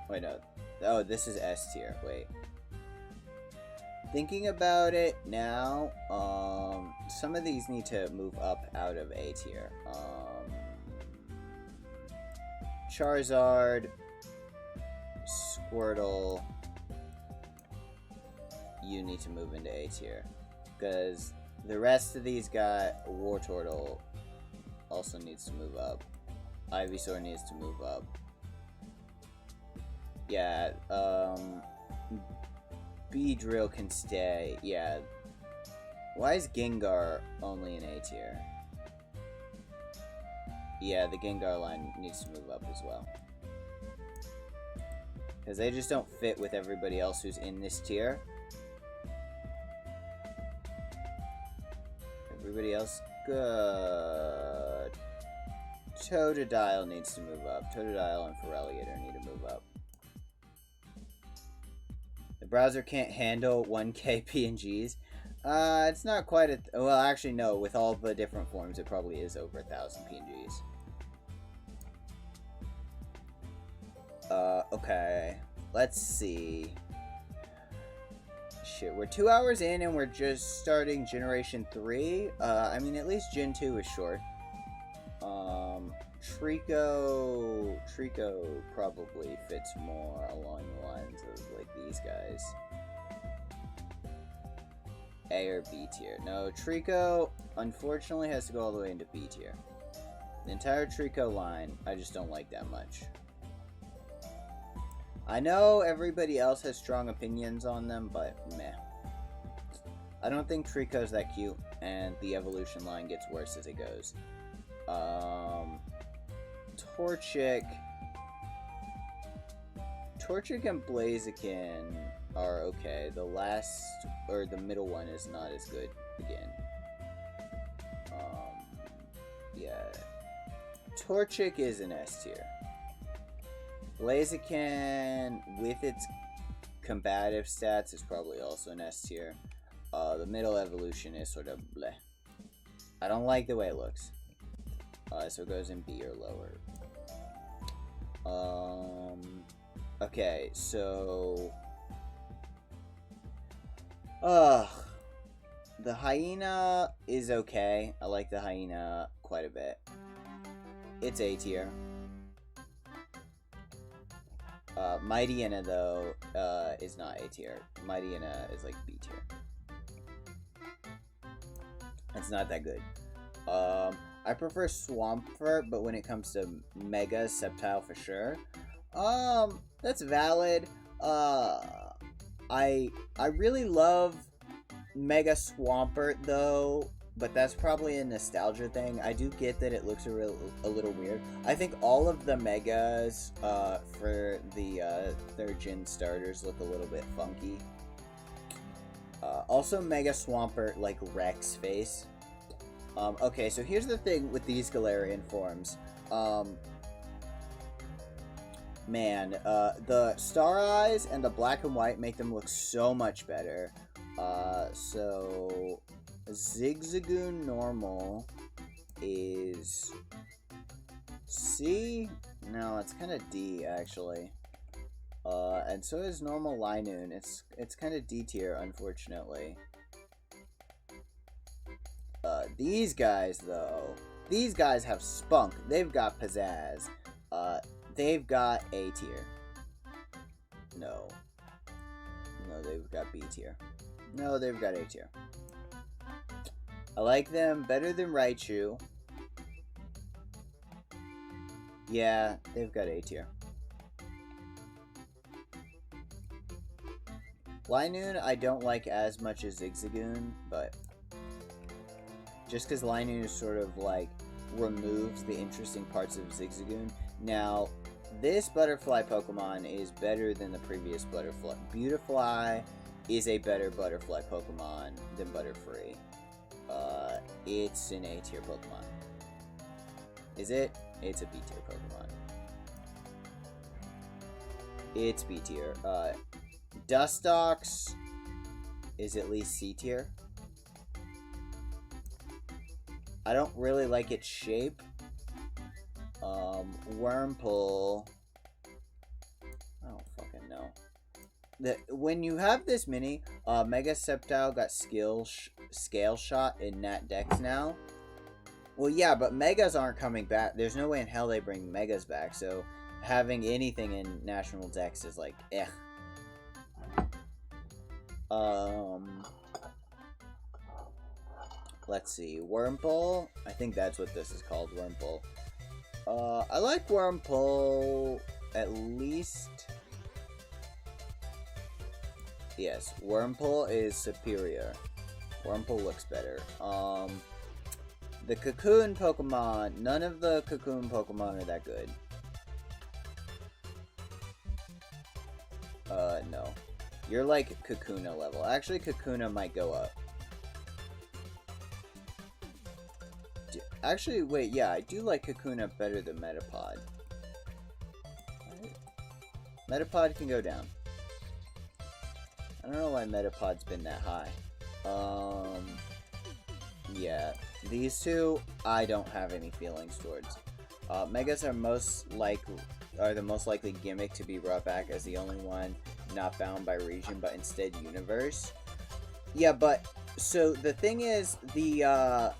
Wait, no. Oh, this is S tier. Wait. Thinking about it now, some of these need to move up out of A tier. Charizard, Squirtle, you need to move into A tier. Because the rest of these got Wartortle also needs to move up. Ivysaur needs to move up. Yeah, Beedrill can stay. Yeah. Why is Gengar only in A tier? Yeah, the Gengar line needs to move up as well. Because they just don't fit with everybody else who's in this tier. Everybody else, good. Totodile needs to move up. Totodile and Feraligatr need to move up. The browser can't handle 1K PNGs. It's not quite a... Well, actually, no. With all the different forms, it probably is over 1,000 PNGs. Okay. Let's see. Shit, we're 2 hours in and we're just starting Generation 3. I mean, at least Gen 2 is short. Trico probably fits more along the lines of, like, these guys. A or B tier. No, Trico, unfortunately, has to go all the way into B tier. The entire Trico line, I just don't like that much. I know everybody else has strong opinions on them, but meh. I don't think Trico's that cute, and the evolution line gets worse as it goes. Torchic and Blaziken are okay. The last, or the middle one is not as good again. Yeah. Torchic is an S tier. Blaziken, with its combative stats, is probably also an S tier. The middle evolution is sort of bleh. I don't like the way it looks. So it goes in B or lower. Okay, so... the Hyena is okay. I like the Hyena quite a bit. It's A tier. Mightyena, though, is not A tier. Mightyena is like B tier. It's not that good. I prefer Swampert, but when it comes to Mega Sceptile for sure. That's valid. Uh, I really love Mega Swampert though, but that's probably a nostalgia thing. I do get that it looks a little weird. I think all of the Megas for the third gen starters look a little bit funky. Also, Mega Swampert like Rex face. Okay, so here's the thing with these Galarian forms. Man, the Star Eyes and the Black and White make them look so much better. So Zigzagoon normal is C? No, it's kind of D actually. And so is normal Linoon. It's kind of D tier, unfortunately. These guys though, these guys have spunk. They've got pizzazz. They've got A tier. No, they've got B tier. No, they've got A tier. I like them better than Raichu. Yeah, they've got A tier. Linoon I don't like as much as Zigzagoon, but just because Linoon is sort of like removes the interesting parts of Zigzagoon. Now, this butterfly Pokemon is better than the previous butterfly. Beautifly is a better butterfly Pokemon than Butterfree. It's an A tier Pokemon. Is it? It's a B tier Pokemon. It's B tier. Dustox is at least C tier. I don't really like its shape. Wurmple. I don't fucking know. When you have this many, Mega Sceptile got Scale Shot in Nat Dex now. Well, yeah, but Megas aren't coming back. There's no way in hell they bring Megas back, so having anything in National Dex is like, eh. Let's see. Wurmple. I think that's what this is called, Wurmple. I like Wurmple at least. Yes, Wurmple is superior. Wurmple looks better. The Cocoon Pokemon, none of the Cocoon Pokemon are that good. No. You're like Kakuna level. Actually, Kakuna might go up. Actually, wait, yeah, I do like Kakuna better than Metapod. Metapod can go down. I don't know why Metapod's been that high. Yeah, these two, I don't have any feelings towards. Megas are the most likely gimmick to be brought back as the only one not bound by region, but instead universe. Yeah, but, so the thing is, the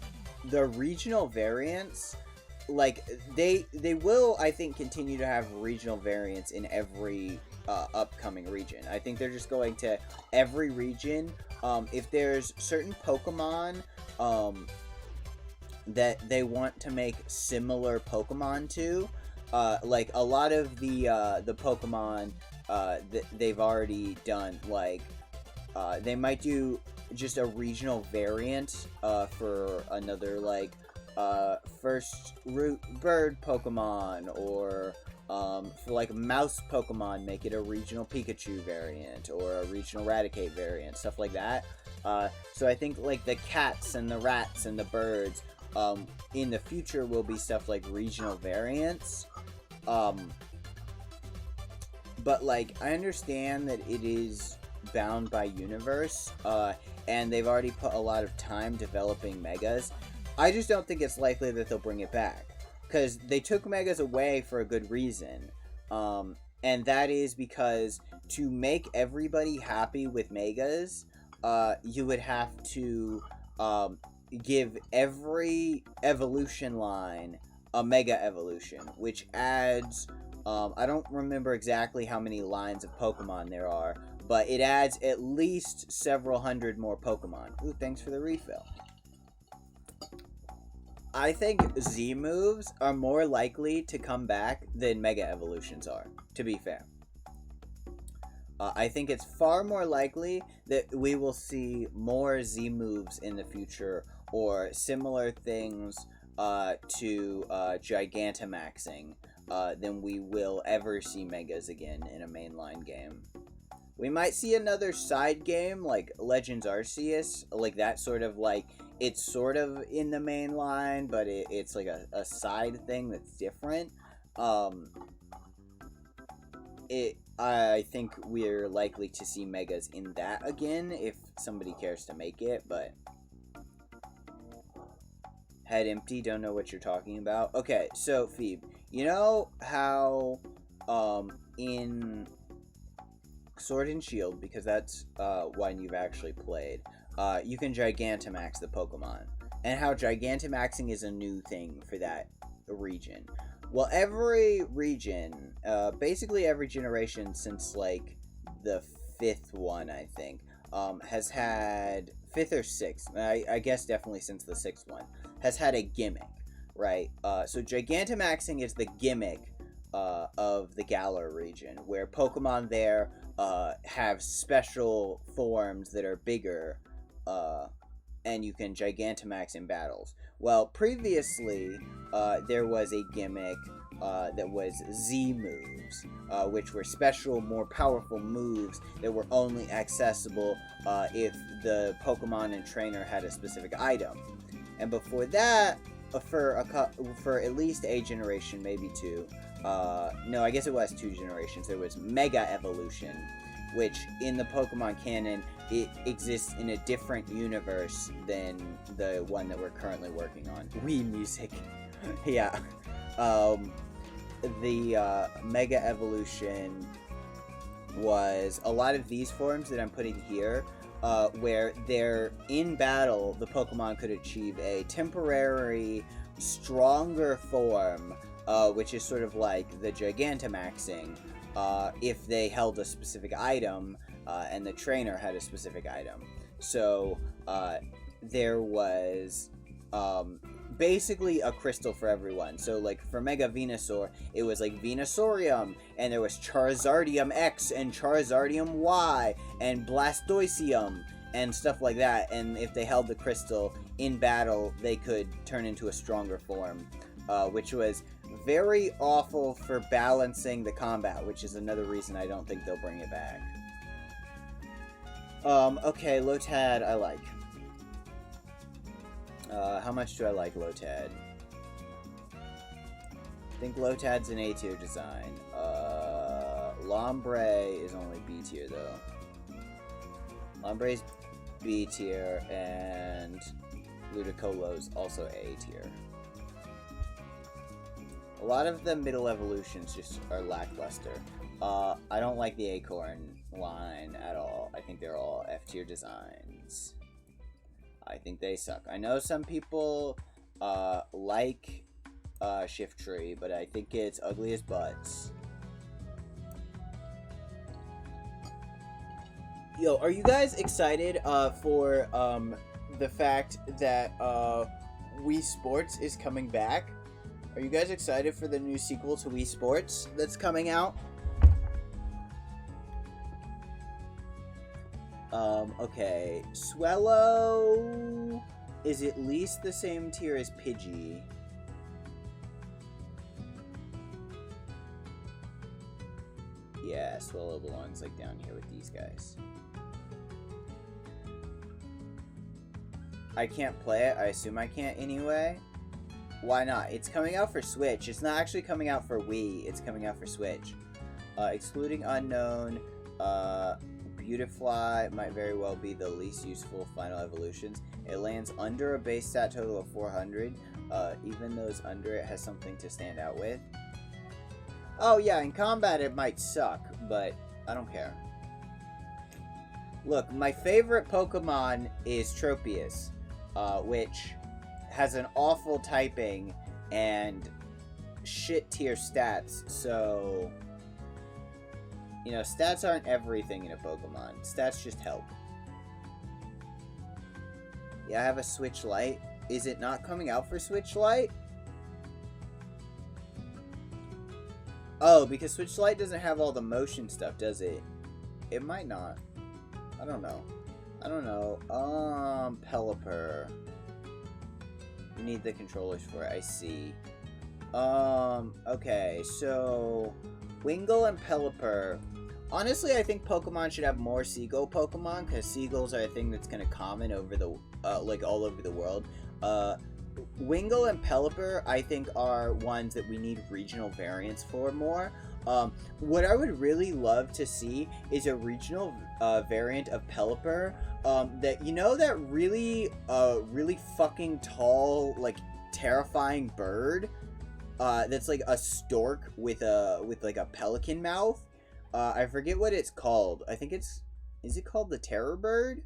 regional variants, like, they will, I think, continue to have regional variants in every upcoming region. I think they're just going to every region. If there's certain Pokemon that they want to make similar Pokemon to, like a lot of the Pokemon that they've already done, like they might do just a regional variant for another, like first root bird Pokemon, or for like mouse Pokemon, make it a regional Pikachu variant or a regional Raticate variant, stuff like that. So I think like the cats and the rats and the birds in the future will be stuff like regional variants. But like, I understand that it is bound by universe, and they've already put a lot of time developing Megas. I just don't think it's likely that they'll bring it back, because they took Megas away for a good reason, and that is because to make everybody happy with Megas, you would have to give every evolution line a Mega Evolution, which adds, I don't remember exactly how many lines of Pokemon there are, but it adds at least several hundred more Pokemon. Ooh, thanks for the refill. I think Z moves are more likely to come back than Mega Evolutions are, to be fair. I think it's far more likely that we will see more Z moves in the future or similar things to Gigantamaxing than we will ever see Megas again in a mainline game. We might see another side game like Legends Arceus, like that sort of like it's sort of in the main line, but it's like a side thing that's different. Um, I think we're likely to see Megas in that again if somebody cares to make it, but head empty, don't know what you're talking about. Okay, so Phoebe, you know how in Sword and Shield, because that's one you've actually played, you can Gigantamax the Pokemon, and how Gigantamaxing is a new thing for that region. Well, every region, basically every generation since like the fifth one, I think, has had fifth or sixth. I guess definitely since the sixth one has had a gimmick, right? So Gigantamaxing is the gimmick of the Galar region, where Pokemon there have special forms that are bigger, and you can Gigantamax in battles. Well, previously, there was a gimmick that was Z moves, which were special, more powerful moves that were only accessible if the Pokemon and trainer had a specific item. And before that, for at least a generation, maybe two, no, I guess it was 2 generations, there was Mega Evolution, which in the Pokemon canon, it exists in a different universe than the one that we're currently working on. Wii music. Yeah. The Mega Evolution was a lot of these forms that I'm putting here, where they're in battle, the Pokemon could achieve a temporary, stronger form, which is sort of like the Gigantamaxing, if they held a specific item, and the trainer had a specific item. So, there was, basically a crystal for everyone. So, like, for Mega Venusaur, it was, like, Venusaurium, and there was Charizardium X, and Charizardium Y, and Blastoisium, and stuff like that. And if they held the crystal in battle, they could turn into a stronger form, which was very awful for balancing the combat, which is another reason I don't think they'll bring it back. Okay, Lotad, I like. How much do I like Lotad? I think Lotad's an A tier design. Lombre is only B tier though. Lombre's B tier, and Ludicolo's also A tier. A lot of the middle evolutions just are lackluster. I don't like the Acorn line at all. I think they're all F tier designs. I think they suck. I know some people like Shiftry, but I think it's ugly as butts. Yo, are you guys excited for the fact that Wii Sports is coming back? Are you guys excited for the new sequel to Wii Sports that's coming out? Okay. Swellow is at least the same tier as Pidgey. Yeah, Swellow belongs like down here with these guys. I can't play it. I assume I can't anyway. Why not? It's coming out for Switch. It's not actually coming out for Wii. It's coming out for Switch. Excluding Unknown, Beautifly might very well be the least useful final evolutions. It lands under a base stat total of 400. Even those under it has something to stand out with. Oh yeah, in combat it might suck, but I don't care. Look, my favorite Pokemon is Tropius, which has an awful typing and shit tier stats, so you know, stats aren't everything in a Pokemon. Stats just help. Yeah, I have a Switch Lite. Is it not coming out for Switch Lite? Oh, because Switch Lite doesn't have all the motion stuff, does it? It might not. I don't know. Pelipper. You need the controllers for it, I see. Okay, so Wingull and Pelipper. Honestly, I think Pokemon should have more seagull Pokemon, because seagulls are a thing that's kind of common over the, like, all over the world. Wingull and Pelipper, I think, are ones that we need regional variants for more. What I would really love to see is a regional variant of Pelipper that, you know, that really fucking tall, like, terrifying bird that's like a stork with like a pelican mouth. I forget what it's called. I think is it called the Terror Bird?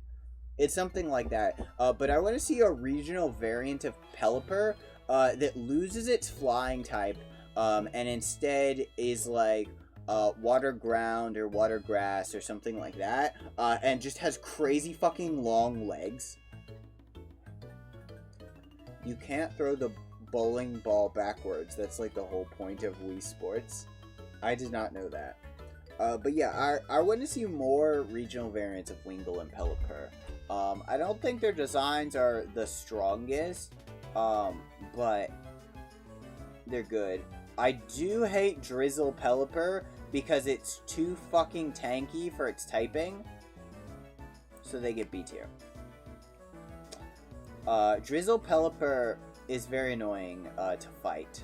It's something like that. But I want to see a regional variant of Pelipper that loses its flying type and instead is like water ground or water grass or something like that, and just has crazy fucking long legs. You can't throw the bowling ball backwards. That's like the whole point of Wii Sports. I did not know that. But yeah, I want to see more regional variants of Wingull and Pelipper. I don't think their designs are the strongest, but they're good. I do hate Drizzle Pelipper because it's too fucking tanky for its typing, so they get B tier. Drizzle Pelipper is very annoying to fight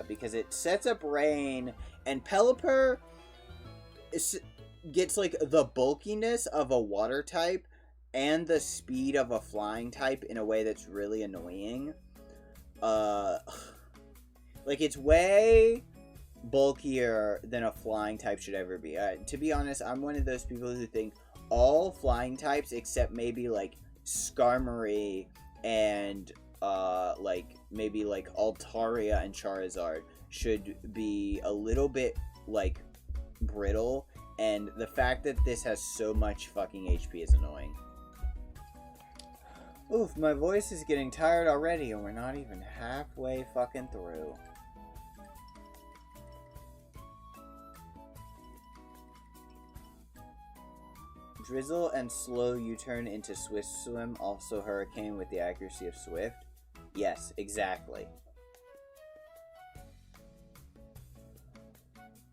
because it sets up rain, and Pelipper gets like the bulkiness of a water type and the speed of a flying type in a way that's really annoying. Like, it's way bulkier than a flying type should ever be. To be honest, I'm one of those people who think all flying types, except maybe like Skarmory and like maybe like Altaria and Charizard, should be a little bit like brittle, and the fact that this has so much fucking HP is annoying. Oof, my voice is getting tired already, and we're not even halfway fucking through. Drizzle and slow U-turn into Swift Swim, also Hurricane with the accuracy of Swift. Yes, exactly.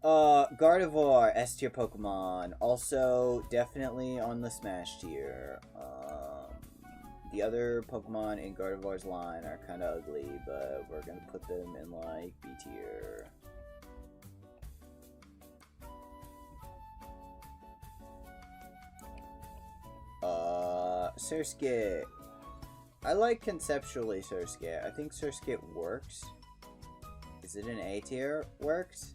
Gardevoir, S tier Pokemon. Also, definitely on the Smash tier. The other Pokemon in Gardevoir's line are kind of ugly, but we're gonna put them in, like, B tier. Surskit. I like conceptually Surskit. I think Surskit works. Is it an A tier? Works?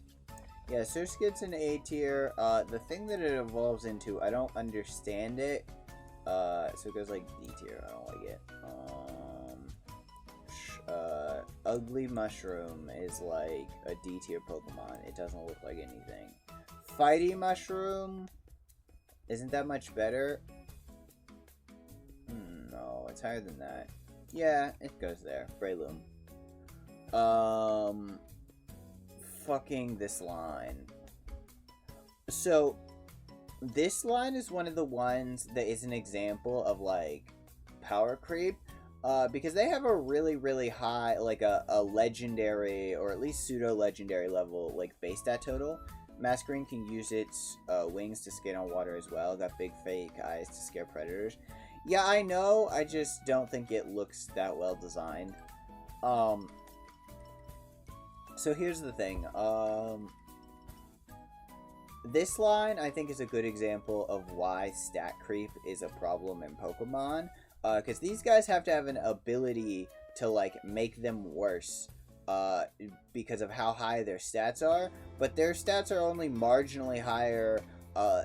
Yeah, Surskit's an A tier. The thing that it evolves into, I don't understand it. So it goes like D tier. I don't like it. Ugly Mushroom is like a D tier Pokemon. It doesn't look like anything. Fighty Mushroom isn't that much better. No, it's higher than that. Yeah, it goes there. Breloom. Fucking this line. So, this line is one of the ones that is an example of, like, power creep. Because they have a really, really high, like, a legendary, or at least pseudo-legendary level, like, base stat total. Masquerain can use its wings to skate on water as well. Got big fake eyes to scare predators. Yeah, I know. I just don't think it looks that well designed. So here's the thing. This line, I think, is a good example of why stat creep is a problem in Pokemon. Because these guys have to have an ability to, like, make them worse. Because of how high their stats are. But their stats are only marginally higher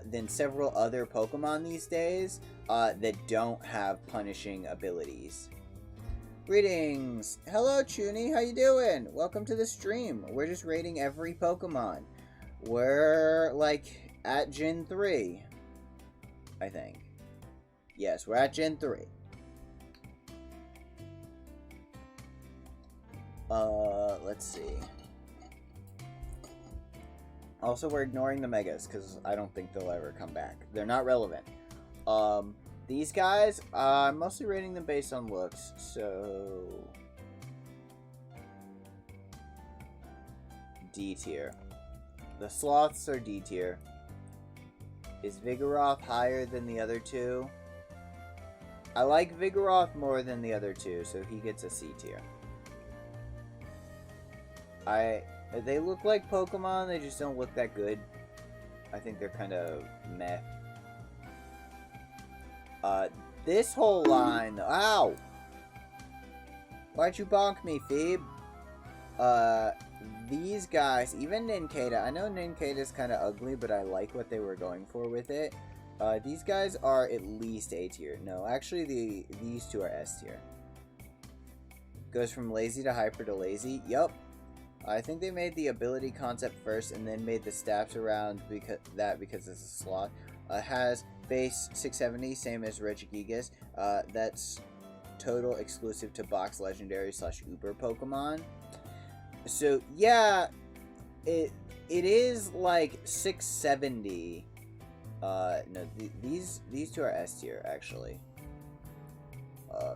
than several other Pokemon these days that don't have punishing abilities. Greetings! Hello, Chuny, how you doing? Welcome to the stream. We're just rating every Pokemon. We're, like, at Gen 3, I think. Yes, we're at Gen 3. Let's see. Also, we're ignoring the megas because I don't think they'll ever come back. They're not relevant. These guys, I'm mostly rating them based on looks, so D tier. The sloths are D tier. Is Vigoroth higher than the other two? I like Vigoroth more than the other two, so he gets a C tier. They look like Pokemon, they just don't look that good. I think they're kind of meh. This whole line, ow! Why'd you bonk me, Phoebe? These guys, even Nincada, I know Nincada's kind of ugly, but I like what they were going for with it. These guys are at least A tier. No, actually, these two are S tier. Goes from lazy to hyper to lazy. Yup. I think they made the ability concept first and then made the stats around because it's a sloth. Has base 670, same as Regigigas. That's total exclusive to box legendary / Uber Pokemon. So yeah, it is like 670. No, these two are S tier actually.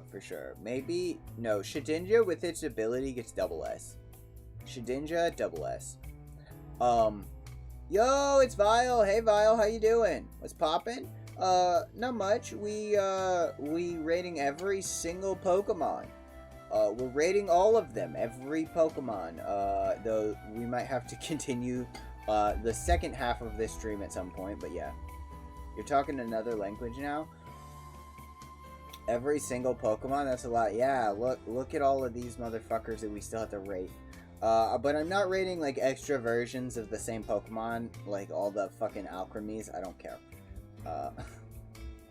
For sure. Maybe no. Shedinja with its ability gets double S. Shedinja double S. Yo, it's Vile. Hey Vile, how you doing? What's poppin'? Not much. We rating every single Pokemon. We're rating all of them, every Pokemon. Though we might have to continue the second half of this stream at some point, but yeah. You're talking another language now? Every single Pokemon? That's a lot. Yeah, look at all of these motherfuckers that we still have to rate. But I'm not rating, like, extra versions of the same Pokemon, like all the fucking Alchremies. I don't care.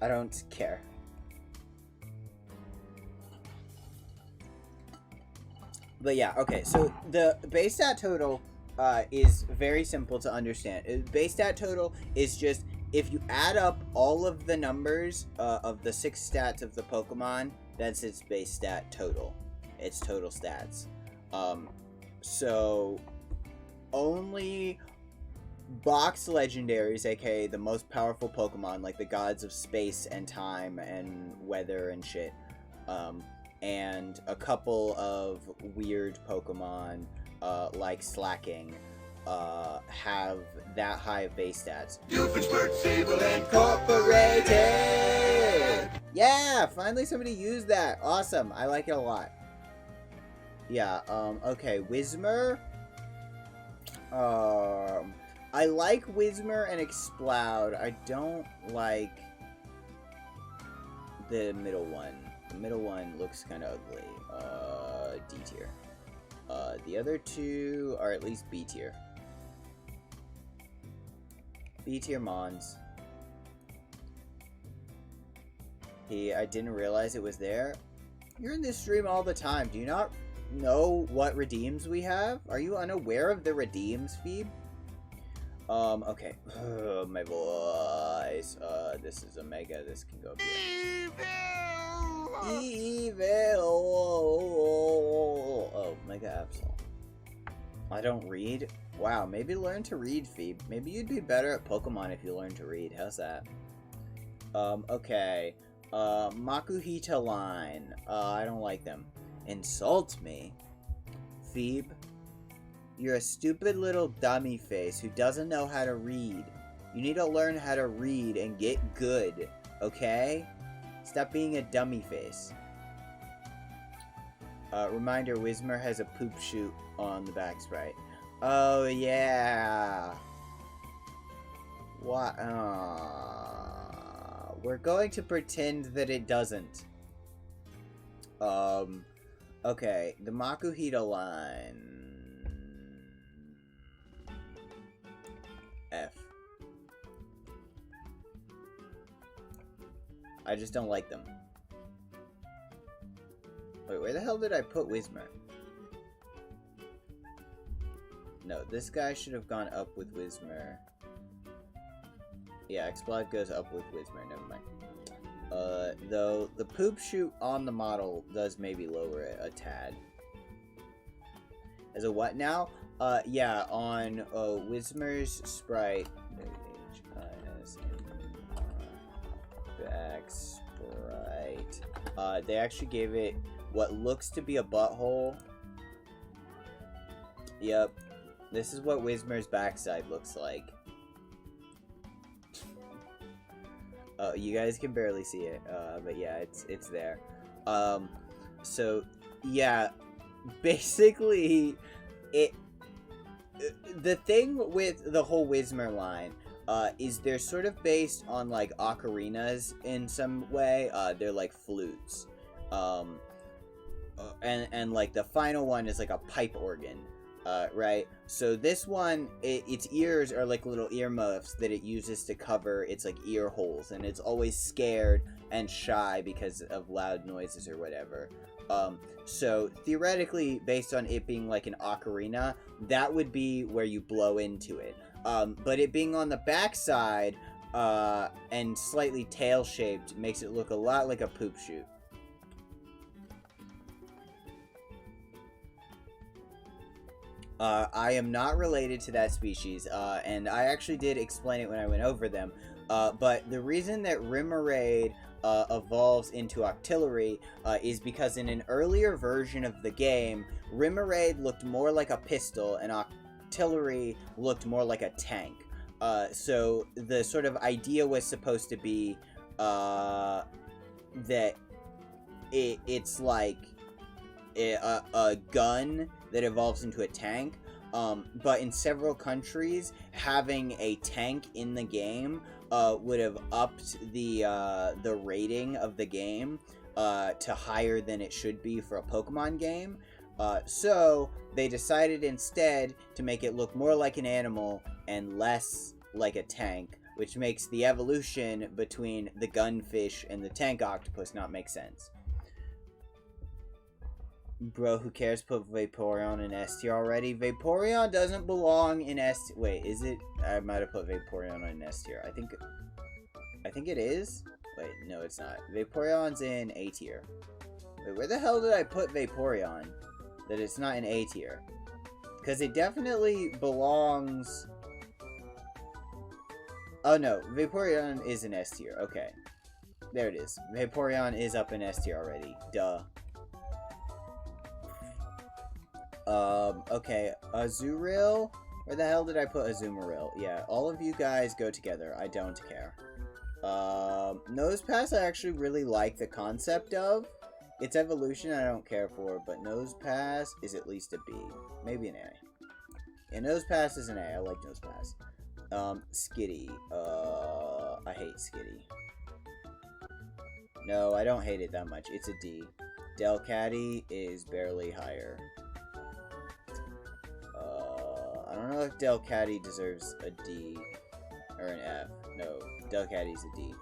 I don't care. But yeah, okay, so the base stat total is very simple to understand. Base stat total is just if you add up all of the numbers of the 6 stats of the Pokemon, that's its base stat total. Its total stats. So only box legendaries, aka the most powerful Pokemon, like the gods of space and time and weather and shit, and a couple of weird Pokemon like Slacking have that high of base stats. Incorporated! Yeah, finally somebody used that. Awesome, I like it a lot. Yeah, okay, Whismur. I like Whismur and Exploud. I don't like the middle one. The middle one looks kind of ugly. D tier. The other two are at least B tier. B tier Mons. I didn't realize it was there. You're in this stream all the time. Do you not know what redeems we have? Are you unaware of the redeems, Phoebe? Okay. My voice. This is a mega. This can go up here. Evil! Oh, Mega Absol. I don't read? Wow, maybe learn to read, Phoebe. Maybe you'd be better at Pokemon if you learn to read. How's that? Okay. Makuhita line. I don't like them. Insult me? Phoebe? You're a stupid little dummy face who doesn't know how to read. You need to learn how to read and get good, okay? Stop being a dummy face. Reminder, Whismur has a poop chute on the back sprite. Oh, yeah. What? We're going to pretend that it doesn't. Okay, the Makuhita line. F. I just don't like them. Wait, where the hell did I put Whismur? No, this guy should have gone up with Whismur. Yeah, Explode goes up with Whismur, never mind. Though the poop chute on the model does maybe lower it a tad. As a what now? Yeah, on Whismer's sprite. Back sprite. They actually gave it what looks to be a butthole. Yep. This is what Whismer's backside looks like. You guys can barely see it, but yeah, it's there. So yeah, basically, the thing with the whole Whismer line, is they're sort of based on like ocarinas in some way. They're like flutes, and like the final one is like a pipe organ. Right? So this one, its ears are like little earmuffs that it uses to cover its like ear holes, and it's always scared and shy because of loud noises or whatever. So theoretically, based on it being like an ocarina, that would be where you blow into it. But it being on the backside, and slightly tail-shaped makes it look a lot like a poop chute. I am not related to that species, and I actually did explain it when I went over them. But the reason that Remoraid evolves into Octillery is because in an earlier version of the game, Remoraid looked more like a pistol, and Octillery looked more like a tank. So the sort of idea was supposed to be that it's like a gun that evolves into a tank, but in several countries, having a tank in the game would have upped the rating of the game to higher than it should be for a Pokemon game. So they decided instead to make it look more like an animal and less like a tank, which makes the evolution between the gunfish and the tank octopus not make sense. Bro, who cares? Put Vaporeon in S tier already. Vaporeon doesn't belong in S tier. Wait, is it? I might have put Vaporeon in S tier. I think it is. Wait, no, it's not. Vaporeon's in A tier. Wait, where the hell did I put Vaporeon? That it's not in A tier. Because it definitely belongs... Oh no, Vaporeon is in S tier. Okay. There it is. Vaporeon is up in S tier already. Duh. Okay, Azurill? Where the hell did I put Azumarill? Yeah, all of you guys go together. I don't care. Nosepass I actually really like the concept of. Its evolution I don't care for, but Nosepass is at least a B. Maybe an A. Yeah, Nosepass is an A. I like Nosepass. Skitty. I hate Skitty. No, I don't hate it that much. It's a D. Delcatty is barely higher. I don't know if Delcatty deserves a D or an F. No, Delcatty's a D.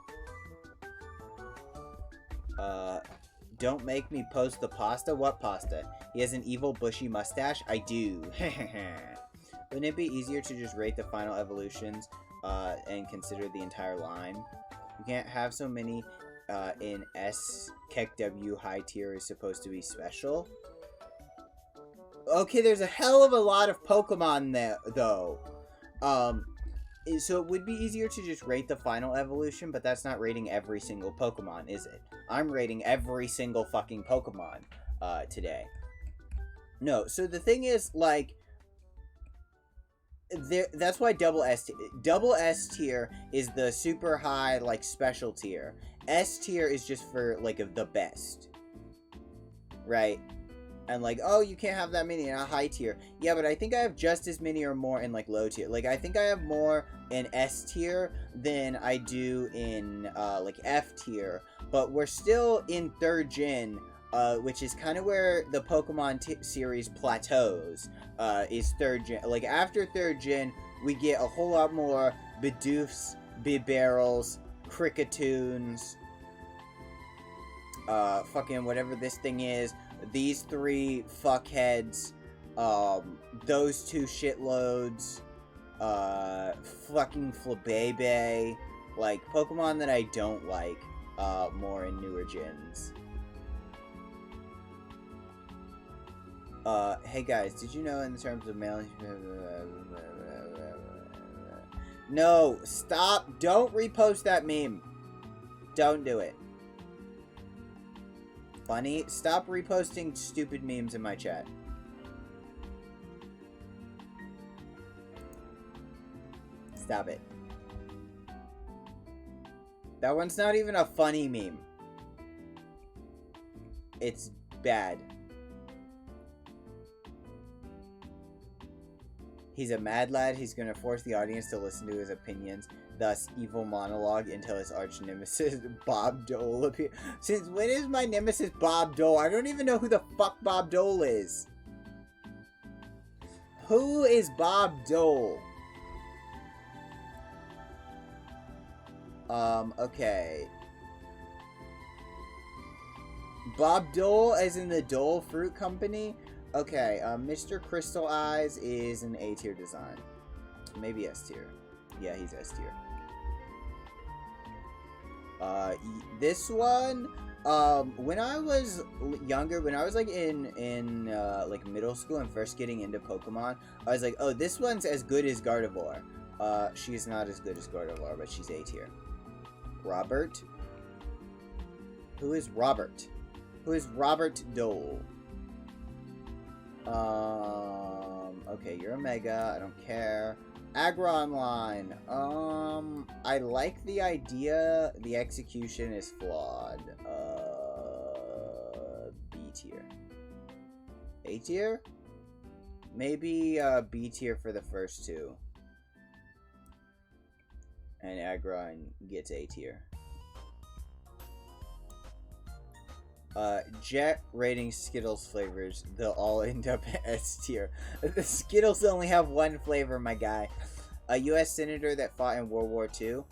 Don't make me post the pasta. What pasta? He has an evil bushy mustache? I do. Wouldn't it be easier to just rate the final evolutions and consider the entire line? You can't have so many in S. Keck W high tier is supposed to be special. Okay, there's a hell of a lot of Pokemon there, though. So it would be easier to just rate the final evolution, but that's not rating every single Pokemon, is it? I'm rating every single fucking Pokemon today. No, so the thing is, like, that's why double S tier is the super high, like, special tier. S tier is just for, like, the best. Right? And like, oh, you can't have that many in a high tier. Yeah, but I think I have just as many or more in like low tier. Like, I think I have more in S tier than I do in like F tier. But we're still in 3rd gen, which is kind of where the Pokemon series plateaus. Is 3rd gen. Like, after 3rd gen, we get a whole lot more Bidoofs, Bibarrels, Cricketoons, fucking whatever this thing is. These 3 fuckheads, those 2 shitloads, fucking Flabébé, like, Pokemon that I don't like, more in newer gens. Hey guys, did you know in terms of male... No, stop! Don't repost that meme! Don't do it. Funny, stop reposting stupid memes in my chat. Stop it. That one's not even a funny meme. It's bad. He's a mad lad. He's gonna force the audience to listen to his opinions. Thus, evil monologue until his arch nemesis Bob Dole appears. Since when is my nemesis Bob Dole? I don't even know who the fuck Bob Dole is. Who is Bob Dole? Okay. Bob Dole, as in the Dole Fruit Company? Okay, Mr. Crystal Eyes is an A tier design. Maybe S tier. Yeah, he's S tier. This one, when I was younger, when I was like in like middle school and first getting into Pokemon, I was like, oh, this one's as good as Gardevoir. She's not as good as Gardevoir, but she's A tier. Robert? Who is Robert? Who is Robert Dole? Okay, you're a Mega. I don't care. Agra Online. I like the idea. The execution is flawed. B tier. A tier? Maybe, B tier for the first two. And Agron gets A tier. Jet rating Skittles flavors, they'll all end up S tier. The Skittles only have one flavor, my guy. A U.S. senator that fought in World War II.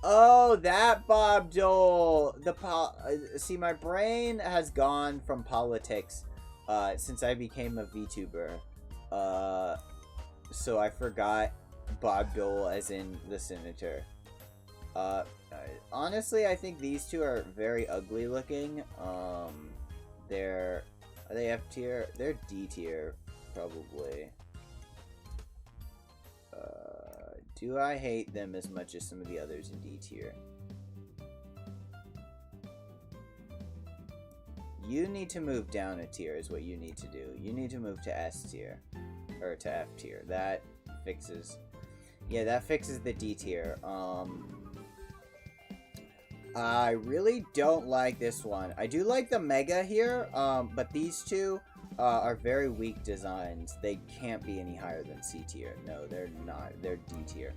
Oh, that Bob Dole. See, my brain has gone from politics since I became a VTuber. So I forgot Bob Dole as in the senator. Honestly, I think these two are very ugly looking. Are they F tier? They're D tier, probably. Do I hate them as much as some of the others in D tier? You need to move down a tier is what you need to do. You need to move to S tier. Or to F tier. That fixes... Yeah, that fixes the D tier. I really don't like this one. I do like the Mega here, but these two are very weak designs. They can't be any higher than C tier. No, they're not. They're D tier.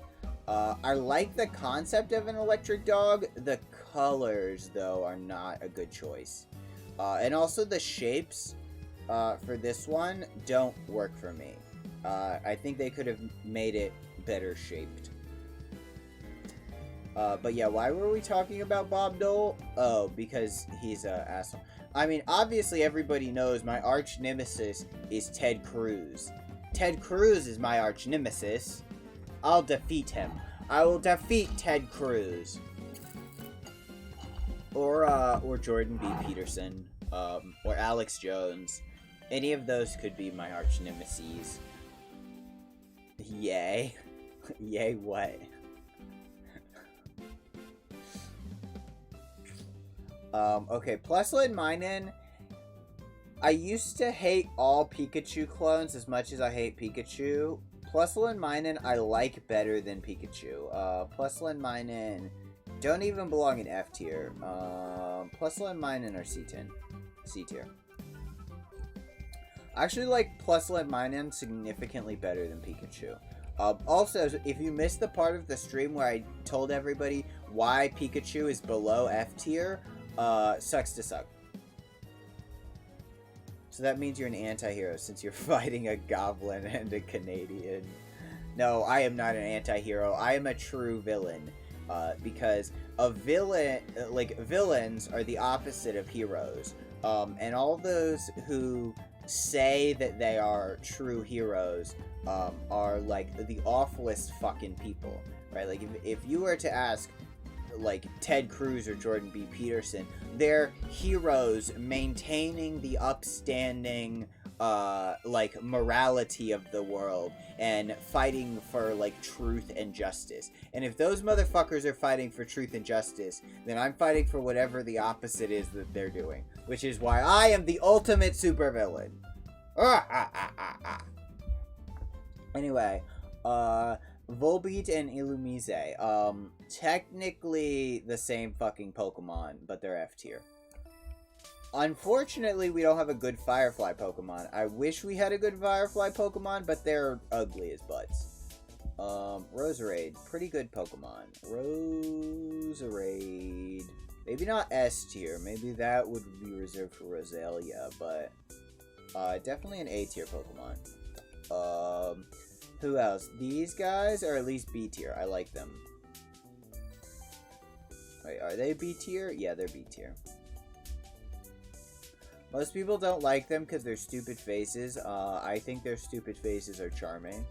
I like the concept of an electric dog. The colors, though, are not a good choice. And also the shapes for this one don't work for me. I think they could have made it better shaped. But yeah, why were we talking about Bob Dole? Oh, because he's an asshole. I mean, obviously everybody knows my arch nemesis is Ted Cruz. Ted Cruz is my arch nemesis. I'll defeat him. I will defeat Ted Cruz. Or Jordan B. Peterson. Or Alex Jones. Any of those could be my arch nemesis. Yay. Yay what? Okay, Plessla Minen. I used to hate all Pikachu clones as much as I hate Pikachu. Plessla Minen I like better than Pikachu. Plessla Minen don't even belong in F tier. Plessla Minen are C tier. I actually like Plessla Minen significantly better than Pikachu. Also, if you missed the part of the stream where I told everybody why Pikachu is below F tier, sucks to suck. So that means you're an anti-hero since you're fighting a goblin and a Canadian. No, I am not an anti-hero. I am a true villain. Because a villain, like, villains are the opposite of heroes. And all those who say that they are true heroes, are, like, the awfulest fucking people. Right? Like, if you were to ask, like, Ted Cruz or Jordan B. Peterson, they're heroes maintaining the upstanding like morality of the world and fighting for like truth and justice. And if those motherfuckers are fighting for truth and justice, then I'm fighting for whatever the opposite is that they're doing, which is why I am the ultimate supervillain. Anyway, Volbeat and Illumise, technically the same fucking Pokemon, but they're F tier. Unfortunately, we don't have a good Firefly Pokemon. I wish we had a good Firefly Pokemon, but they're ugly as butts. Roserade, pretty good Pokemon. Roserade, maybe not S tier. Maybe that would be reserved for Roselia, but definitely an A tier Pokemon. Who else? These guys are at least B tier. I like them. Wait, are they B tier? Yeah, they're B tier. Most people don't like them because they're stupid faces. I think their stupid faces are charming.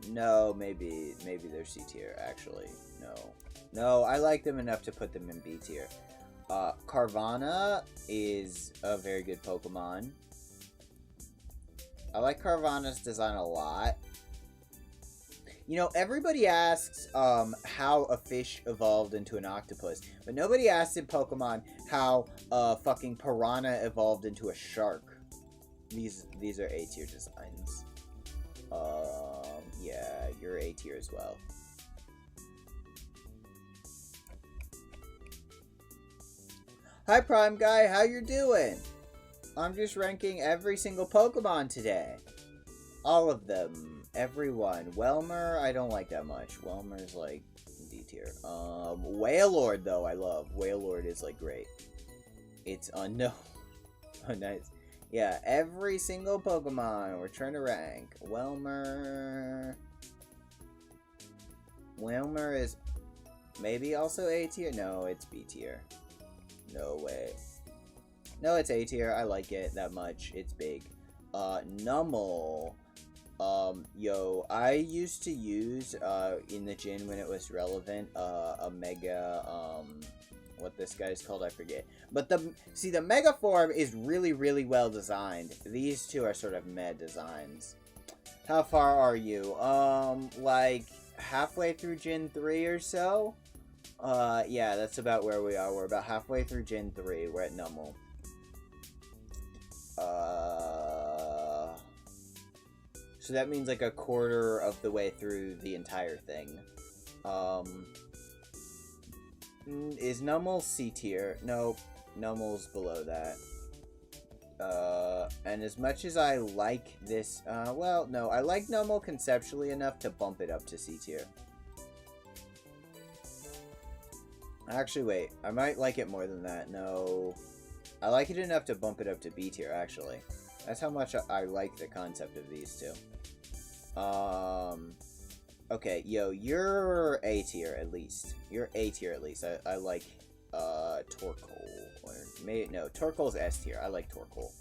No, maybe they're C tier, actually. No, I like them enough to put them in B tier. Carvanha is a very good Pokemon. I like Carvanha's design a lot. You know, everybody asks how a fish evolved into an octopus, but nobody asks in Pokemon how fucking piranha evolved into a shark. These are A tier designs. Yeah, you're A tier as well. Hi Prime Guy, how you doing? I'm just ranking every single Pokemon today. All of them. Everyone. Whelmer, I don't like that much. Whelmer's like D tier. Wailord though, I love. Wailord is like great. It's unknown. Oh, nice. Yeah, every single Pokemon we're trying to rank. Whelmer is maybe also A tier? No, it's B tier. No way. No, it's A tier. I like it that much. It's big. Numel. Yo, I used to use, in the gym when it was relevant, a mega, what this guy's called, I forget. But the mega form is really, really well designed. These two are sort of meh designs. How far are you? Like, halfway through Gen 3 or so? Yeah, that's about where we are. We're about halfway through Gen 3. We're at Numel. So that means like a quarter of the way through the entire thing. Is Numel C tier? Nope. Numel's below that. And as much as I like this, well, no, I like Numel conceptually enough to bump it up to C tier. Actually, wait, I might like it more than that. No, I like it enough to bump it up to B tier, actually. That's how much I like the concept of these two. Okay, yo, you're A tier at least. You're A tier at least. I like, Torkoal. No, Torkoal's S tier. I like Torkoal.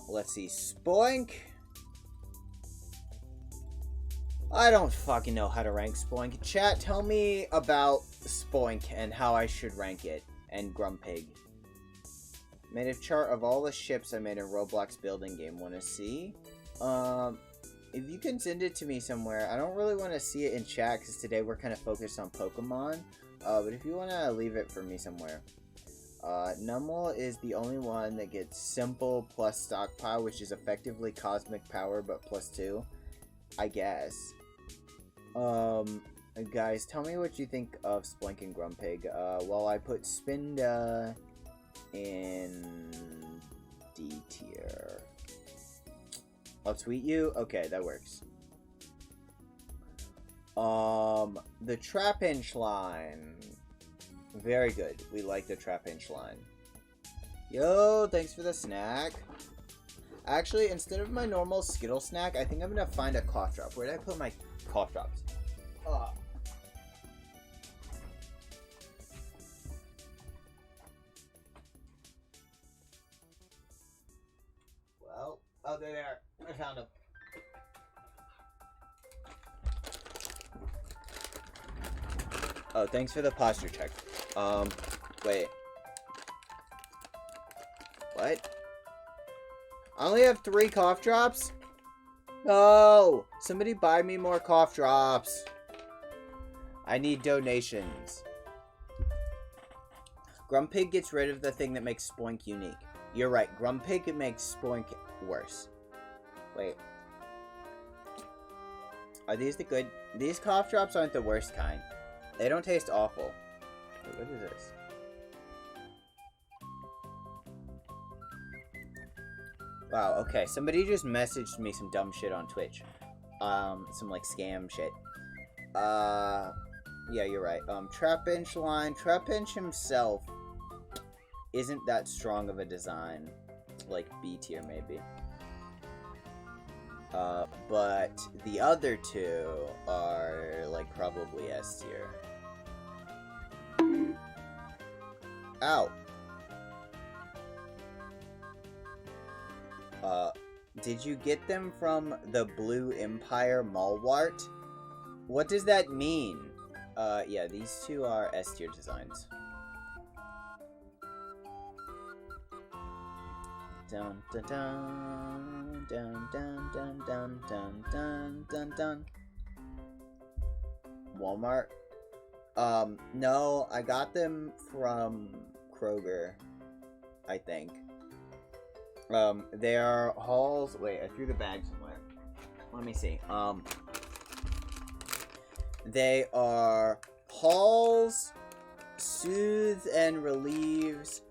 Let's see. Spoink. I don't fucking know how to rank Spoink. Chat, tell me about Spoink and how I should rank it. And Grumpig. Made a chart of all the ships I made in Roblox building game. Wanna see? If you can send it to me somewhere, I don't really want to see it in chat because today we're kind of focused on Pokemon, but if you want to leave it for me somewhere. Numel is the only one that gets simple plus stockpile, which is effectively cosmic power, but +2, I guess. Guys, tell me what you think of Splink and Grumpig, while I put Spinda in D tier. I'll tweet you? Okay, that works. The Trapinch line. Very good. We like the Trapinch line. Yo, thanks for the snack. Actually, instead of my normal Skittle snack, I think I'm gonna find a cough drop. Where did I put my cough drops? Well, oh, they're there. I found them. Oh, thanks for the posture check. Wait. What? I only have 3 cough drops? No! Somebody buy me more cough drops. I need donations. Grumpig gets rid of the thing that makes Spoink unique. You're right. Grumpig makes Spoink worse. Wait. Are these the good? These cough drops aren't the worst kind. They don't taste awful. Wait, what is this? Wow, okay. Somebody just messaged me some dumb shit on Twitch. Some like scam shit. Yeah, you're right. Trapinch line. Trapinch himself isn't that strong of a design. Like B tier, maybe. But the other 2 are, like, probably S tier. Ow! Did you get them from the Blue Empire Malwart? What does that mean? Yeah, these 2 are S tier designs. Dun dun dun dun dun dun dun dun dun dun dun. Walmart? No, I got them from Kroger, I think. They are Halls. Wait, I threw the bag somewhere. Let me see. They are Halls, Soothes and Relieves,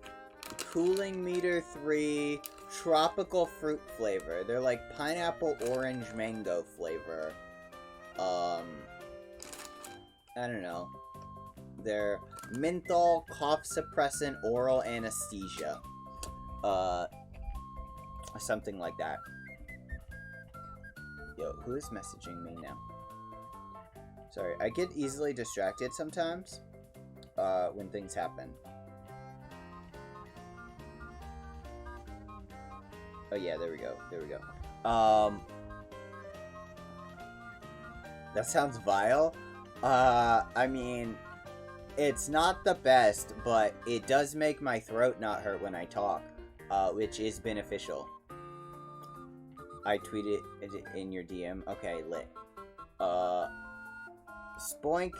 Cooling Meter 3, Tropical Fruit flavor. They're like pineapple, orange, mango flavor. I don't know. They're menthol, cough suppressant, oral anesthesia. Something like that. Yo, who is messaging me now? Sorry, I get easily distracted sometimes, when things happen. Oh yeah, there we go. There we go. That sounds vile. I mean, it's not the best, but it does make my throat not hurt when I talk, which is beneficial. I tweeted it in your DM. Okay, lit. Spoink.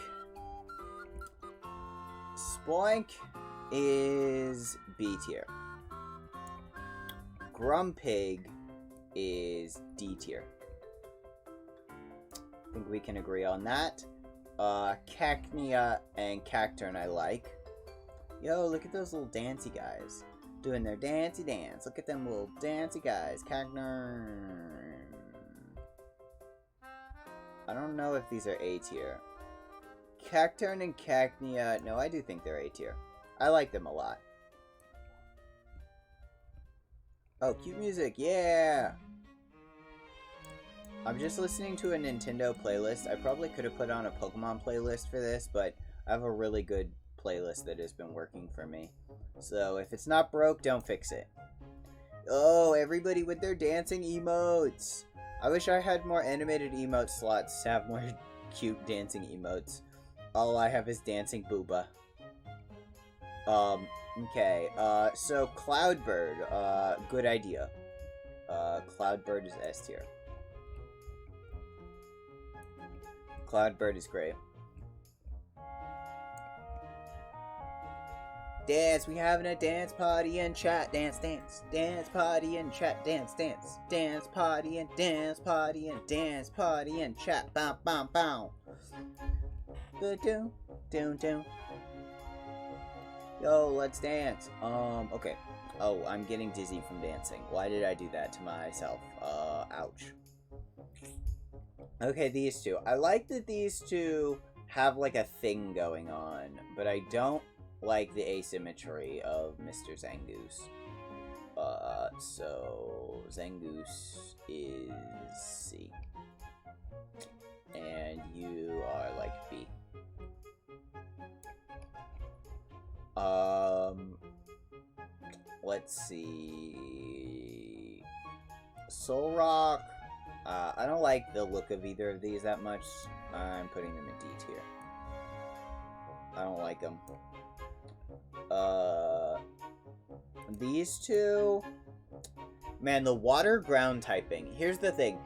Spoink is B tier. Grumpig is D tier. I think we can agree on that. Cacnea and Cacturn I like. Yo, look at those little dancey guys. Doing their dancey dance. Look at them little dancey guys. Cacturn. I don't know if these are A tier. Cacturn and Cacnea. No, I do think they're A tier. I like them a lot. Oh, cute music. Yeah! I'm just listening to a Nintendo playlist. I probably could have put on a Pokemon playlist for this, but I have a really good playlist that has been working for me. So if it's not broke, don't fix it. Oh, everybody with their dancing emotes. I wish I had more animated emote slots to have more cute dancing emotes. All I have is dancing booba. Okay, so Cloudbird, good idea. Cloudbird is S tier. Cloudbird is great. Dance, we having a dance party in chat, dance, dance. Dance party in chat, dance, dance. Dance party and dance party and dance party in chat, bam, bam, bam. Ba-doom, doom, doom. Yo, let's dance. Okay. Oh, I'm getting dizzy from dancing. Why did I do that to myself? Ouch. Okay, these 2. I like that these 2 have, like, a thing going on, but I don't like the asymmetry of Mr. Zangoose. So Zangoose is C. And you are, like, B. Let's see. Solrock. I don't like the look of either of these that much. I'm putting them in D tier. I don't like them. These two... Man, the water ground typing. Here's the thing.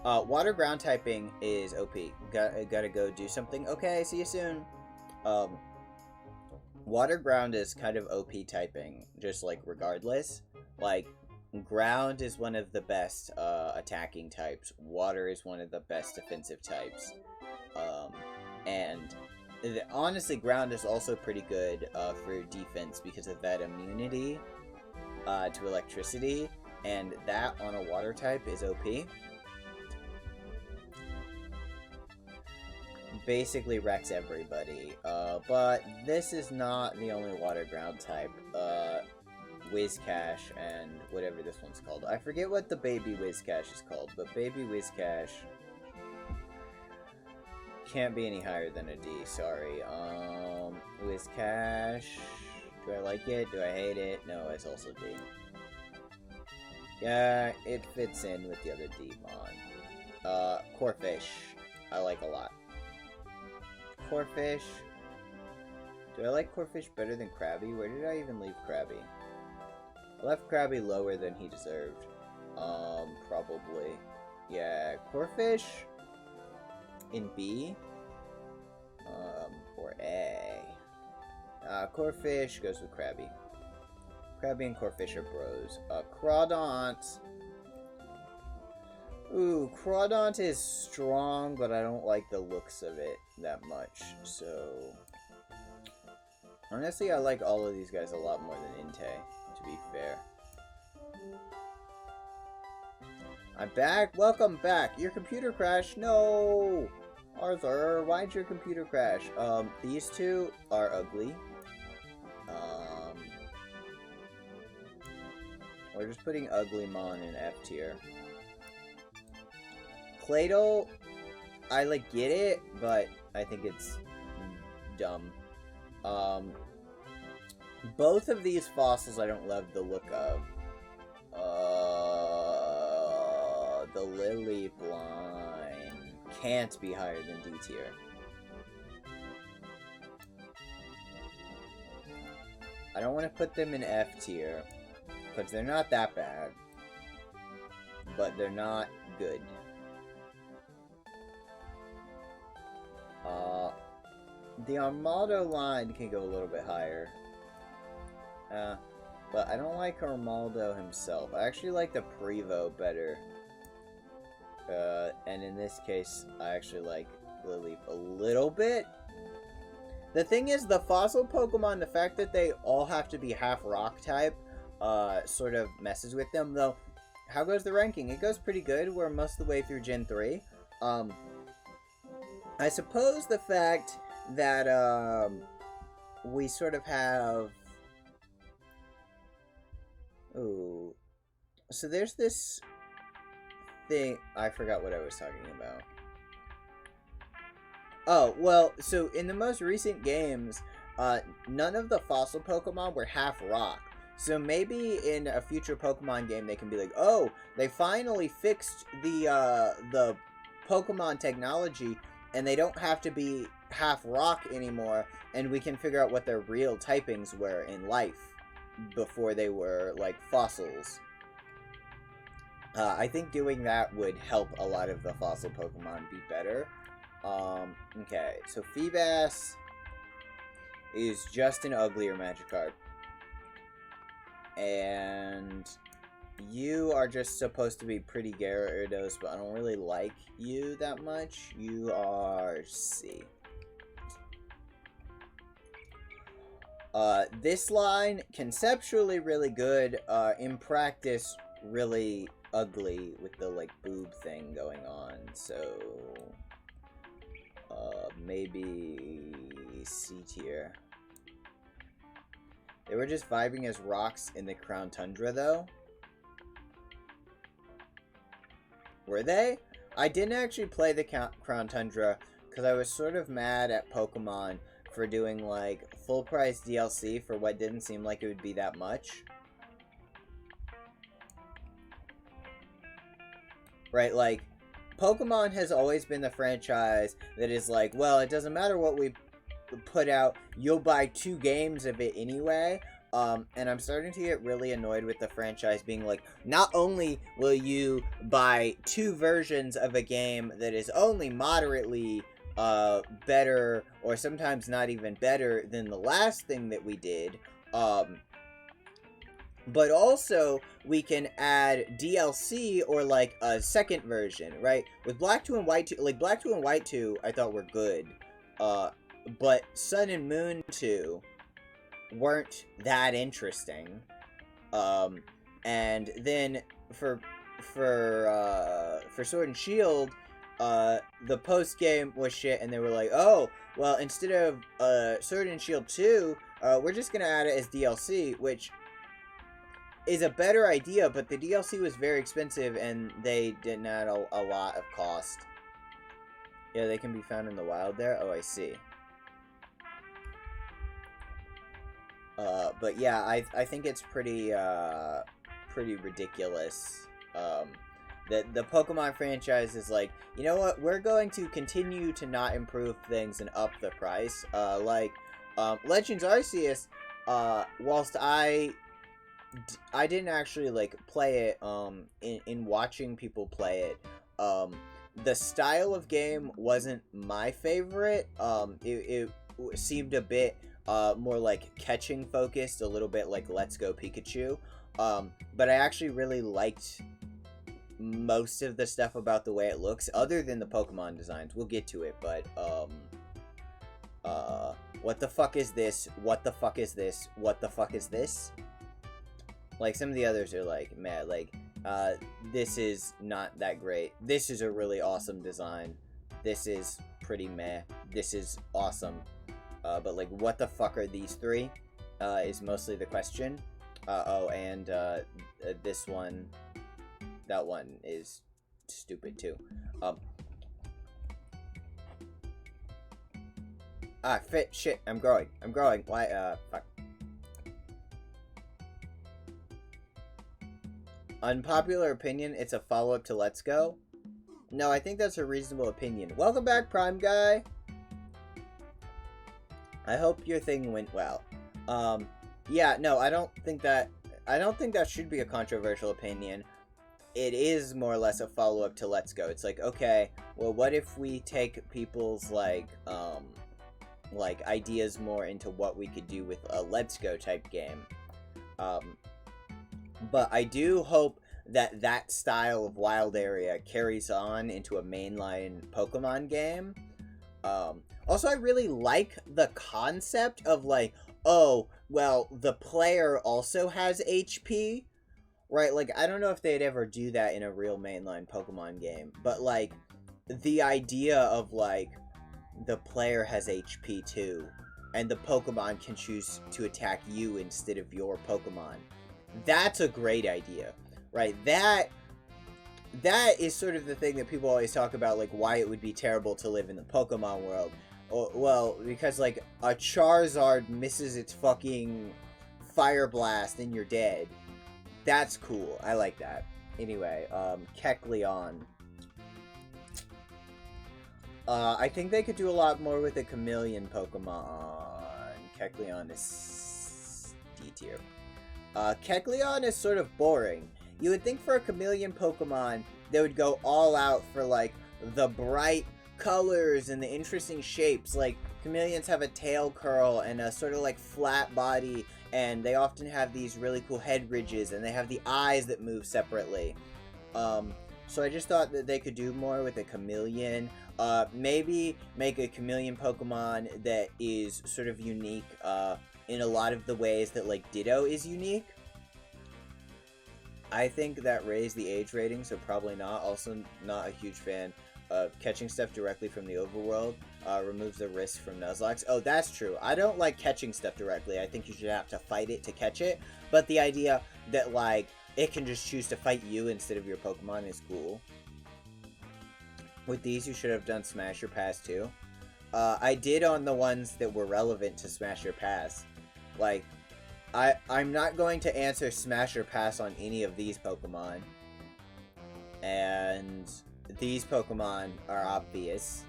Water ground typing is OP. Gotta go do something. Okay, see you soon. Water ground is kind of OP typing, just like regardless. Like, ground is one of the best attacking types. Water is one of the best defensive types. And honestly, ground is also pretty good for defense because of that immunity to electricity. And that on a water type is OP. Basically wrecks everybody. But this is not the only water ground type. Whiscash and whatever this one's called. I forget what the baby Whiscash is called, but baby Whiscash can't be any higher than a D, sorry. Whiscash. Do I like it? Do I hate it? No, it's also D. Yeah, it fits in with the other Demon. Corfish. I like a lot. Corfish. Do I like Corfish better than Krabby? Where did I even leave Krabby? I left Krabby lower than he deserved. Probably. Yeah, Corfish in B. Or A. Corfish goes with Krabby. Krabby and Corfish are bros. Crawdaunt. Ooh, Crawdaunt is strong, but I don't like the looks of it that much, so... Honestly, I like all of these guys a lot more than Inte, to be fair. I'm back? Welcome back! Your computer crashed? No! Arthur, why'd your computer crash? These two are ugly. We're just putting Uglymon in F tier. Claydol, I like get it, but I think it's dumb. Both of these fossils I don't love the look of. The Lily Blind can't be higher than D tier. I don't want to put them in F tier. Because they're not that bad. But they're not good. The Armaldo line can go a little bit higher. But I don't like Armaldo himself. I actually like the Prevo better. And in this case, I actually like Lily a little bit. The thing is, the fossil Pokemon, the fact that they all have to be half rock type, sort of messes with them, though. How goes the ranking? It goes pretty good. We're most of the way through Gen 3. I suppose the fact that, we sort of have... Ooh. So there's this thing... I forgot what I was talking about. Oh, well, so in the most recent games, none of the fossil Pokemon were half rock. So maybe in a future Pokemon game, they can be like, oh, they finally fixed the Pokemon technology, and they don't have to be half rock anymore, and we can figure out what their real typings were in life before they were, like, fossils. I think doing that would help a lot of the fossil Pokemon be better. Okay, so Feebas is just an uglier Magikarp. And you are just supposed to be pretty Gyarados, but I don't really like you that much. You are C. This line, conceptually really good, in practice really ugly with the, like, boob thing going on, so... maybe C tier. They were just vibing as rocks in the Crown Tundra, though. Were they? I didn't actually play the Crown Tundra because I was sort of mad at Pokemon for doing, like, full-price DLC for what didn't seem like it would be that much. Right, like, Pokemon has always been the franchise that is like, well, it doesn't matter what we put out, you'll buy 2 games of it anyway. And I'm starting to get really annoyed with the franchise being like, not only will you buy 2 versions of a game that is only moderately better, or sometimes not even better than the last thing that we did, but also we can add DLC or like a second version, right? With Black 2 and White 2, like Black 2 and White 2 I thought were good, but Sun and Moon 2 weren't that interesting. And then for Sword and Shield, the post game was shit, and they were like, oh, well, instead of Sword and Shield 2, we're just gonna add it as DLC, which is a better idea, but the DLC was very expensive, and they didn't add a lot of cost. Yeah, they can be found in the wild there. Oh, I see. But yeah, I think it's pretty ridiculous. That the Pokemon franchise is like, you know what? We're going to continue to not improve things and up the price. Legends Arceus. Whilst I didn't actually like play it. In watching people play it, the style of game wasn't my favorite. It seemed a bit more like catching focused, a little bit like Let's Go Pikachu. But I actually really liked most of the stuff about the way it looks, other than the Pokemon designs. We'll get to it, but what the fuck is this? What the fuck is this? What the fuck is this? Like, some of the others are like, meh, like, this is not that great. This is a really awesome design. This is pretty meh. This is awesome. But, like, what the fuck are these 3? Is mostly the question. And this one, that one is stupid, too. Shit, I'm growing. Why, fuck. Unpopular opinion, it's a follow-up to Let's Go. No, I think that's a reasonable opinion. Welcome back, Prime Guy. I hope your thing went well. Yeah, no, I don't think that should be a controversial opinion. It is more or less a follow-up to Let's Go. It's like, okay, well, what if we take people's, like, ideas more into what we could do with a Let's Go type game. But I do hope that that style of wild area carries on into a mainline Pokemon game. Also, I really like the concept of, like, oh, well, the player also has HP, right? Like, I don't know if they'd ever do that in a real mainline Pokemon game, but, like, the idea of, like, the player has HP too, and the Pokemon can choose to attack you instead of your Pokemon. That's a great idea, right? That is sort of the thing that people always talk about, like, why it would be terrible to live in the Pokemon world. Well, because, like, a Charizard misses its fucking Fire Blast and you're dead. That's cool. I like that. Anyway, Kecleon. I think they could do a lot more with a chameleon Pokemon. Kecleon is D tier. Kecleon is sort of boring. You would think for a chameleon Pokemon, they would go all out for, like, the bright colors and the interesting shapes. Like, chameleons have a tail curl and a sort of, like, flat body, and they often have these really cool head ridges, and they have the eyes that move separately. So I just thought that they could do more with a chameleon. Maybe make a chameleon Pokemon that is sort of unique, in a lot of the ways that, like, Ditto is unique. I think that raised the age rating, so probably not. Also, not a huge fan of catching stuff directly from the overworld. Removes the risk from Nuzlocke. Oh, that's true. I don't like catching stuff directly. I think you should have to fight it to catch it. But the idea that, like, it can just choose to fight you instead of your Pokemon is cool. With these, you should have done Smash or Pass too. I did on the ones that were relevant to Smash or Pass. Like, I'm not going to answer Smash or Pass on any of these Pokemon. And these Pokemon are obvious.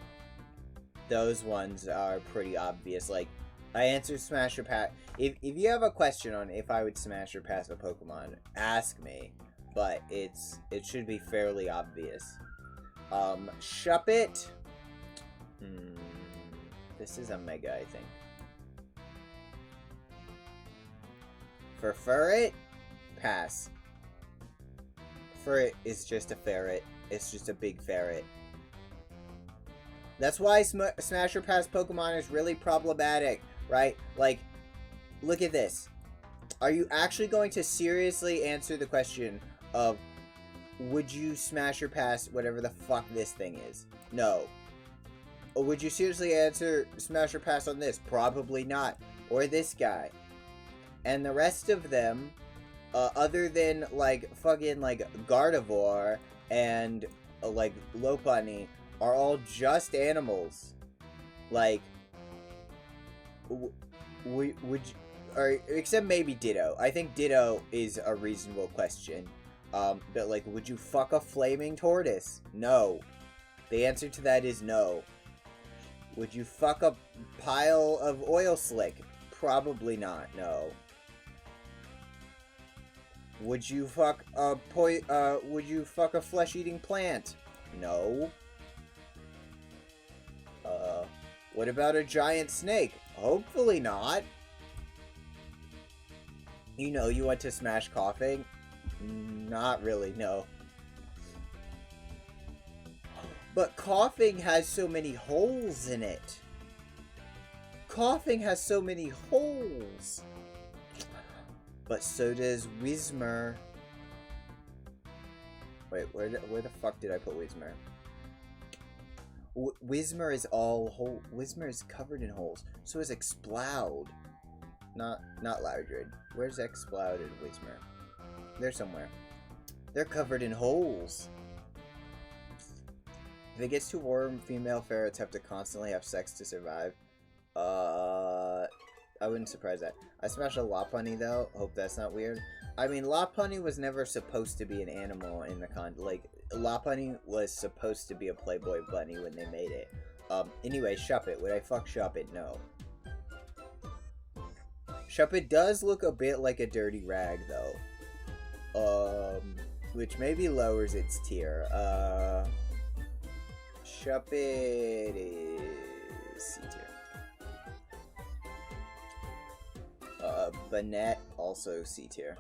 Those ones are pretty obvious. Like, I answered Smash or Pass. If you have a question on if I would smash or pass a Pokemon, ask me. But it should be fairly obvious. Shuppet. This is a Mega, I think. For Ferret, pass. Ferret is just a ferret. It's just a big ferret. That's why Smash or Pass Pokemon is really problematic, right? Like, look at this. Are you actually going to seriously answer the question of, would you smash or pass whatever the fuck this thing is? No. Or would you seriously answer smash or pass on this? Probably not. Or this guy. And the rest of them, other than, like, fucking, like, Gardevoir and, like, Lopunny, are all just animals. Like, would you, or except maybe Ditto. I think Ditto is a reasonable question. But like, would you fuck a flaming tortoise? No. The answer to that is no. Would you fuck a pile of oil slick? Probably not. No. Would you fuck a flesh-eating plant? No. What about a giant snake? Hopefully not. You know, you want to smash coughing? Not really, no. But coughing has so many holes in it. Coughing has so many holes. But so does Whismur. Wait, where the fuck did I put Whismur? Whismur is all hole. Whismur is covered in holes. So is Exploud. Not Loudred. Where's Exploud and Whismur? They're somewhere. They're covered in holes. If it gets too warm, female ferrets have to constantly have sex to survive. I wouldn't surprise that. I smashed a Lopunny though. Hope that's not weird. I mean, Lopunny was never supposed to be an animal in the like, Lopunny was supposed to be a Playboy bunny when they made it. Anyway, Shuppet. Would I fuck Shuppet? No. Shuppet does look a bit like a dirty rag, though. Which maybe lowers its tier. Shuppet is C tier. Banette, also C tier.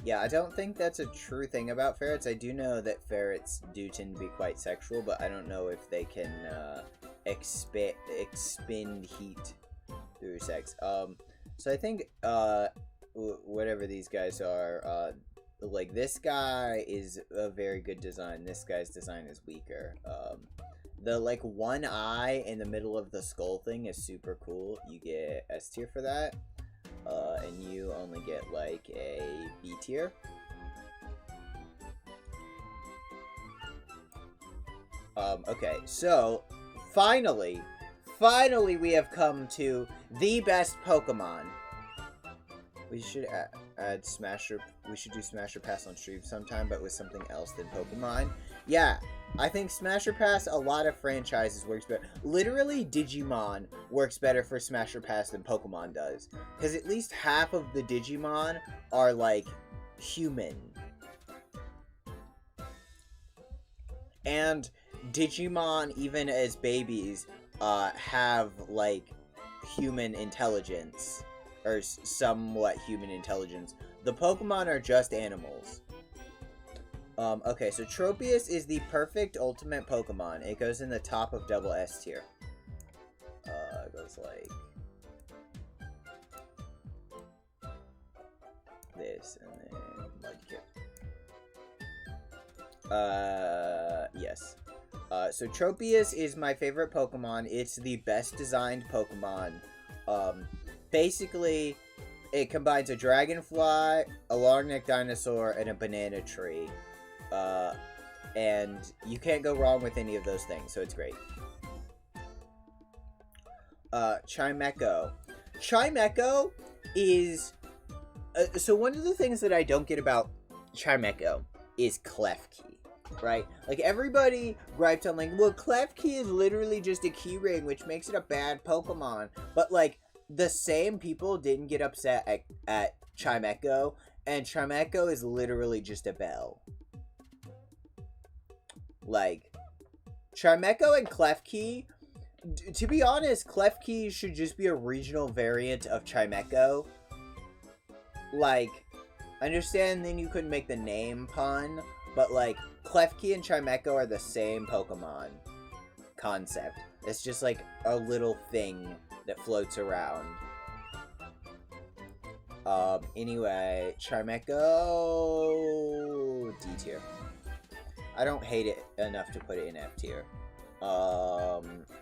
Yeah, I don't think that's a true thing about ferrets. I do know that ferrets do tend to be quite sexual, but I don't know if they can expend heat through sex. So I think whatever these guys are, like, this guy is a very good design. This guy's design is weaker. The, like, one eye in the middle of the skull thing is super cool. You get S tier for that. And you only get, like, a B tier. Okay, so, finally we have come to the best Pokemon. We should add Smasher. We should do Smash or Pass on stream sometime, but with something else than Pokemon. Yeah, I think Smash or Pass, a lot of franchises works better. Literally, Digimon works better for Smash or Pass than Pokemon does. Because at least half of the Digimon are, like, human. And Digimon, even as babies, have, like, human intelligence. Or somewhat human intelligence. The Pokemon are just animals. Okay, so Tropius is the perfect ultimate Pokemon. It goes in the top of double S tier. It goes like this, and then Mudkip. Yes. So Tropius is my favorite Pokemon. It's the best designed Pokemon. Basically, it combines a dragonfly, a long-necked dinosaur, and a banana tree. And you can't go wrong with any of those things, so it's great. Chimecho. Chimecho is... so one of the things that I don't get about Chimecho is Klefki. right? Like, everybody griped on, like, well, Klefki is literally just a key ring, which makes it a bad Pokemon. But, like, the same people didn't get upset at Chimecho, and Chimecho is literally just a bell. Like, Chimecho and Klefki, to be honest, Klefki should just be a regional variant of Chimecho. Like, I understand then you couldn't make the name pun, but, like, Klefki and Chimecho are the same Pokemon concept. It's just, like, a little thing that floats around. Anyway, Chimecho... D tier. I don't hate it enough to put it in F tier.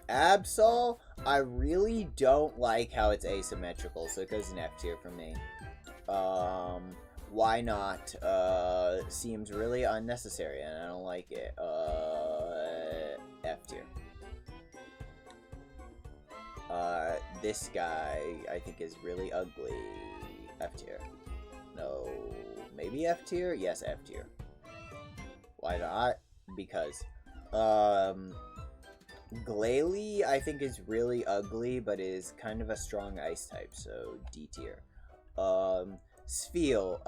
Absol, I really don't like how it's asymmetrical, so it goes in F tier for me. Why not? Seems really unnecessary, and I don't like it. F tier. This guy, I think, is really ugly. F tier. No, maybe F tier? Yes, F tier. Why not? Because, Glalie, I think, is really ugly, but is kind of a strong ice type, so D tier. Spheal,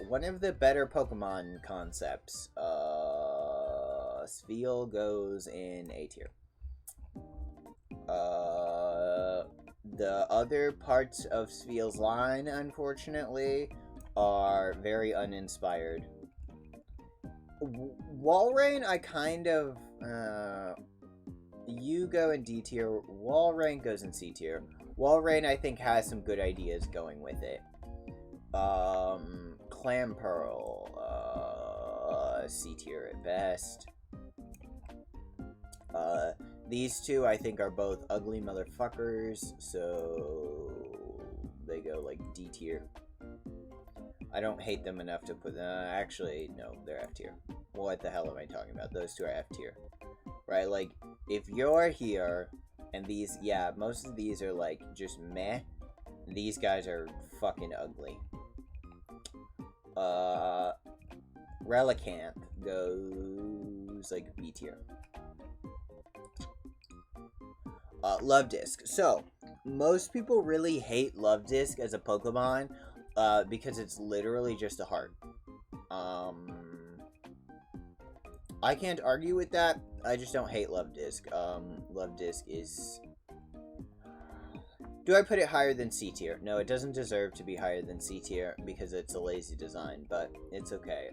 one of the better Pokemon concepts. Spheal goes in A tier. The other parts of Spheal's line, unfortunately, are very uninspired. Walrein, I kind of, you go in D tier, Walrein goes in C tier. Walrein, I think, has some good ideas going with it. Clamperl, C tier at best. These two, I think, are both ugly motherfuckers, so they go, like, D tier. I don't hate them enough to put them... actually, no, they're F tier. What the hell am I talking about? Those two are F tier. Right, like, if you're here, and these... yeah, most of these are, like, just meh. These guys are fucking ugly. Relicanth goes, like, B tier. Luvdisc. So, most people really hate Luvdisc as a Pokemon, because it's literally just a heart. I can't argue with that. I just don't hate Luvdisc. Luvdisc is... do I put it higher than C tier? No, it doesn't deserve to be higher than C tier because it's a lazy design, but it's okay.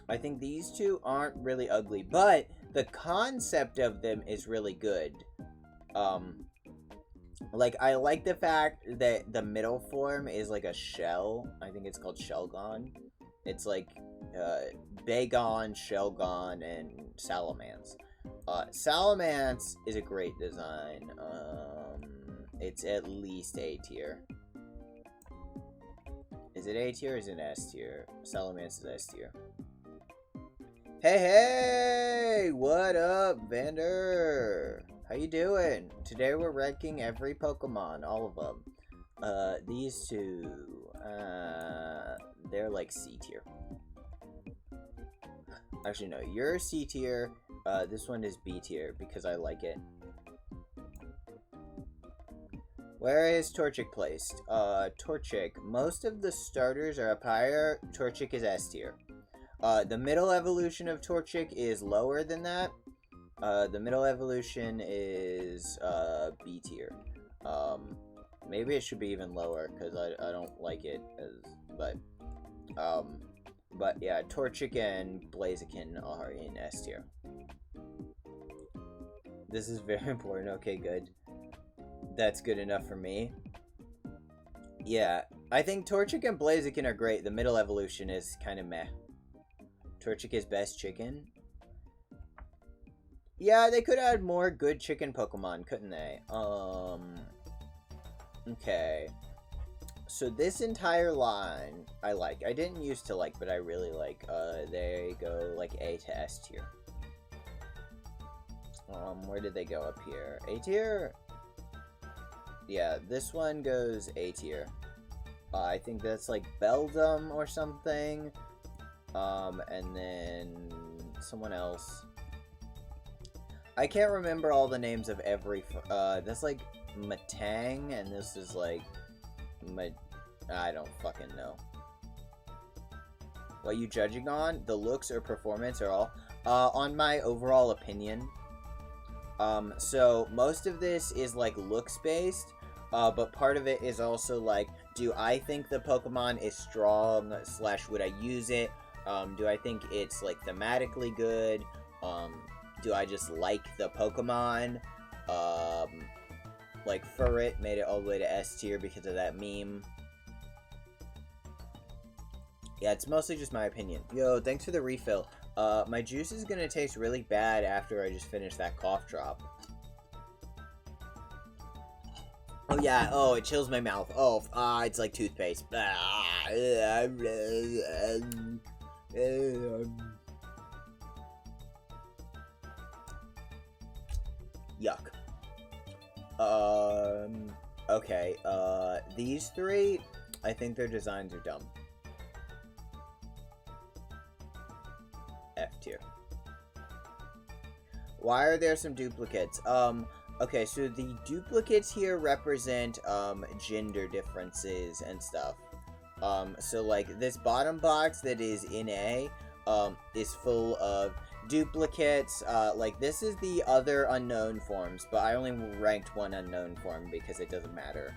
I think these two aren't really ugly, but the concept of them is really good. Like, I like the fact that the middle form is like a shell. I think it's called Shelgon. It's like, Bagon, Shelgon, and Salamence. Salamence is a great design. It's at least A tier. Is it A tier or is it S tier? Salamence is S tier. Hey, hey! What up, Vander? How you doing? Today we're ranking every Pokemon, all of them. These two, they're like C tier. Actually, no, you're C tier. This one is B tier because I like it. Where is Torchic placed? Torchic, most of the starters are up higher. Torchic is S tier. The middle evolution of Torchic is lower than that. The middle evolution is B tier. Maybe it should be even lower because I don't like it but yeah, Torchic and Blaziken are in S tier. This is very important. Okay, good. That's good enough for me. Yeah, I think Torchic and Blaziken are great. The middle evolution is kind of meh. Torchic is best chicken. Yeah, they could add more good chicken Pokemon, couldn't they? Okay. So this entire line, I like. I didn't used to like, but I really like. They go, like, A to S tier. Where did they go up here? A tier? Yeah, this one goes A tier. I think that's, like, Beldum or something. And then someone else. I can't remember all the names of every, that's like Matang, and this is like, I don't fucking know. What are you judging on? The looks or performance or all? On my overall opinion. So most of this is like looks based, but part of it is also like, do I think the Pokemon is strong / would I use it? Do I think it's like thematically good? Do I just like the Pokemon? Like Furret made it all the way to S tier because of that meme. Yeah, it's mostly just my opinion. Yo, thanks for the refill. My juice is gonna taste really bad after I just finish that cough drop. Oh yeah, oh, it chills my mouth. Oh, it's like toothpaste. Yuck. Okay, these three, I think their designs are dumb. F tier. Why are there some duplicates? Okay, so the duplicates here represent, gender differences and stuff. So, like, this bottom box that is in A, is full of duplicates. Like, this is the other unknown forms, but I only ranked one unknown form because it doesn't matter.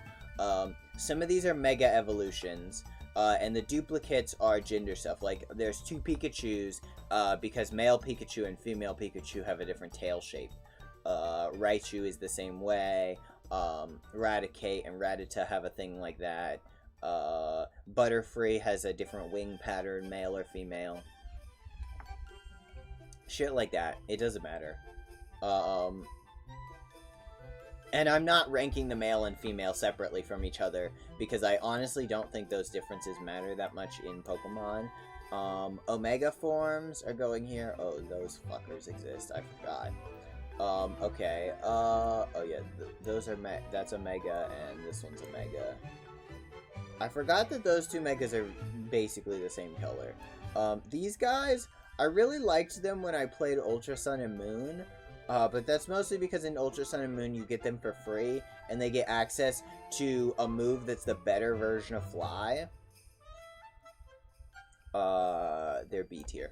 Some of these are mega evolutions, and the duplicates are gender stuff. Like, there's two Pikachus, because male Pikachu and female Pikachu have a different tail shape. Raichu is the same way. Raticate and Rattata have a thing like that. Butterfree has a different wing pattern, male or female. Shit like that. It doesn't matter. And I'm not ranking the male and female separately from each other, because I honestly don't think those differences matter that much in Pokemon. Omega forms are going here. Oh, those fuckers exist. I forgot. Okay. Oh yeah, those are that's Omega, and this one's Omega. I forgot that those two Megas are basically the same color. These guys, I really liked them when I played Ultra Sun and Moon, but that's mostly because in Ultra Sun and Moon you get them for free, and they get access to a move that's the better version of Fly. They're B tier.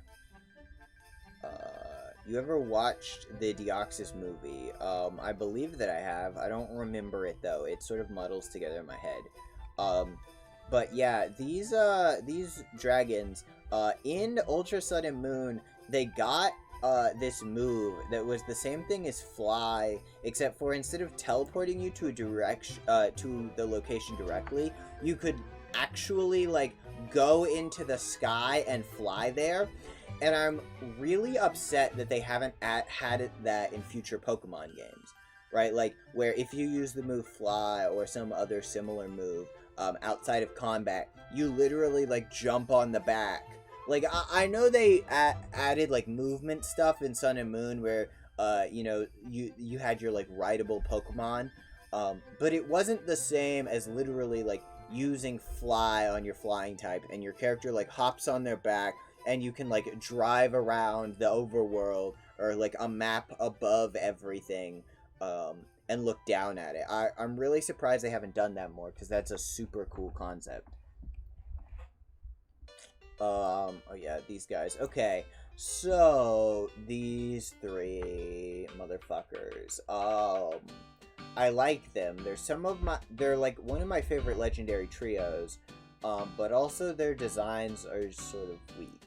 You ever watched the Deoxys movie? I believe that I have. I don't remember it though. It sort of muddles together in my head. But yeah, these dragons, in Ultra Sun and Moon, they got this move that was the same thing as Fly, except for instead of teleporting you to a to the location directly, you could actually like go into the sky and fly there. And I'm really upset that they haven't had that in future Pokemon games, right? Like, where if you use the move Fly or some other similar move outside of combat, you literally, like, jump on the back. Like, I know they added, like, movement stuff in Sun and Moon where, you know, you had your, like, rideable Pokemon, but it wasn't the same as literally, like, using Fly on your flying type, and your character, like, hops on their back, and you can, like, drive around the overworld, or, like, a map above everything, and look down at it. I'm really surprised they haven't done that more, because that's a super cool concept. Oh yeah, these guys. Okay, so, these three motherfuckers. I like them. They're, like, one of my favorite legendary trios, but also their designs are sort of weak.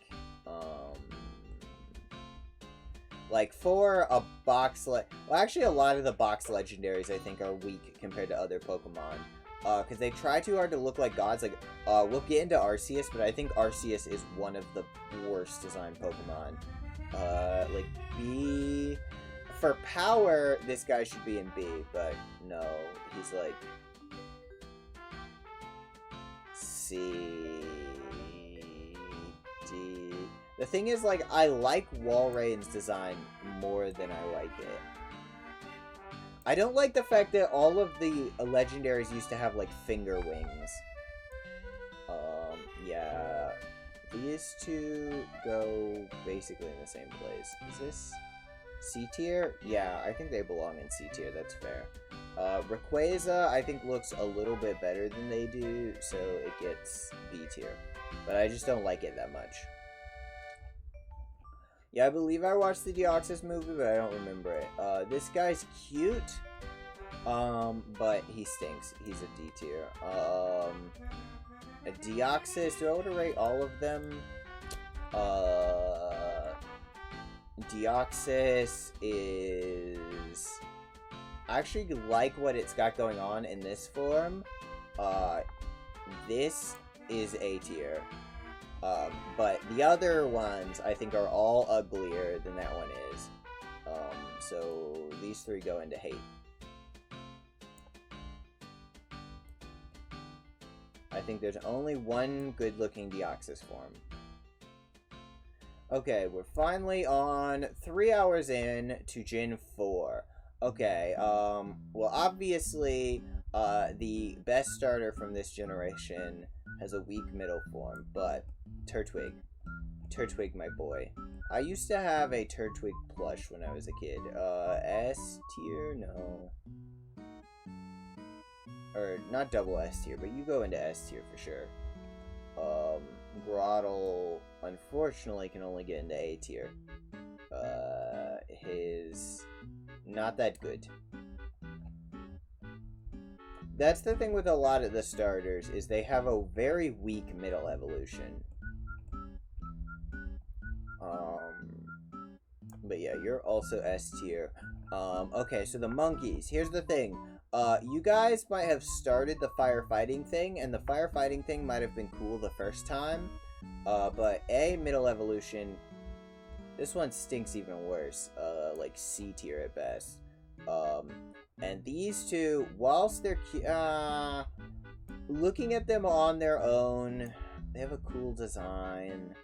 Like, for a box, well, actually, a lot of the box legendaries, I think, are weak compared to other Pokemon. Because they try too hard to look like gods. Like, we'll get into Arceus, but I think Arceus is one of the worst designed Pokemon. Like, B... For power, this guy should be in B, but no, he's like... C... D... The thing is, like, I like Walreign's design more than I like it. I don't like the fact that all of the legendaries used to have, like, finger wings. Yeah. these two go basically in the same place. Is this C tier? Yeah, I think they belong in C tier, that's fair. Rayquaza, I think, looks a little bit better than they do, so it gets B tier. But I just don't like it that much. Yeah, I believe I watched the Deoxys movie, but I don't remember it. This guy's cute, but he stinks. He's a D tier. A Deoxys, do I want to rate all of them? Deoxys is... I actually like what it's got going on in this form. This is A tier. But the other ones, I think, are all uglier than that one is. So these three go into hate. I think there's only one good-looking Deoxys form. Okay, we're finally on 3 hours in to Gen 4. Okay, well, obviously, the best starter from this generation has a weak middle form, but Turtwig. Turtwig, my boy. I used to have a Turtwig plush when I was a kid. S tier? No. Or, not double S tier, but you go into S tier for sure. Grottle, unfortunately, can only get into A tier. His... not that good. That's the thing with a lot of the starters, is they have a very weak middle evolution. But yeah, you're also S tier. Okay, so the monkeys. Here's the thing. You guys might have started the firefighting thing, and the firefighting thing might have been cool the first time. But A, middle evolution. This one stinks even worse. Like C tier at best. And these two, whilst they're looking at them on their own, they have a cool design.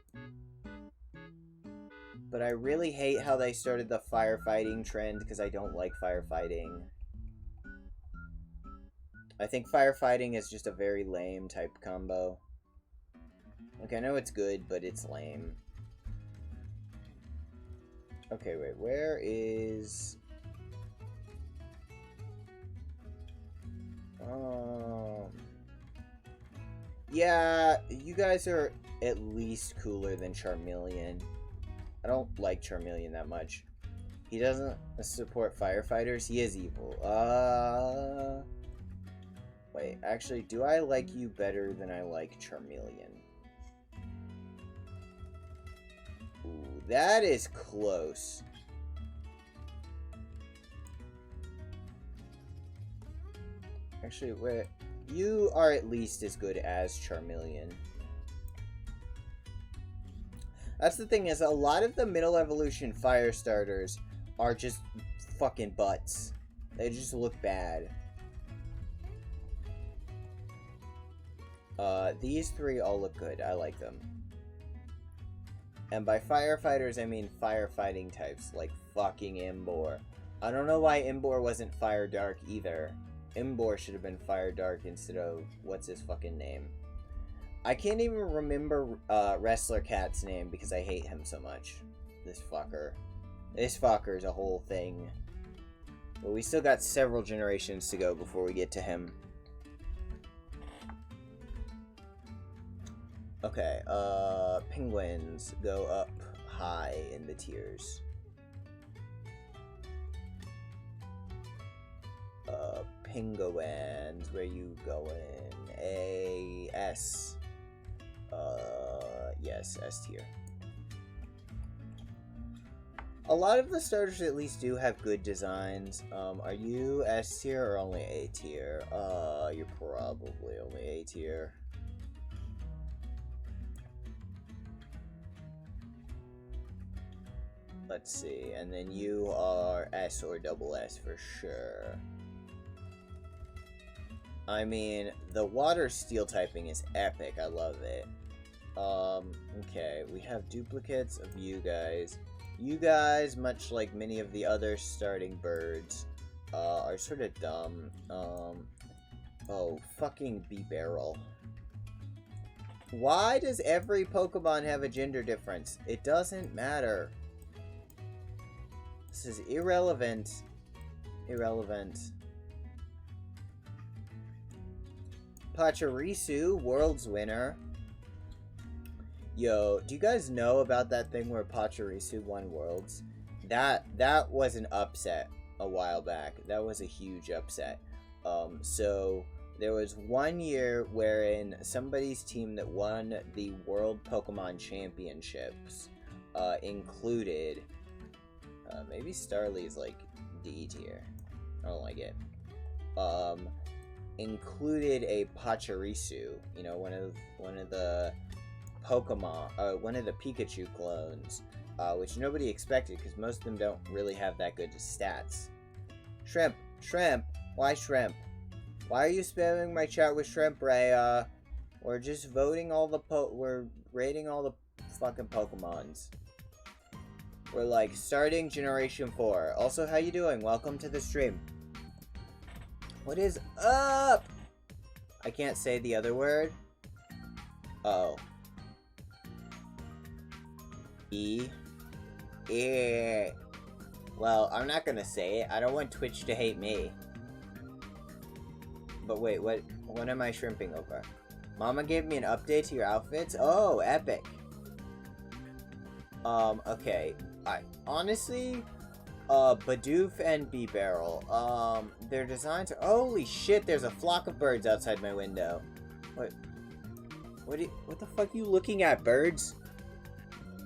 But I really hate how they started the firefighting trend, because I don't like firefighting. I think firefighting is just a very lame type combo. Okay, I know it's good, but it's lame. Okay, wait, where is... yeah, you guys are at least cooler than Charmeleon. I don't like Charmeleon that much. He doesn't support firefighters. He is evil. Wait, actually, do I like you better than I like Charmeleon? Ooh, that is close. Actually, wait. You are at least as good as Charmeleon. That's the thing, is a lot of the middle evolution fire starters are just fucking butts. They just look bad. These three all look good. I like them. And by firefighters, I mean firefighting types, like fucking Imbor. I don't know why Imbor wasn't Fire Dark either. Imbor should have been Fire Dark instead of, what's his fucking name? I can't even remember Wrestler Cat's name because I hate him so much. This fucker. This fucker is a whole thing. But we still got several generations to go before we get to him. Okay, penguins go up high in the tiers. Penguins, where you going? A, S. Yes, S tier. A lot of the starters at least do have good designs. Are you S tier or only A tier? You're probably only A tier. Let's see, and then you are S or double S for sure. I mean, the water steel typing is epic, I love it. Okay, we have duplicates of you guys. You guys, much like many of the other starting birds, are sort of dumb. Oh, fucking B-Barrel. Why does every Pokemon have a gender difference? It doesn't matter. This is irrelevant. Irrelevant. Pachirisu, World's winner. Yo, do you guys know about that thing where Pachirisu won Worlds? That was an upset a while back. That was a huge upset. So there was one year wherein somebody's team that won the World Pokemon Championships included maybe Starly's like D tier. I don't like it. Included a Pachirisu, you know, one of the Pokemon, one of the Pikachu clones, which nobody expected because most of them don't really have that good stats. Shrimp, why Shrimp? Why are you spamming my chat with Shrimp, Rhea? We're just voting all the we're rating all the fucking Pokemons. We're like starting Generation 4. Also, how you doing? Welcome to the stream. What is up? I can't say the other word. Oh. Well, I'm not gonna say it. I don't want Twitch to hate me. But wait, what am I shrimping over? Mama gave me an update to your outfits? Oh, epic. Okay. Honestly, Bidoof and B-Barrel, their designs are... Holy shit, there's a flock of birds outside my window. What the fuck are you looking at, birds?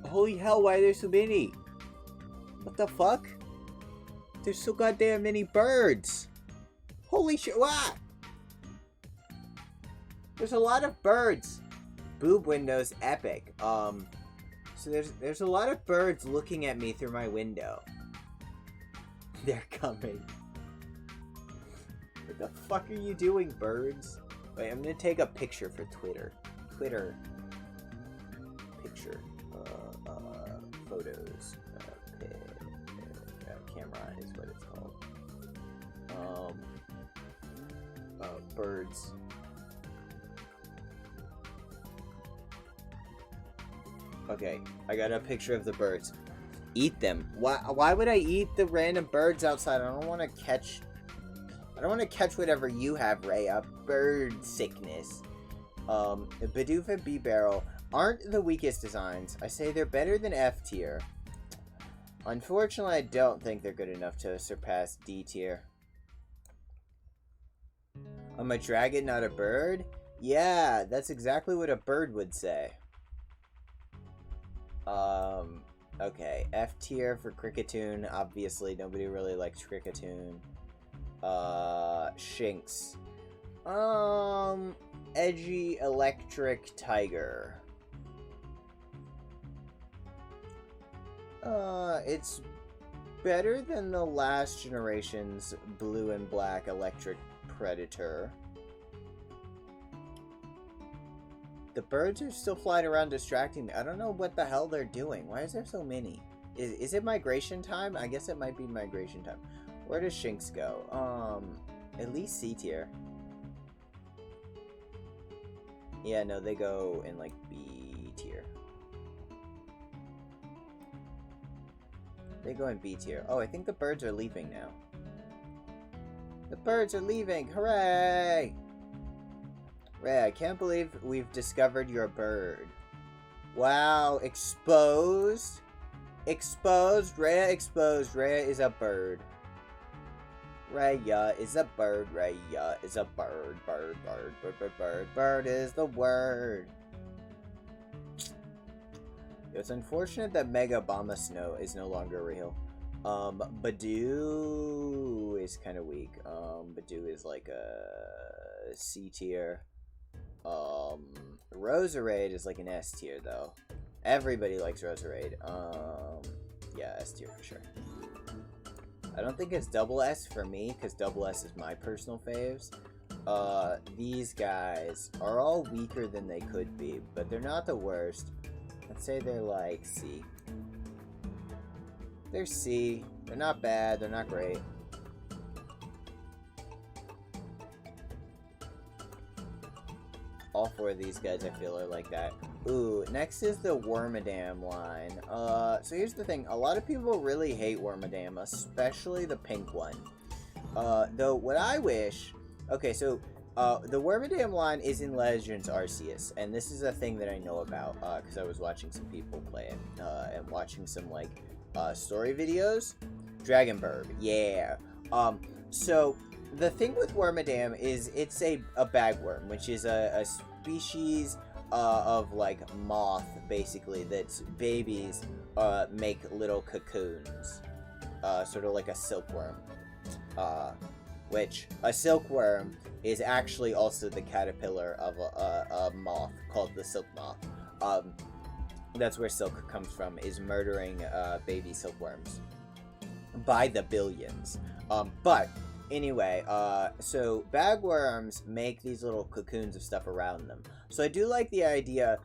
Holy hell, why are there so many? What the fuck? There's so goddamn many birds. Holy shit, what? There's a lot of birds. Boob windows, epic. So there's a lot of birds looking at me through my window. They're coming. What the fuck are you doing, birds? Wait, I'm gonna take a picture for Twitter. Picture. Photos. Camera is what it's called. Birds. Okay, I got a picture of the birds. Eat them. Why would I eat the random birds outside? I don't want to catch whatever you have, Rhea. Bird sickness. Bidoof and B-Barrel aren't the weakest designs. I say they're better than F tier. Unfortunately, I don't think they're good enough to surpass D tier. I'm a dragon, not a bird? Yeah, that's exactly what a bird would say. Okay, F tier for Cricketune. Obviously, nobody really likes Cricketune. Shinx. Edgy Electric Tiger. It's better than the last generation's blue and black Electric Predator. The birds are still flying around distracting me. I don't know what the hell they're doing. Why is there so many? Is it migration time? I guess it might be migration time. Where does Shinx go? At least C tier. Yeah, no, they go in like B tier. They go in B tier. Oh, I think the birds are leaving now. The birds are leaving! Hooray! Ray, I can't believe we've discovered your bird. Wow, exposed? Exposed? Rhea exposed. Rhea is a bird. Rhea is a bird. Rhea is a bird. Bird, bird, bird, bird, bird. Bird is the word. It's unfortunate that Mega Obama Snow is no longer real. Badoo is kind of weak. Badoo is like a C tier. Roserade is like an S tier though. Everybody likes Roserade. Yeah, S tier for sure. I don't think it's double S for me, because double S is my personal faves. These guys are all weaker than they could be, but they're not the worst. Let's say they're like C. They're C. They're not bad, they're not great. all four of these guys I feel are like that. Ooh, next is the Wormadam line. So here's the thing. A lot of people really hate Wormadam, especially the pink one. Though what I wish... Okay, so the Wormadam line is in Legends Arceus, and this is a thing that I know about, because I was watching some people play it, and watching some, like, story videos. Dragonburb, yeah. So the thing with Wormadam is it's a bagworm, which is a species of, like, moth, basically, that's babies make little cocoons, sort of like a silkworm. Which a silkworm is actually also the caterpillar of a moth called the silk moth. That's where silk comes from, is murdering baby silkworms by the billions. But anyway, so bagworms make these little cocoons of stuff around them. So I do like the idea.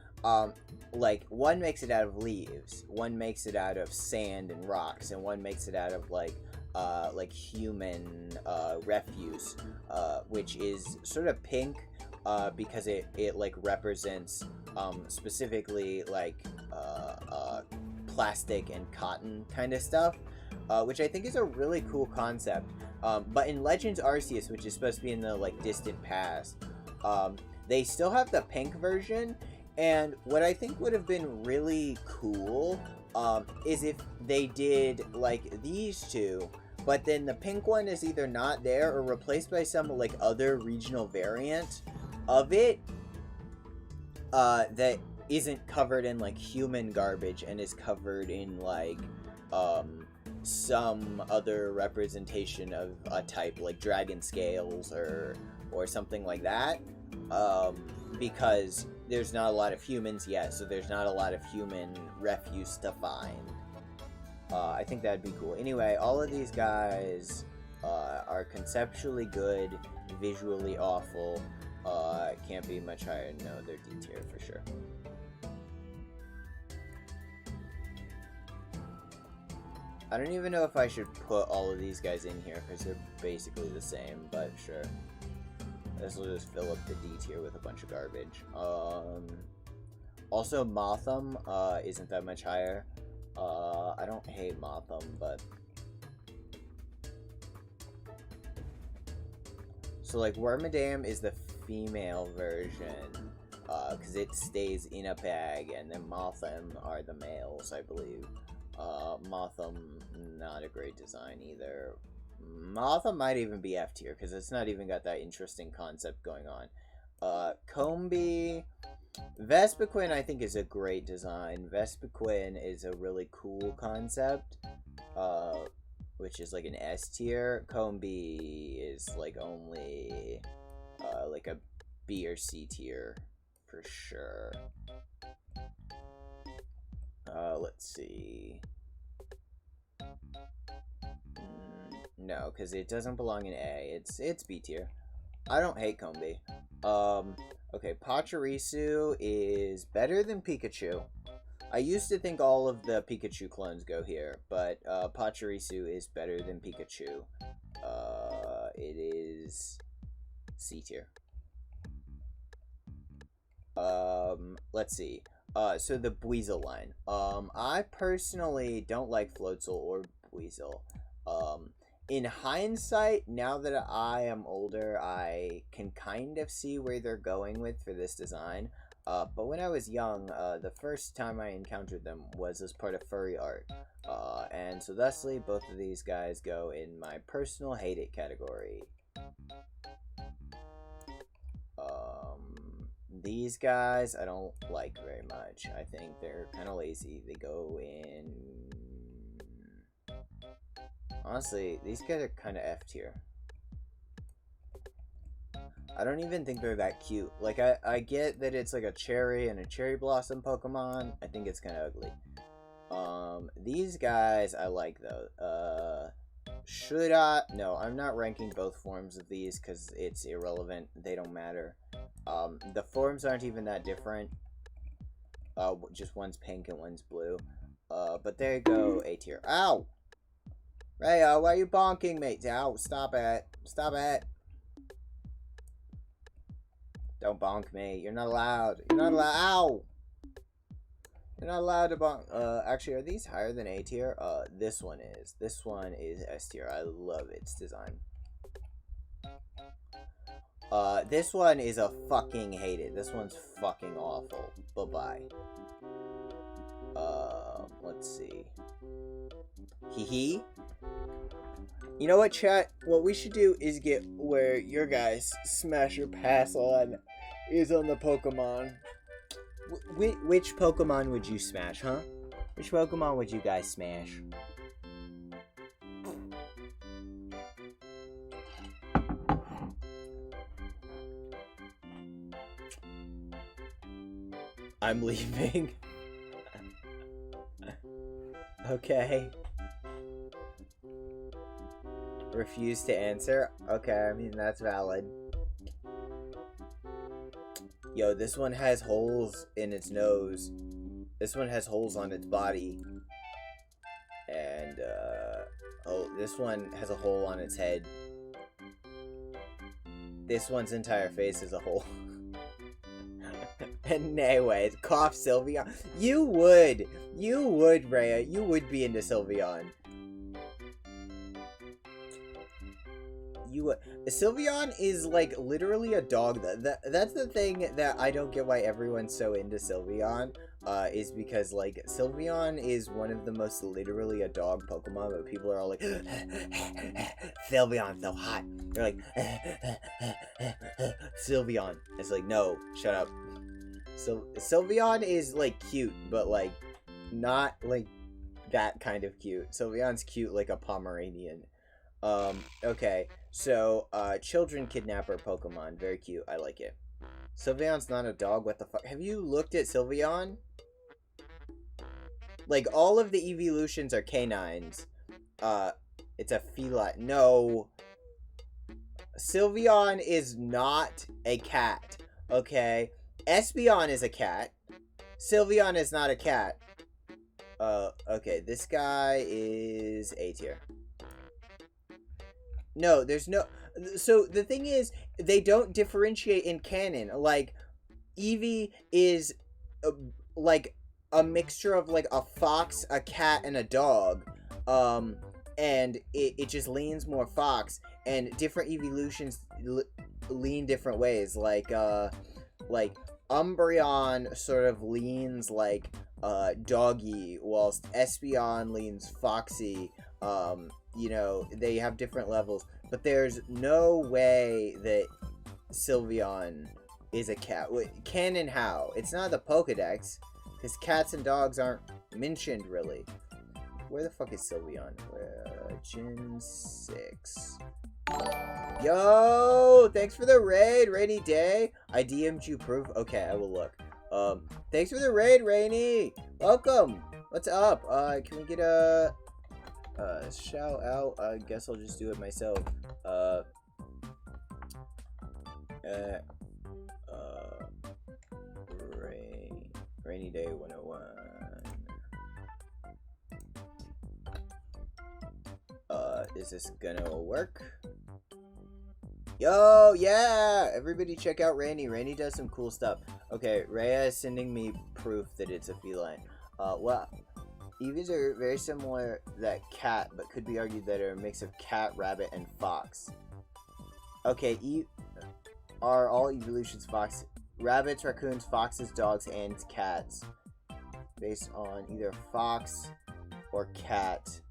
Like, one makes it out of leaves, one makes it out of sand and rocks, and one makes it out of like human refuse, which is sort of pink, because it like represents specifically like plastic and cotton kind of stuff, which I think is a really cool concept. But in Legends Arceus, which is supposed to be in the like distant past, they still have the pink version, and what I think would have been really cool is if they did like these two, but then the pink one is either not there or replaced by some like other regional variant of it that isn't covered in like human garbage and is covered in like some other representation of a type, like dragon scales or something like that, because there's not a lot of humans yet, so there's not a lot of human refuse to find. I think that'd be cool. Anyway, all of these guys are conceptually good, visually awful. Can't be much higher. No, they're D tier for sure. I don't even know if I should put all of these guys in here because they're basically the same, but sure. This will just fill up the D tier with a bunch of garbage. Also, Motham isn't that much higher. I don't hate Motham, but... So, like, Wormadam is the female version, because it stays in a bag, and then Motham are the males, I believe. Motham, not a great design either. Motham might even be F tier, because it's not even got that interesting concept going on. Combee... Vespiquen, I think, is a great design. Vespiquen is a really cool concept, which is like an S tier. Combee is like only like a B or C tier for sure. Let's see. No, because it doesn't belong in A. It's B tier. I don't hate Combee. Okay, Pachirisu is better than Pikachu. I used to think all of the Pikachu clones go here, but Pachirisu is better than Pikachu. It is C tier. Let's see. So the Buizel line. I personally don't like Floatzel or Buizel. In hindsight, now that I am older, I can kind of see where they're going with for this design. But when I was young, the first time I encountered them was as part of furry art. And so thusly, both of these guys go in my personal hate it category. These guys I don't like very much. I think they're kind of lazy. They go in... Honestly, these guys are kind of F tier. I don't even think they're that cute. Like, I get that it's like a cherry and a cherry blossom Pokemon. I think it's kind of ugly. These guys I like, though. Should I? No, I'm not ranking both forms of these because it's irrelevant. They don't matter. The forms aren't even that different. Just one's pink and one's blue. But there you go, A tier. Ow! Rayo, why are you bonking me? Ow, stop it. Stop it. Don't bonk me. You're not allowed. You're not allowed. Ow! You're not allowed to bonk. Actually, are these higher than A tier? This one is. This one is S tier. I love its design. This one is a fucking hate it. This one's fucking awful. Bye-bye. Let's see. Hee. You know what, chat? What we should do is get where your guys' smash or pass on is on the Pokemon. Which Pokemon would you smash, huh? Which Pokemon would you guys smash? I'm leaving. Okay. Refuse to answer? Okay, I mean, that's valid. Yo, this one has holes in its nose. This one has holes on its body. And, oh, this one has a hole on its head. This one's entire face is a hole. Anyways, cough Sylveon. You would, Rhea. You would be into Sylveon. Sylveon is like literally a dog. That's the thing that I don't get why everyone's so into Sylveon. Is because like Sylveon is one of the most literally a dog Pokemon, but people are all like, Sylveon's so hot. They're like, Sylveon. It's like, no, shut up. So Sylveon is like cute, but like not like that kind of cute. Sylveon's cute like a Pomeranian. Okay, so children kidnapper Pokemon, very cute. I like it. Sylveon's not a dog. What the fuck? Have you looked at Sylveon? Like all of the evolutions are canines. It's a feline. No, Sylveon is not a cat. Okay. Espeon is a cat. Sylveon is not a cat. Okay, this guy is A tier. No, there's no... So, the thing is, they don't differentiate in canon. Like, Eevee is, like, a mixture of, like, a fox, a cat, and a dog. And it just leans more fox. And different evolutions lean different ways. Like, Umbreon sort of leans like doggy, whilst Espeon leans foxy. You know, they have different levels, but there's no way that Sylveon is a cat. Can and how? It's not the Pokedex, because cats and dogs aren't mentioned really. Where the fuck is Sylveon? Gen 6. Yo, thanks for the raid, Rainy Day. I DM'd you proof. Okay, I will look. Thanks for the raid, Rainy. Welcome. What's up? Can we get a shout out? I guess I'll just do it myself. Rainy Day 101. Is this gonna work? Yo, yeah! Everybody check out Rainy. Rainy does some cool stuff. Okay, Rhea is sending me proof that it's a feline. Well, Eevees are very similar to that cat, but could be argued that are a mix of cat, rabbit, and fox. Okay, are all evolutions fox? Rabbits, raccoons, foxes, dogs, and cats. Based on either fox or cat.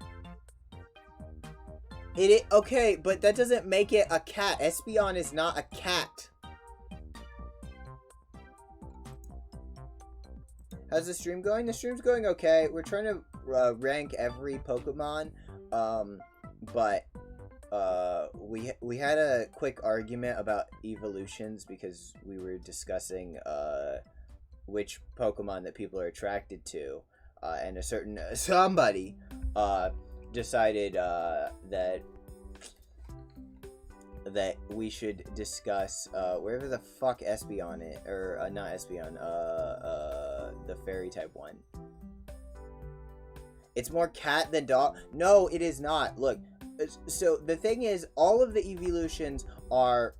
Okay, but that doesn't make it a cat. Espeon is not a cat. How's the stream going? The stream's going okay. We're trying to rank every Pokemon, but we had a quick argument about evolutions because we were discussing which Pokemon that people are attracted to, and a certain somebody decided that we should discuss wherever the fuck Espeon is, or not Espeon, the fairy type one. It's more cat than dog. No, it is not. Look, so the thing is, all of the evolutions are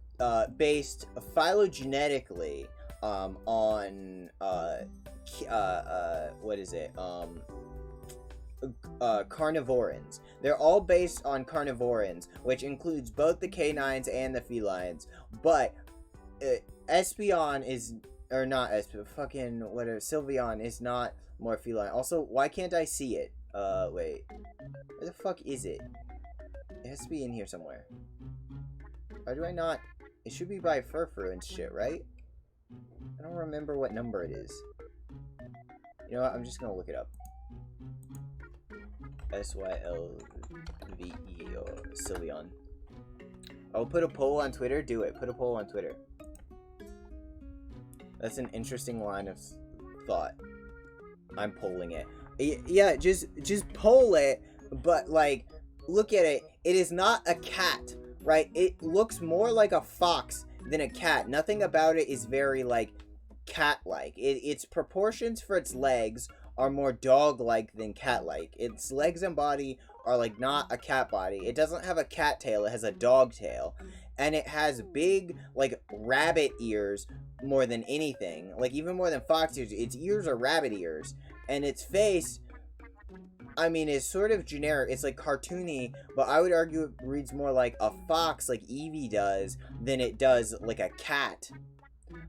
based phylogenetically on what is it? Carnivorans. They're all based on carnivorans, which includes both the canines and the felines. But Espeon is, or not Espeon, fucking whatever. Sylveon is not more feline. Also, why can't I see it? Wait, where the fuck is it? It has to be in here somewhere. Why do I not? It should be by Furfur and shit, right? I don't remember what number it is. You know what? I'm just gonna look it up. Sylve or Sylveon. I'll put a poll on Twitter. Do it. Put a poll on Twitter. That's an interesting line of thought. I'm polling it. Yeah, just poll it, but like, look at it. It is not a cat, right? It looks more like a fox than a cat. Nothing about it is very like cat-like. Its proportions for its legs are more dog-like than cat-like. Its legs and body are like not a cat body. It doesn't have a cat tail. It has a dog tail, and it has big like rabbit ears more than anything. Like even more than fox ears. Its ears are rabbit ears. And its face, I mean, is sort of generic. It's like cartoony, but I would argue it reads more like a fox, like Eevee does, than it does like a cat.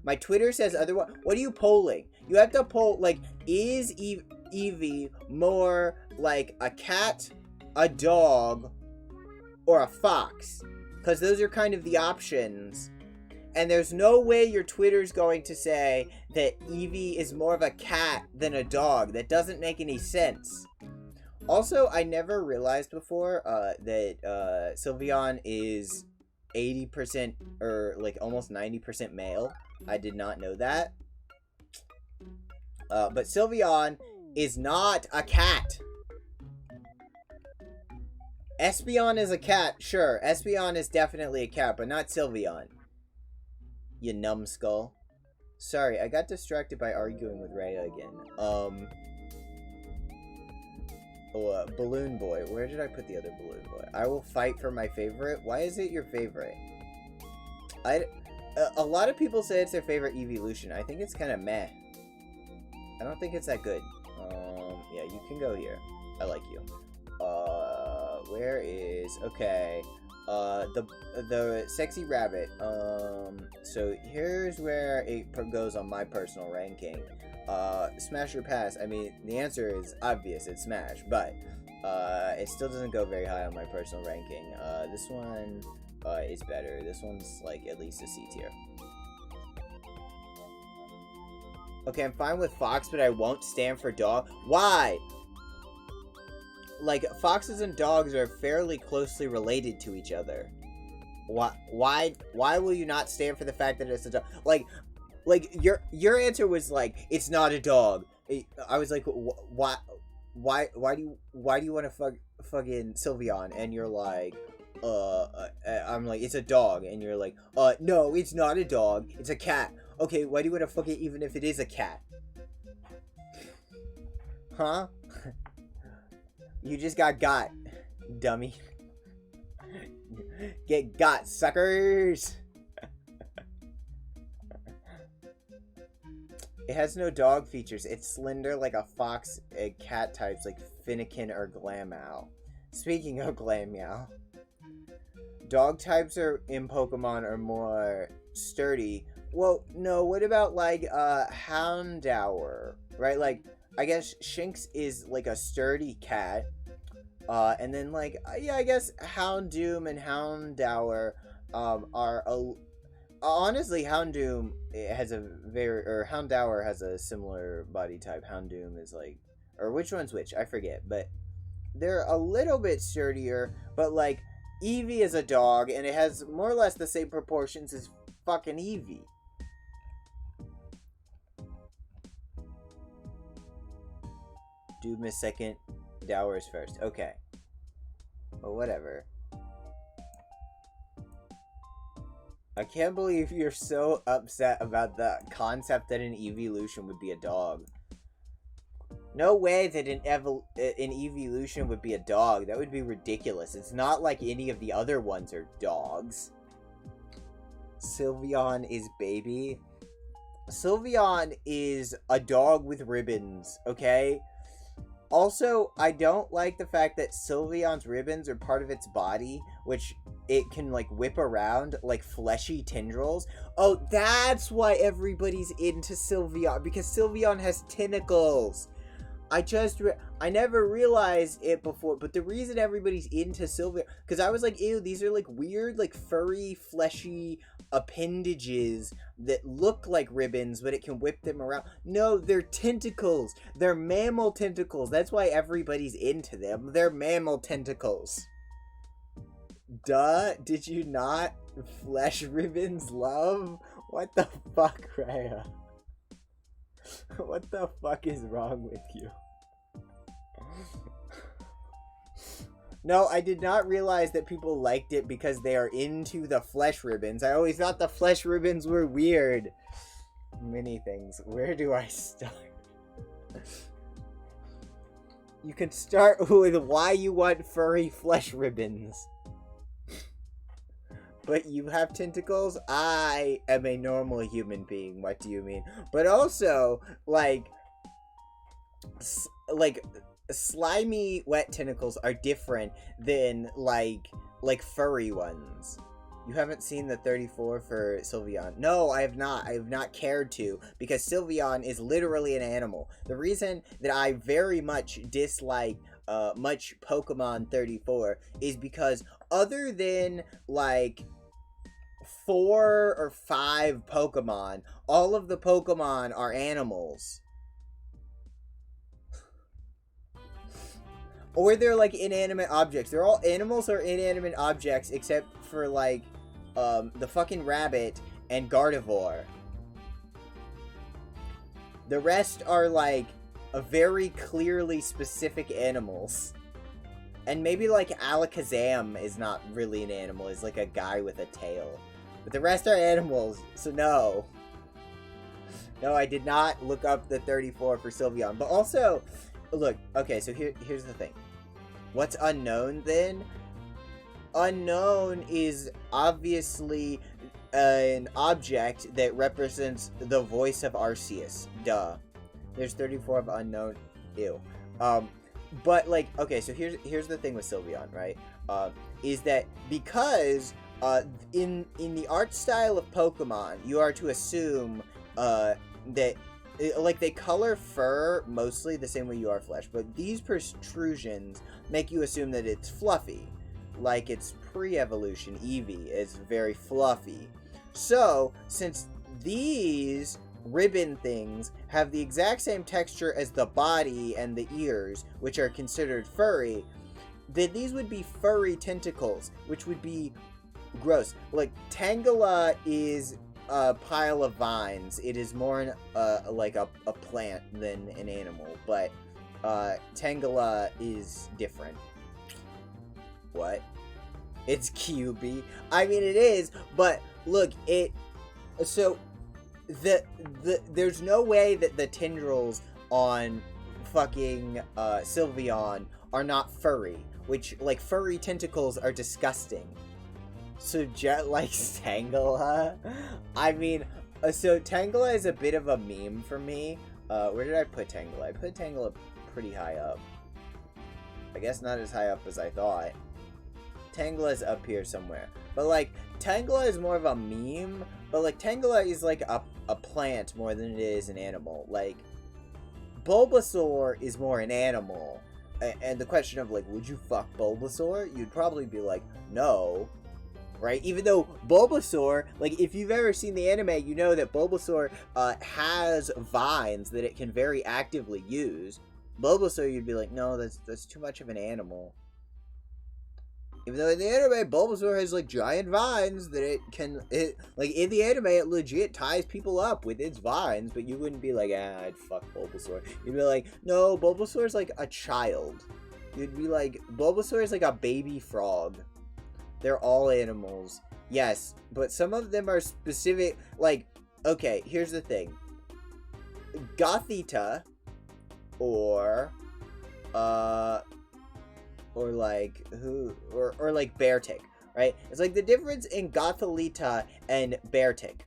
My Twitter says otherwise. What are you polling? You have to poll, like, is Eevee more like a cat, a dog, or a fox? Because those are kind of the options. And there's no way your Twitter's going to say that Eevee is more of a cat than a dog. That doesn't make any sense. Also, I never realized before that Sylveon is 80% or like almost 90% male. I did not know that. But Sylveon is not a cat. Espeon is a cat, sure. Espeon is definitely a cat, but not Sylveon. You numbskull. Sorry, I got distracted by arguing with Rhea again. Balloon Boy. Where did I put the other Balloon Boy? I will fight for my favorite. Why is it your favorite? A lot of people say it's their favorite evolution. I think it's kind of meh. I don't think it's that good. Yeah, you can go here. I like you. Where is... Okay. The sexy rabbit. So here's where it goes on my personal ranking. Smash or pass? I mean, the answer is obvious. It's Smash, but it still doesn't go very high on my personal ranking. This one is better. This one's like at least a C tier. Okay, I'm fine with Fox, but I won't stand for dog. Why? Like, foxes and dogs are fairly closely related to each other. Why will you not stand for the fact that it's a dog? Like your answer was like, it's not a dog. I was like, why do you want to fucking Sylveon? And you're like, I'm like, it's a dog. And you're like, no, it's not a dog. It's a cat. Okay, why do you want to fuck it even if it is a cat? Huh? You just got, dummy. Get got, suckers! It has no dog features. It's slender like a fox and cat types like Finnegan or Glameow. Speaking of Glameow, dog types are in Pokemon are more sturdy. Well, no, what about like Houndour, right? Like, I guess Shinx is like a sturdy cat. And then like, yeah, I guess Houndoom and Houndour are honestly, Houndoom has a Houndour has a similar body type. Houndoom is like, or which one's which? I forget, but they're a little bit sturdier. But like, Eevee is a dog, and it has more or less the same proportions as fucking Eevee. Doom is second, Dower is first. Okay. Well, whatever. I can't believe you're so upset about the concept that an evolution would be a dog. No way that an evolution would be a dog. That would be ridiculous. It's not like any of the other ones are dogs. Sylveon is baby. Sylveon is a dog with ribbons, okay? Also, I don't like the fact that Sylveon's ribbons are part of its body, which it can, like, whip around like fleshy tendrils. Oh, that's why everybody's into Sylveon, because Sylveon has tentacles. I never realized it before, but the reason everybody's into Sylveon, because I was like, ew, these are like weird, like furry, fleshy appendages that look like ribbons, but it can whip them around. No, they're tentacles. They're mammal tentacles. That's why everybody's into them. They're mammal tentacles. Duh, did you not flesh ribbons love? What the fuck, Rhea? What the fuck is wrong with you? No, I did not realize that people liked it because they are into the flesh ribbons. I always thought the flesh ribbons were weird. Many things. Where do I start? You can start with why you want furry flesh ribbons. But you have tentacles? I am a normal human being. What do you mean? But also, like slimy wet tentacles are different than like furry ones. You haven't seen the 34 for Sylveon? No, I have not. I have not cared to, because Sylveon is literally an animal. The reason that I very much dislike much Pokemon 34 is because other than like 4 or 5 Pokemon, all of the Pokemon are animals. Or they're like inanimate objects. They're all animals or inanimate objects except for like the fucking rabbit and Gardevoir. The rest are like a very clearly specific animals. And maybe like Alakazam is not really an animal. It's like a guy with a tail. But the rest are animals, so no. No, I did not look up the 34 for Sylveon. But also, look, okay, so here's the thing. What's unknown then? Unknown is obviously an object that represents the voice of Arceus. Duh. There's 34 of unknown. Ew. But like, okay, so here's the thing with Sylveon, right? Is that because in the art style of Pokemon, you are to assume that like they color fur mostly the same way you are flesh, but these protrusions make you assume that it's fluffy, like its pre-evolution Eevee is very fluffy. So since these ribbon things have the exact same texture as the body and the ears, which are considered furry, then these would be furry tentacles, which would be gross. Like Tangela is a pile of vines. It is more like a plant than an animal, but Tangela is different. What? It's QB. I mean, it is, but look, so there's no way that the tendrils on fucking Sylveon are not furry, which, like, furry tentacles are disgusting. So Jet likes Tangela. I mean, so Tangela is a bit of a meme for me. Where did I put Tangela? I put Tangela pretty high up. I guess not as high up as I thought. Tangela's up here somewhere. But, like, Tangela is more of a meme, but, like, Tangela is, like, a plant more than it is an animal. Like, Bulbasaur is more an animal. And the question of, like, would you fuck Bulbasaur? You'd probably be like, no. Right? Even though Bulbasaur, like, if you've ever seen the anime, you know that Bulbasaur has vines that it can very actively use. Bulbasaur, you'd be like, no, that's too much of an animal. Even though in the anime, Bulbasaur has, like, giant vines that like, in the anime, it legit ties people up with its vines, but you wouldn't be like, I'd fuck Bulbasaur. You'd be like, no, Bulbasaur's like a child. You'd be like, Bulbasaur is like a baby frog. They're all animals. Yes, but some of them are specific, like, okay, here's the thing. Gothita, or like, like Beartic right? It's like the difference in Gothorita and Beartic.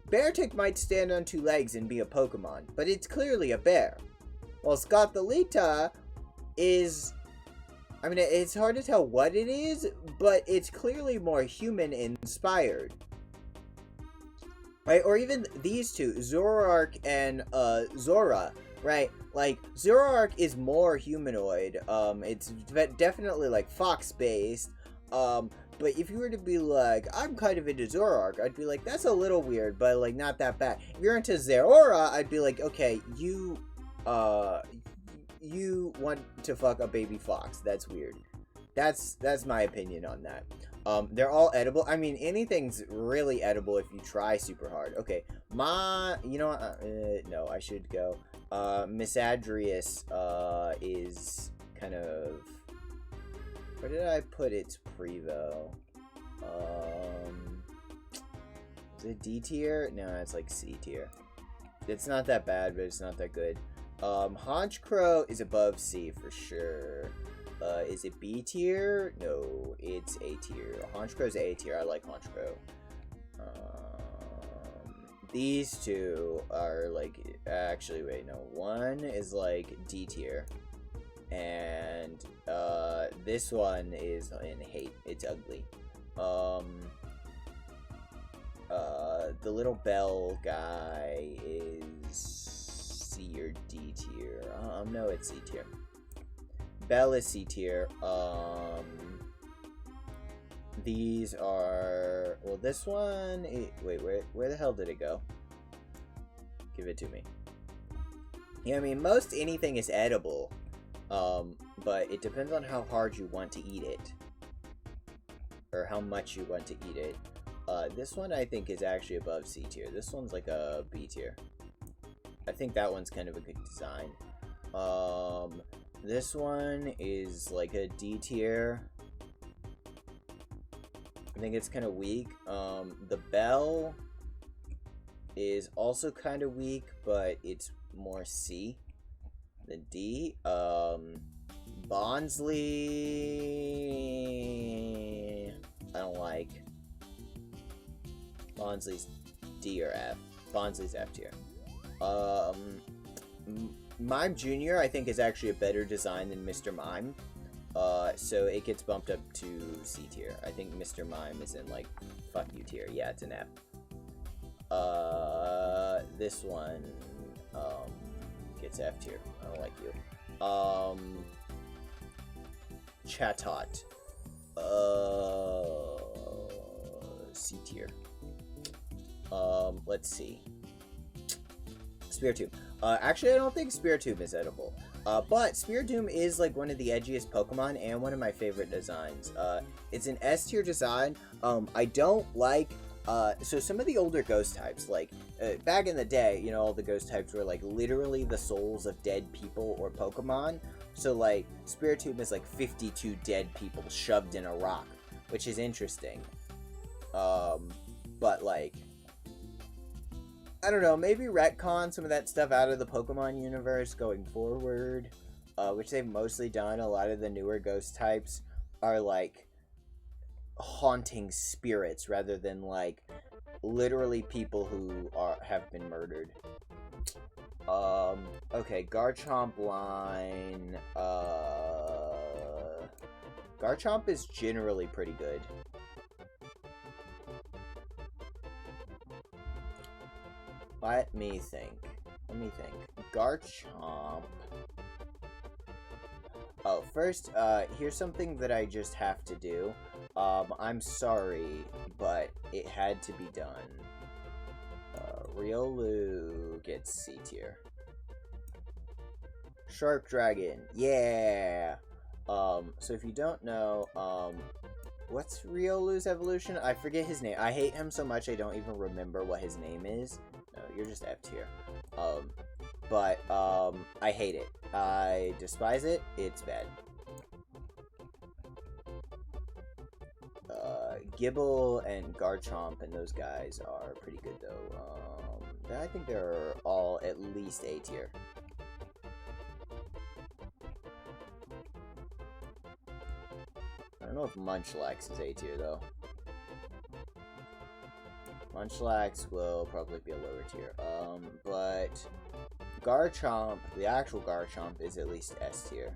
Beartic might stand on two legs and be a Pokemon, but it's clearly a bear. While Gothorita is... I mean, it's hard to tell what it is, but it's clearly more human-inspired. Right? Or even these two, Zoroark and Zora, right? Like, Zoroark is more humanoid. It's definitely, like, fox-based. But if you were to be like, I'm kind of into Zoroark, I'd be like, that's a little weird, but, like, not that bad. If you're into Zeraora, I'd be like, okay, you want to fuck a baby fox. That's weird. That's my opinion on that. They're all edible. I mean, anything's really edible if you try super hard. Okay, you know what? No, I should go. Misandrius, is kind of... Where did I put its Prevo? Is it D tier? No, it's like C tier. It's not that bad, but it's not that good. Honchkrow is above C for sure. Is it B tier? No, it's A tier. Honchkrow's A tier. I like Honchkrow. These two are like... Actually, wait, no. One is like D tier. And this one is in hate. It's ugly. The little bell guy is C or D tier. No, it's C tier. Bell is C tier. These are... Well, this one... Wait, where the hell did it go? Give it to me. Yeah, I mean, most anything is edible. But it depends on how hard you want to eat it. Or how much you want to eat it. This one I think is actually above C tier. This one's like a B tier. I think that one's kind of a good design. This one is like a D tier. I think it's kind of weak. The bell is also kind of weak, but it's more C than D. Bonsly, I don't like. Bonsly's D or F. Bonsly's F tier. Mime Jr. I think is actually a better design than Mr. Mime. So it gets bumped up to C tier. I think Mr. Mime is in like fuck you tier. Yeah, it's an F. This one gets F tier. I don't like you. Chatot. C tier. Let's see. Spiritomb. Actually, I don't think Spiritomb is edible. But Spiritomb is like one of the edgiest Pokemon and one of my favorite designs. It's an S tier design. I don't like... so some of the older ghost types, like, back in the day, you know, all the ghost types were, like, literally the souls of dead people or Pokemon. So, like, Spiritomb is, like, 52 dead people shoved in a rock, which is interesting. But, like, I don't know, maybe retcon some of that stuff out of the Pokemon universe going forward, which they've mostly done. A lot of the newer ghost types are, like, haunting spirits rather than like literally people who have been murdered. Okay, Garchomp line. Garchomp is generally pretty good. Let me think. Garchomp. Oh, first, here's something that I just have to do. I'm sorry, but it had to be done. Riolu gets C tier. Shark Dragon, yeah! So if you don't know, what's Riolu's evolution? I forget his name. I hate him so much I don't even remember what his name is. No, you're just F tier. But I hate it. I despise it. It's bad. Gibble and Garchomp and those guys are pretty good though. I think they're all at least A tier. I don't know if Munchlax is A tier, though. Munchlax will probably be a lower tier. But Garchomp, the actual Garchomp, is at least S tier.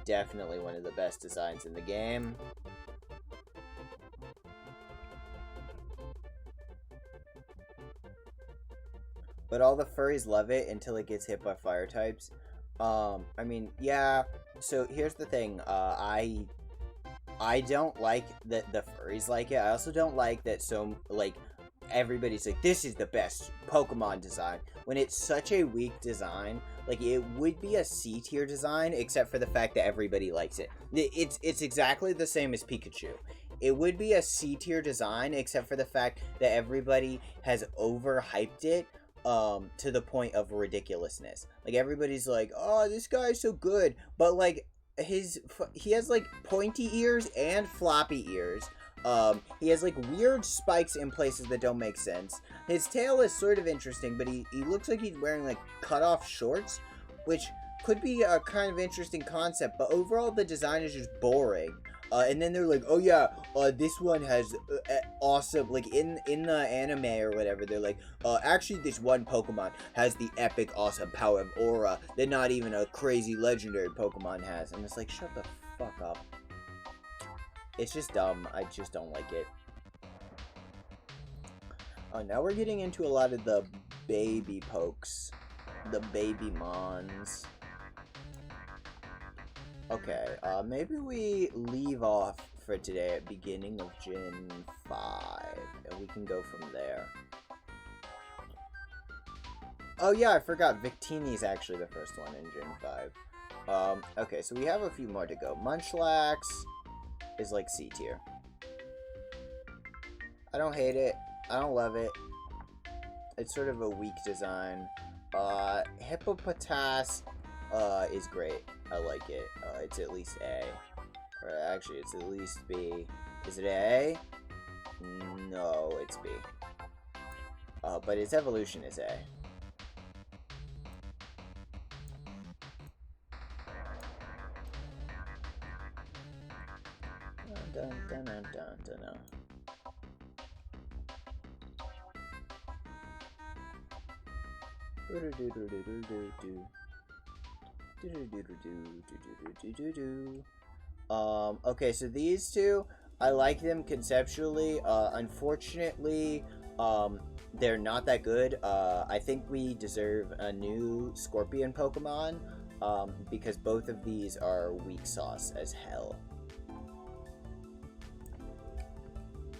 Definitely one of the best designs in the game. But all the furries love it until it gets hit by fire types. I mean, yeah. So here's the thing. I don't like that the furries like it. I also don't like that everybody's like, this is the best Pokemon design, when it's such a weak design. Like, it would be a C tier design, except for the fact that everybody likes it. It's exactly the same as Pikachu. It would be a C tier design, except for the fact that everybody has overhyped it to the point of ridiculousness. Like, everybody's like, oh, this guy's so good, but like, he has like pointy ears and floppy ears. He has like weird spikes in places that don't make sense. His tail is sort of interesting, but he looks like he's wearing like cut off shorts, which could be a kind of interesting concept, but overall the design is just boring. And then they're like, oh yeah, this one has awesome, like in the anime or whatever, they're like, actually this one Pokemon has the epic awesome power of Aura that not even a crazy legendary Pokemon has. And it's like, shut the fuck up. It's just dumb. I just don't like it. Now we're getting into a lot of the baby pokes. The baby mons. Okay, maybe we leave off for today at beginning of Gen 5, and we can go from there. Oh yeah, I forgot, Victini's actually the first one in Gen 5. Okay, so we have a few more to go. Munchlax is like C tier. I don't hate it. I don't love it. It's sort of a weak design. Hippopotas is great. I like it. It's at least A. Or actually, it's at least B. Is it A? No, it's B. But its evolution is A. Dun, dun, dun, dun, dun, dun. Okay, so these two, I like them conceptually. Unfortunately, they're not that good. I think we deserve a new Scorpion Pokemon, because both of these are weak sauce as hell.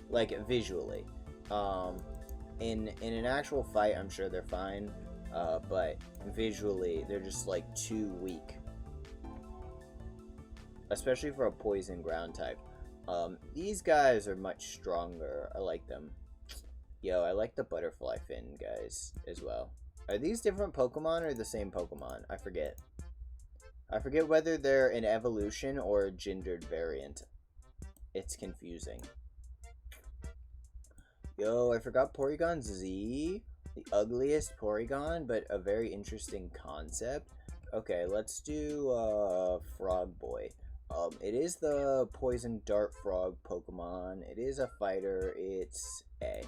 Like, visually. In an actual fight, I'm sure they're fine. But visually, they're just, like, too weak. Especially for a poison ground type. These guys are much stronger. I like them. Yo, I like the butterfly fin guys as well. Are these different Pokemon or the same Pokemon? I forget. I forget whether they're an evolution or a gendered variant. It's confusing. Yo, I forgot Porygon Z. The ugliest Porygon, but a very interesting concept. Okay, let's do Frog Boy. It is the Poison Dart Frog Pokemon. It is a fighter. It's A.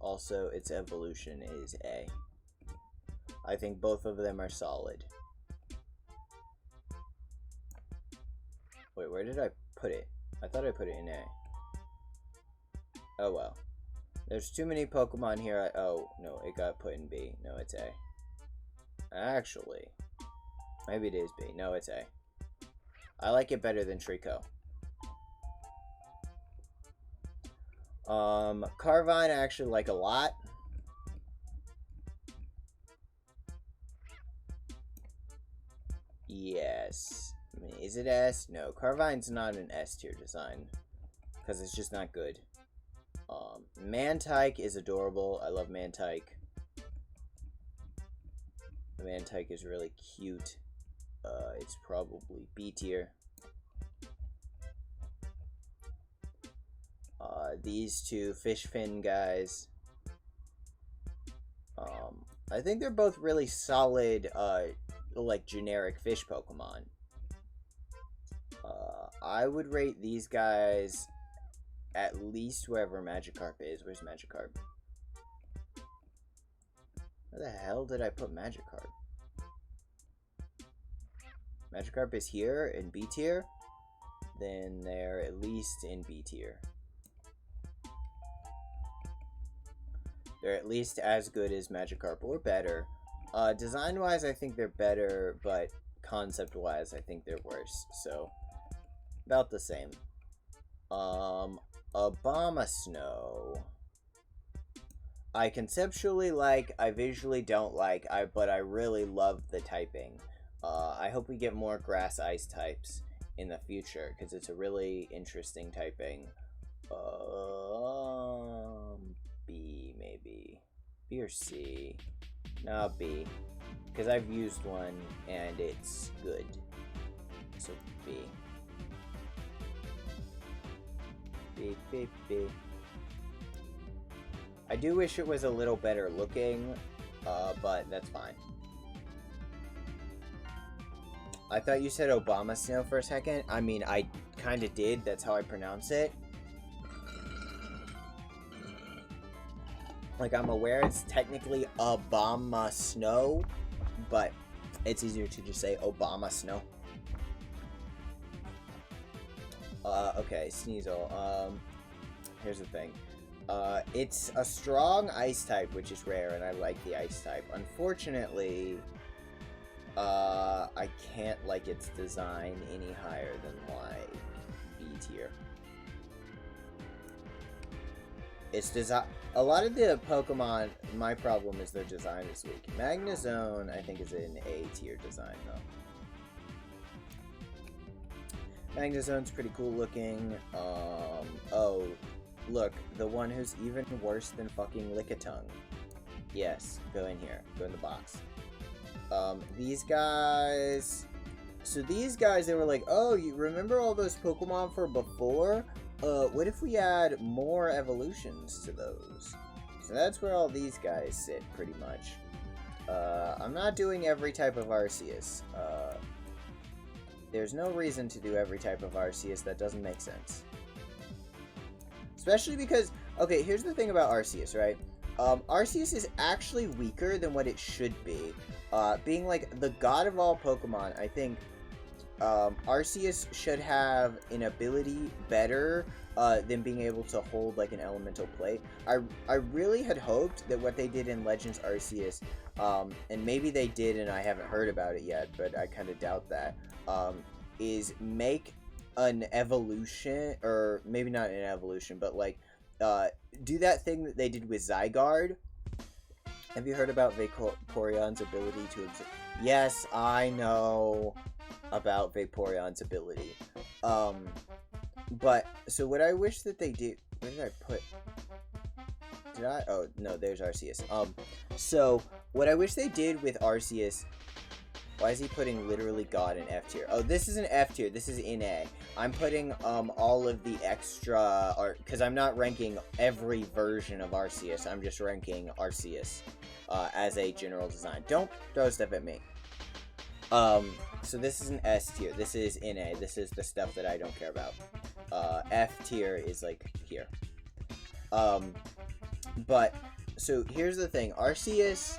Also, its evolution is A. I think both of them are solid. Wait, where did I put it? I thought I put it in A. Oh well. There's too many Pokemon here. Oh, no, it got put in B. No, it's A. Actually, maybe it is B. No, it's A. I like it better than Trico. Carvine I actually like a lot. Yes. I mean, is it S? No, Carvine's not an S tier design, because it's just not good. Mantike is adorable. I love Mantike. The Mantike is really cute. It's probably B tier. These two fish fin guys. I think they're both really solid, like generic fish Pokemon. I would rate these guys at least wherever Magikarp is. Where's Magikarp? Where the hell did I put Magikarp? Magikarp is here in B tier. Then they're at least in B tier. They're at least as good as Magikarp or better. Design-wise, I think they're better, but concept-wise, I think they're worse. So, about the same. Obama Snow. I conceptually like, I visually don't like, but I really love the typing. I hope we get more grass ice types in the future, because it's a really interesting typing. B, maybe. B or C. No, B. Because I've used one, and it's good. So, B. B, B, B. I do wish it was a little better looking, but that's fine. I thought you said Obama Snow for a second. I mean, I kind of did. That's how I pronounce it. Like, I'm aware it's technically Obama Snow, but it's easier to just say Obama Snow. Okay, Sneasel. Here's the thing. It's a strong ice type, which is rare, and I like the ice type. Unfortunately, I can't like its design any higher than my B tier. Its design. A lot of the Pokemon, my problem is their design is weak. Magnezone, I think, is an A tier design, though. Magnezone's pretty cool looking. Oh, look, the one who's even worse than fucking Lickitung. Yes, go in here. Go in the box. These guys... So these guys, they were like, oh, you remember all those Pokemon from before? What if we add more evolutions to those? So that's where all these guys sit, pretty much. I'm not doing every type of Arceus. There's no reason to do every type of Arceus. That doesn't make sense. Especially because... Okay, here's the thing about Arceus, right? Arceus is actually weaker than what it should be. Being, like, the god of all Pokemon, I think... Arceus should have an ability better than being able to hold like an elemental plate. I really had hoped that what they did in Legends Arceus, and maybe they did and I haven't heard about it yet, but I kind of doubt that, is make an evolution, or maybe not an evolution, but like do that thing that they did with Zygarde. Have you heard about Vaporeon's ability to... Yes, I know about Vaporeon's ability. But, so what I wish that they did... Where did I put... Did I? Oh, no, there's Arceus. So, what I wish they did with Arceus... Why is he putting literally God in F tier? Oh, this is an F tier. This is in A. I'm putting, all of the extra... Because I'm not ranking every version of Arceus. I'm just ranking Arceus, as a general design. Don't throw stuff at me. So this is an S tier. This is in A. This is the stuff that I don't care about. F tier is, like, here. But, so here's the thing. Arceus,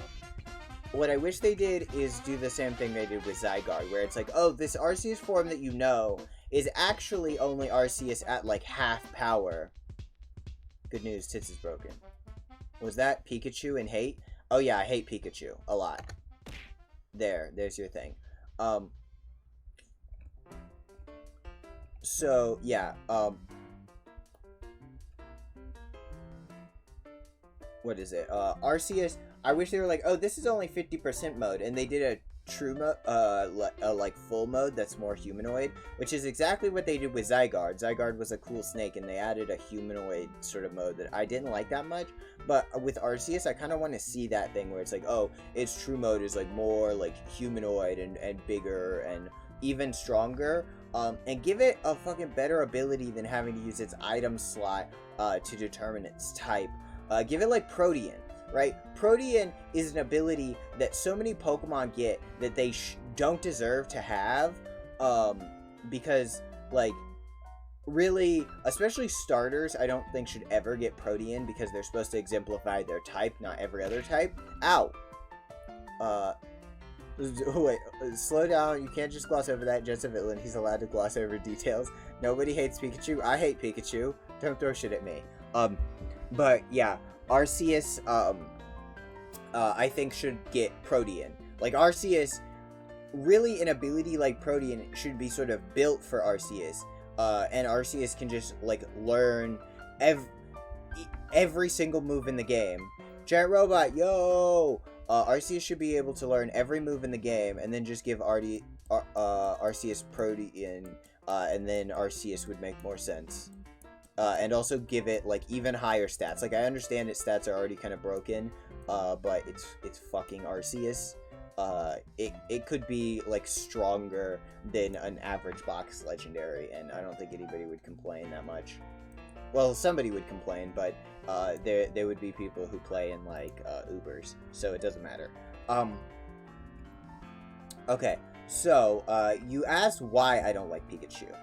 what I wish they did is do the same thing they did with Zygarde, where it's like, oh, this Arceus form that you know is actually only Arceus at, like, half power. Good news, Tits is broken. Was that Pikachu and hate? Oh yeah, I hate Pikachu a lot. There's your thing. So, yeah, what is it? Arceus, I wish they were like, oh, this is only 50% mode, and they did a true mode, like, full mode that's more humanoid, which is exactly what they did with Zygarde. Zygarde was a cool snake, and they added a humanoid sort of mode that I didn't like that much, but with Arceus, I kind of want to see that thing where it's like, oh, its true mode is, like, more, like, humanoid and bigger and even stronger, and give it a fucking better ability than having to use its item slot, to determine its type. Give it, like, Protean. right? Protean is an ability that so many Pokemon get that they don't deserve to have, because, like, really, especially starters, I don't think should ever get Protean because they're supposed to exemplify their type, not every other type. Ow! Wait, slow down. You can't just gloss over that. Just a villain. He's allowed to gloss over details. Nobody hates Pikachu. I hate Pikachu. Don't throw shit at me. But yeah, Arceus, I think should get Protean. Like, Arceus, really an ability like Protean should be sort of built for Arceus. And Arceus can just, like, learn every single move in the game. Giant Robot, yo! Arceus should be able to learn every move in the game, and then just give Arceus Protean, and then Arceus would make more sense. And also give it, like, even higher stats. Like, I understand its stats are already kind of broken, but it's fucking Arceus. It could be, like, stronger than an average box legendary, and I don't think anybody would complain that much. Well, somebody would complain, but there would be people who play in, like, Ubers, so it doesn't matter. Okay, so, you asked why I don't like Pikachu.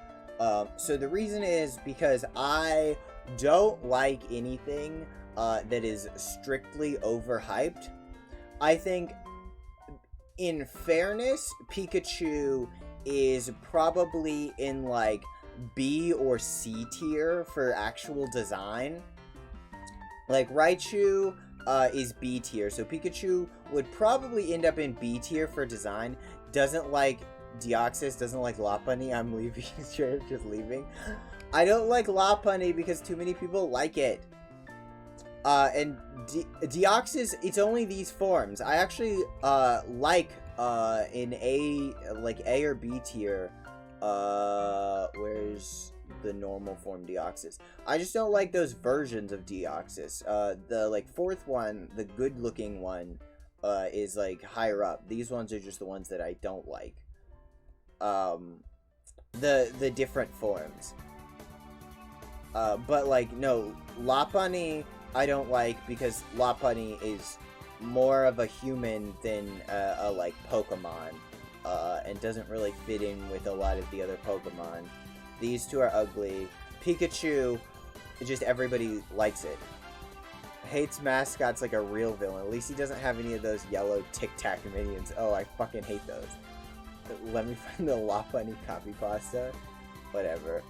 So the reason is because I don't like anything that is strictly overhyped. I think, in fairness, Pikachu is probably in, like, B or C tier for actual design. Like, Raichu is B tier, so Pikachu would probably end up in B tier for design. Doesn't like Deoxys, doesn't like Lopunny. I'm leaving, just leaving. I don't like Lopunny because too many people like it. And Deoxys, it's only these forms. I actually like in A, like A or B tier. Where's the normal form Deoxys? I just don't like those versions of Deoxys. The, like, fourth one, the good looking one, is, like, higher up. These ones are just the ones that I don't like. The different forms. But, like, no, Lopunny I don't like because Lopunny is more of a human than a, like, Pokemon. And doesn't really fit in with a lot of the other Pokemon. These two are ugly. Pikachu, just everybody likes it. Hates mascots like a real villain. At least he doesn't have any of those yellow Tic Tac minions. Oh, I fucking hate those. Let me find the Lopunny copy pasta. Whatever.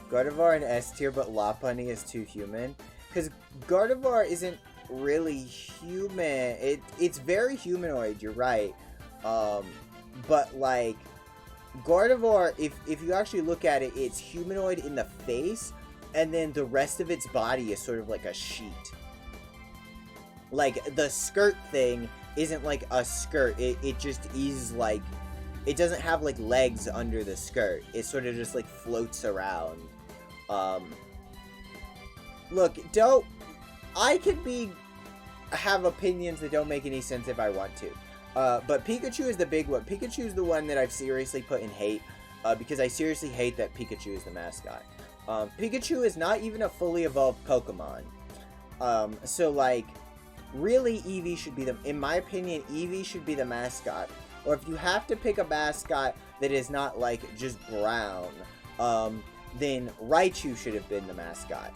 Gardevoir in S tier, but Lopunny is too human. Because Gardevoir isn't really human. It's very humanoid, you're right. But, like, Gardevoir, if you actually look at it, it's humanoid in the face, and then the rest of its body is sort of like a sheet. Like, the skirt thing isn't like a skirt, it just is, like, it doesn't have, like, legs under the skirt. It sort of just, like, floats around. Look, I could have opinions that don't make any sense if I want to. But Pikachu is the big one. Pikachu is the one that I've seriously put in hate, because I seriously hate that Pikachu is the mascot. Pikachu is not even a fully evolved Pokemon. So, like, really Eevee should be in my opinion, Eevee should be the mascot. Or if you have to pick a mascot that is not, like, just brown, then Raichu should have been the mascot.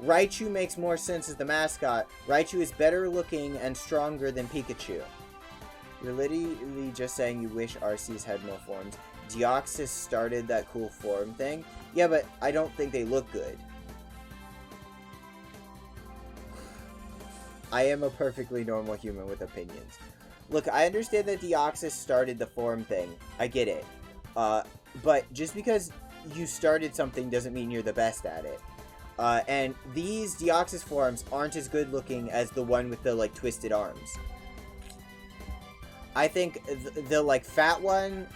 Raichu makes more sense as the mascot. Raichu is better looking and stronger than Pikachu. You're literally just saying you wish Arceus had more forms. Deoxys started that cool form thing. Yeah, but I don't think they look good. I am a perfectly normal human with opinions. Look, I understand that Deoxys started the form thing. I get it. But just because you started something doesn't mean you're the best at it. And these Deoxys forms aren't as good looking as the one with the, like, twisted arms. I think the like, fat one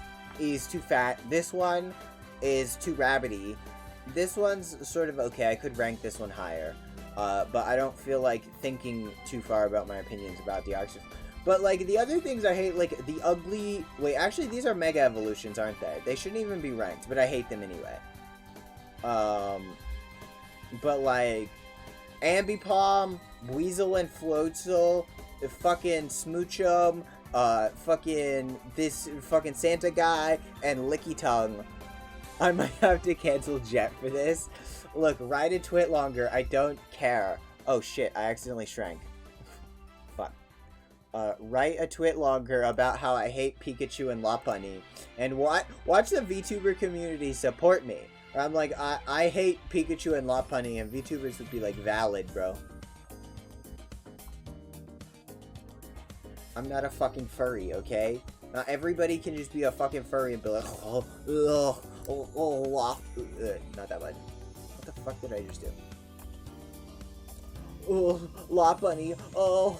is too fat. This one is too rabbity. This one's sort of okay. I could rank this one higher. But I don't feel like thinking too far about my opinions about Deoxys. But, like, the other things I hate, like, the ugly... Wait, actually, these are Mega Evolutions, aren't they? They shouldn't even be ranked, but I hate them anyway. But, like, Ambipom, Weasel and Floatzel, fucking Smoochum, fucking this fucking Santa guy, and Licky Tongue. I might have to cancel Jet for this. Look, ride a twit longer. I don't care. Oh shit, I accidentally shrank. Fuck. Write a twit longer about how I hate Pikachu and Lopunny. And watch the VTuber community support me. I'm like, I hate Pikachu and Lopunny, and VTubers would be like, valid, bro. I'm not a fucking furry, okay? Not everybody can just be a fucking furry and be like, not that bad. What the fuck did I just do? Oh, Lopunny. Oh,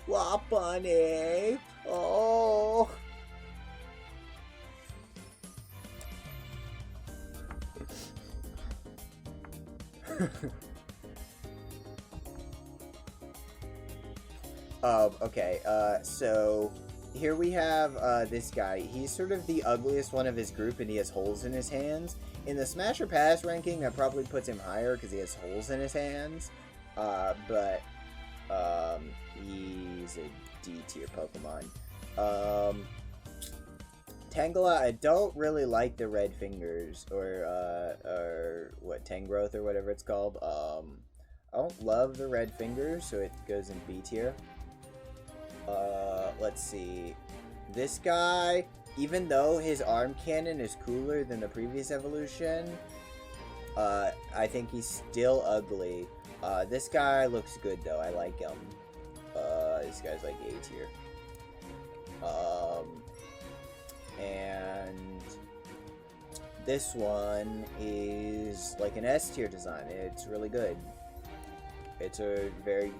Lopunny. Oh. Okay, so here we have this guy. He's sort of the ugliest one of his group, and he has holes in his hands. In the Smash or Pass ranking, that probably puts him higher because he has holes in his hands. But he's a D tier Pokemon. Tangela, I don't really like the red fingers, or what, Tangrowth or whatever it's called. I don't love the red fingers, so it goes in B tier. Let's see. This guy, even though his arm cannon is cooler than the previous evolution, I think he's still ugly. This guy looks good though. I like him. This guy's like A tier. And this one is like an S tier design. It's really good. It's a very...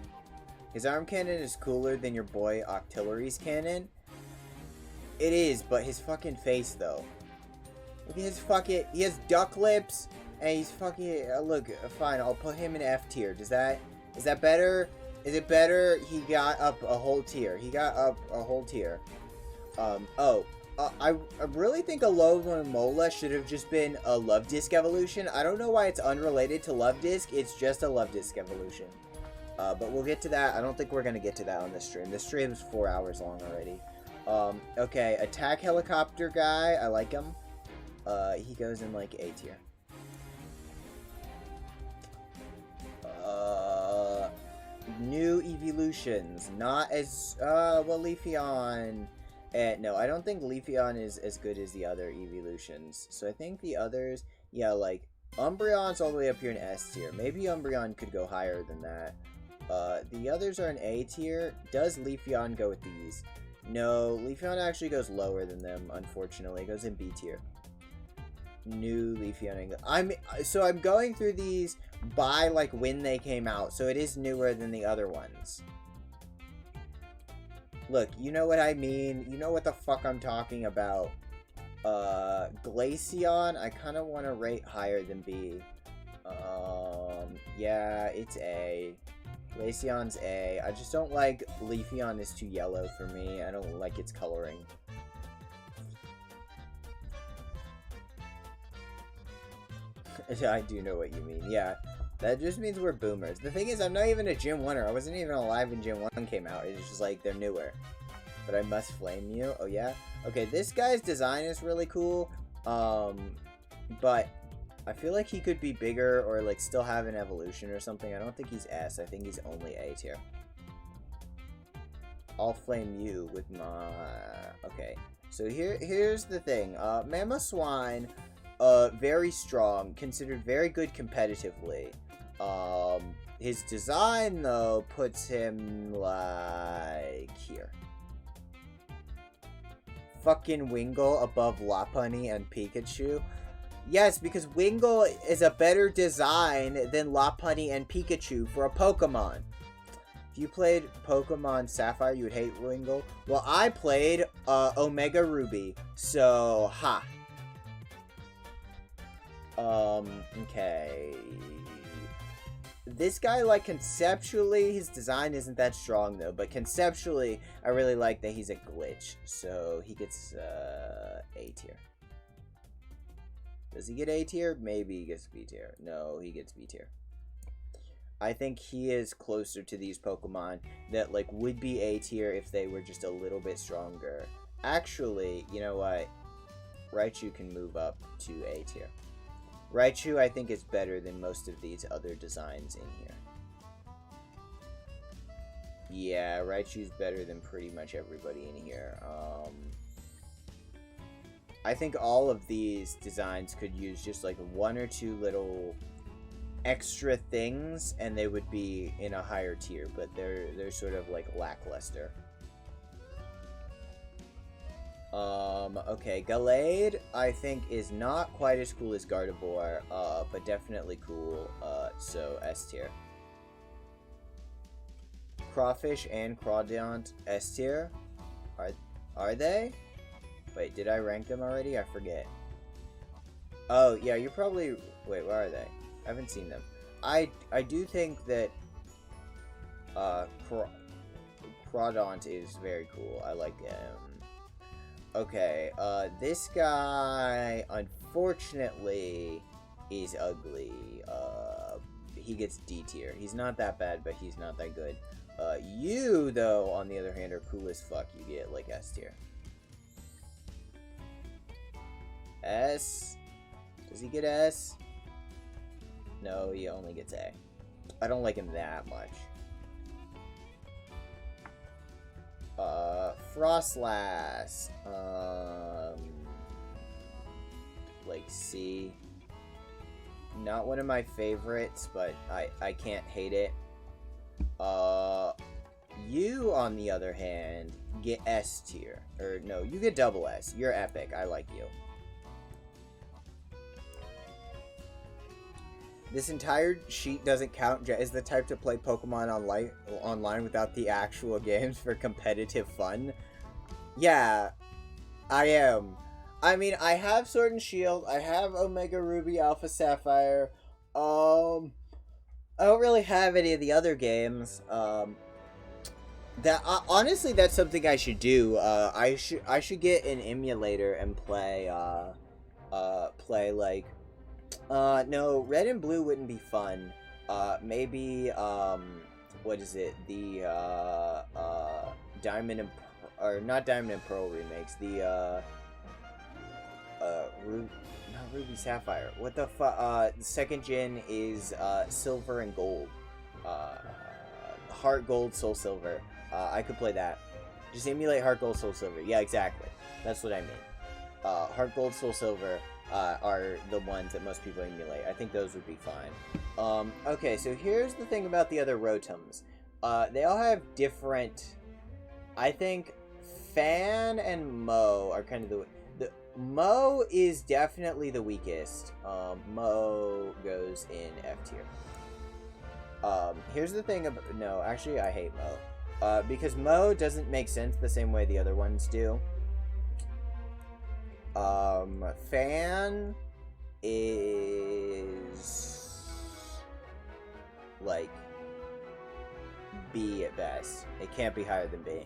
His arm cannon is cooler than your boy Octillery's cannon. It is, but his fucking face though. Look at his fucking... He has duck lips, and he's fucking... look, fine, I'll put him in F tier. Is that better? Is it better? He got up a whole tier. He got up a whole tier. I really think Alomomola should have just been a Love Disc evolution. I don't know why it's unrelated to Love Disc. It's just a Love Disc evolution. But we'll get to that. I don't think we're going to get to that on this stream. This stream's 4 hours long already. Okay, Attack Helicopter guy. I like him. He goes in like A tier. New evolutions. Not as, well, Leafeon. No, I don't think Leafeon is as good as the other evolutions. So I think the others, yeah, like, Umbreon's all the way up here in S tier. Maybe Umbreon could go higher than that. The others are in A tier. Does Leafeon go with these? No, Leafeon actually goes lower than them, unfortunately. It goes in B tier. New Leafeon. I'm going through these by, like, when they came out. So it is newer than the other ones. Look, you know what I mean. You know what the fuck I'm talking about. Glaceon, I kind of want to rate higher than B. Yeah, it's A. Glaceon's A. I just don't like Leafeon is too yellow for me. I don't like its coloring. I do know what you mean. Yeah, that just means we're boomers. The thing is, I'm not even a Gen 1er. I wasn't even alive when Gen 1 came out. It's just like, they're newer. But I must flame you. Oh, yeah? Okay, this guy's design is really cool. But I feel like he could be bigger or, like, still have an evolution or something. I don't think he's S. I think he's only A tier. I'll flame you with my... Okay. So here's the thing. Mamoswine, very strong. Considered very good competitively. His design, though, puts him, like, here. Fucking Wingull above Lopunny and Pikachu. Yes, because Wingull is a better design than Lopunny and Pikachu for a Pokemon. If you played Pokemon Sapphire, you would hate Wingull. Well, I played Omega Ruby, so ha. Okay. This guy, like, conceptually, his design isn't that strong, though. But conceptually, I really like that he's a glitch. So, he gets, A tier. Does he get A tier? Maybe he gets B tier. No, he gets B tier. I think he is closer to these Pokemon that like would be A tier if they were just a little bit stronger. Actually, you know what? Raichu can move up to A tier. Raichu, I think, is better than most of these other designs in here. Yeah, Raichu's better than pretty much everybody in here. I think all of these designs could use just like one or two little extra things and they would be in a higher tier, but they're sort of like lackluster. Okay, Gallade, I think, is not quite as cool as Gardevoir, but definitely cool, so S tier. Crawfish and Crawdaunt, S tier? Are they? Wait, did I rank them already? I forget. Oh, yeah, you're probably... Wait, where are they? I haven't seen them. I do think that, Crawdaunt is very cool. I like him. Okay, this guy, unfortunately, is ugly. He gets D tier. He's not that bad, but he's not that good. You, though, on the other hand, are cool as fuck. You get, like, S tier. S? Does he get S? No, he only gets A. I don't like him that much. Frostlass. Like C. Not one of my favorites, but I can't hate it. You, on the other hand, get S tier. Or, no, you get double S. You're epic. I like you. This entire sheet doesn't count. Jet is the type to play Pokemon online without the actual games for competitive fun. Yeah, I am. I mean, I have Sword and Shield. I have Omega Ruby, Alpha Sapphire. I don't really have any of the other games. Honestly, that's something I should do. I should get an emulator and play like. No, Red and Blue wouldn't be fun. Maybe, what is it? The, Diamond and... Or, not Diamond and Pearl remakes. The, not Ruby Sapphire. What the fuck? Second gen is, Silver and Gold. Heart Gold, Soul Silver. I could play that. Just emulate Heart Gold, Soul Silver. Yeah, exactly. That's what I mean. Heart Gold, Soul Silver... are the ones that most people emulate. I think those would be fine. Okay, so here's the thing about the other Rotums. They all have different... I think Fan and Mo are kind of the Mo is definitely the weakest. Mo goes in F tier. Here's the thing about... No, actually, I hate Mo. Because Mo doesn't make sense the same way the other ones do. Fan is like B at best. It can't be higher than B.